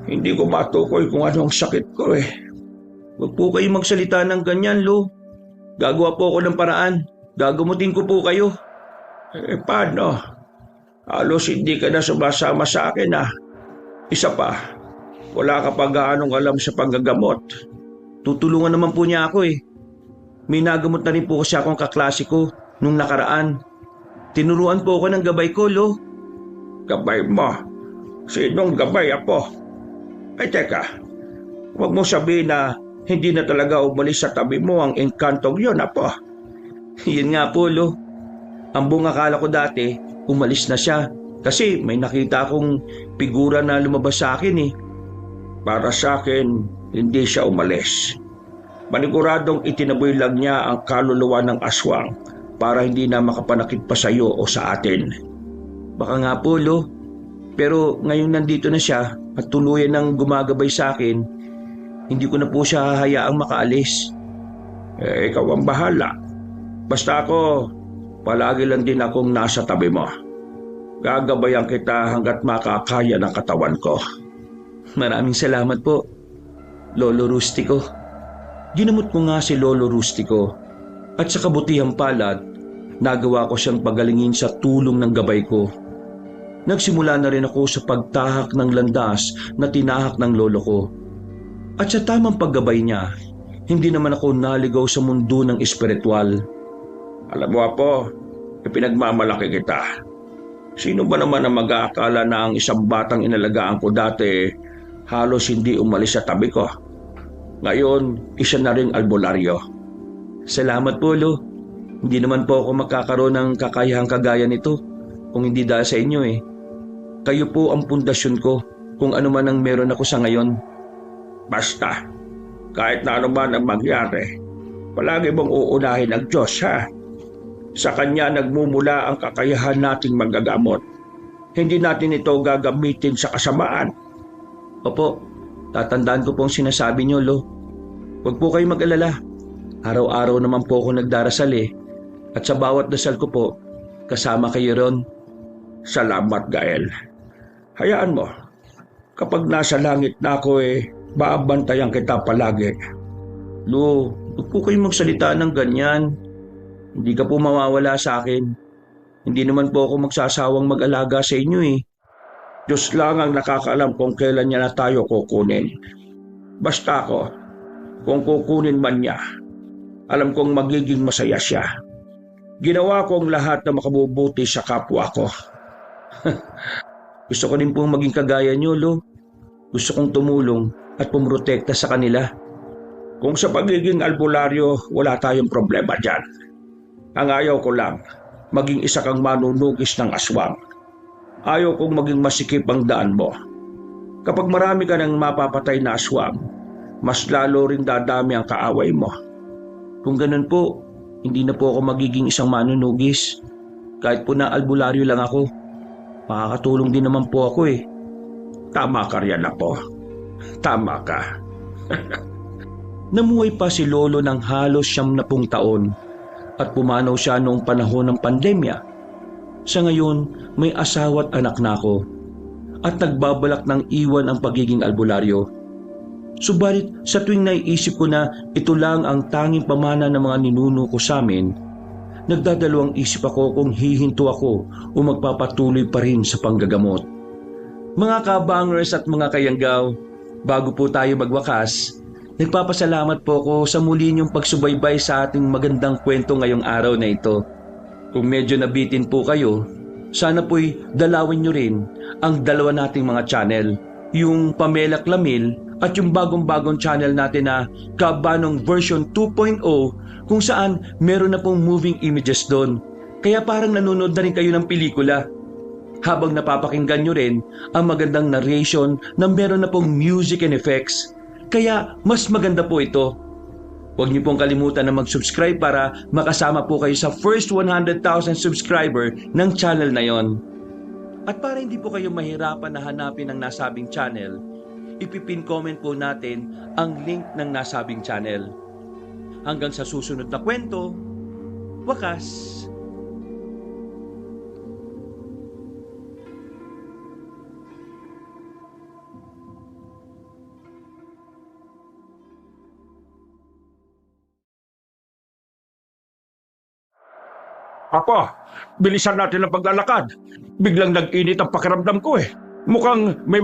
Hindi ko matukoy kung ano ang sakit ko eh. Huwag po kayo magsalita ng ganyan, Lo. Gagawa po ako ng paraan. Gagamutin ko po kayo. Paano? Halos hindi ka na sumasama sa akin ah. Isa pa, wala ka pa gaanong alam sa panggagamot. Tutulungan naman po niya ako eh. May nagamot na rin po kasi akong kaklase ko nung nakaraan. Tinuruan po ako ng gabay ko, Lo. Gabay mo? Sinong gabay, Apo? Ay teka, huwag mo sabihin na hindi na talaga umalis sa tabi mo ang engkantong yun, Apo. Yun nga po, Lo. Ang buong akala ko dati, umalis na siya. Kasi may nakita akong figura na lumabas sa akin eh. Para sa akin, hindi siya umalis. Maniguradong itinaboy lang niya ang kaluluwa ng aswang para hindi na makapanakit pa sa iyo o sa atin. Baka nga po, Lo. Pero ngayon nandito na siya at tuluyan ng gumagabay sa akin, hindi ko na po siya hahayaang makaalis. Ikaw ang bahala. Basta ako, palagi lang din akong nasa tabi mo. Gagabayan kita hanggat makakaya ng katawan ko. Maraming salamat po, Lolo Rustico. Ginamot ko nga si Lolo Rustico. At sa kabutihang palad, nagawa ko siyang pagalingin sa tulong ng gabay ko. Nagsimula na rin ako sa pagtahak ng landas na tinahak ng lolo ko. At sa tamang paggabay niya, hindi naman ako naligaw sa mundo ng espiritual. Alam mo, Apo, ipinagmamalaki kita. Sino ba naman ang mag-aakala na ang isang batang inalagaan ko dati halos hindi umalis sa tabi ko? Ngayon, isa na ring albularyo. Salamat po, Lo. Hindi naman po ako magkakaroon ng kakayahang kagaya nito kung hindi dahil sa inyo eh. Kayo po ang pundasyon ko kung ano man ang meron ako sa ngayon. Basta, kahit na ano man ang mangyari, palagi mong uunahin ang Diyos, ha? Sa Kanya nagmumula ang kakayahan nating manggagamot. Hindi natin ito gagamitin sa kasamaan. Opo, tatandaan ko po ang sinasabi niyo, Lo. Huwag po kayo mag-alala. Araw-araw naman po ako nagdarasal eh. At sa bawat dasal ko po, kasama kayo ron. Salamat, Gael. Hayaan mo, kapag nasa langit na ako baabantayan kita palagi. Lo, huwag po kayong magsalita ng ganyan. Hindi ka po mawawala sa akin. Hindi naman po ako magsasawang mag-alaga sa inyo eh. Diyos lang ang nakakaalam kung kailan niya na tayo kukunin. Basta ako, kung kukunin man niya, alam kong magiging masaya siya. Ginawa kong lahat na makabubuti sa kapwa ko. Gusto ko din pong maging kagaya niyo, Lo. Gusto kong tumulong at pumrotekta sa kanila. Kung sa pagiging albularyo, wala tayong problema dyan. Ang ayaw ko lang, maging isa kang manunugis ng aswang. Ayaw kong maging masikip ang daan mo. Kapag marami ka ng mapapatay na aswang, mas lalo ring dadami ang kaaway mo. Kung ganun po, hindi na po ako magiging isang manunugis. Kahit po na albularyo lang ako, makakatulong din naman po ako eh. Tama ka riyan, Apo. Tama ka. Namuhay pa si Lolo ng halos 70 taon at pumanaw siya noong panahon ng pandemya. Sa ngayon, may asawa at anak na ako at nagbabalak ng iwan ang pagiging albularyo. Subalit sa tuwing naiisip ko na ito lang ang tanging pamana ng mga ninuno ko sa amin, nagdadalawang isip ako kung hihinto ako o magpapatuloy pa rin sa panggagamot. Mga kabangers at mga kayanggaw, bago po tayo magwakas, nagpapasalamat po ako sa muli niyong pagsubaybay sa ating magandang kwento ngayong araw na ito. Kung medyo nabitin po kayo, sana po'y dalawin niyo rin ang dalawa nating mga channel, yung Pamela Clamil at yung bagong-bagong channel natin na Kabanong version 2.0 kung saan meron na pong moving images doon. Kaya parang nanonood na rin kayo ng pelikula. Habang napapakinggan nyo rin ang magandang narration na meron na pong music and effects. Kaya mas maganda po ito. Huwag niyo pong kalimutan na mag-subscribe para makasama po kayo sa first 100,000 subscriber ng channel na yon. At para hindi po kayo mahirapan na hanapin ang nasabing channel, ipipin comment po natin ang link ng nasabing channel. Hanggang sa susunod na kwento, wakas! Apo, bilisan natin ang paglalakad. Biglang nag-init ang pakiramdam ko eh. Mukhang may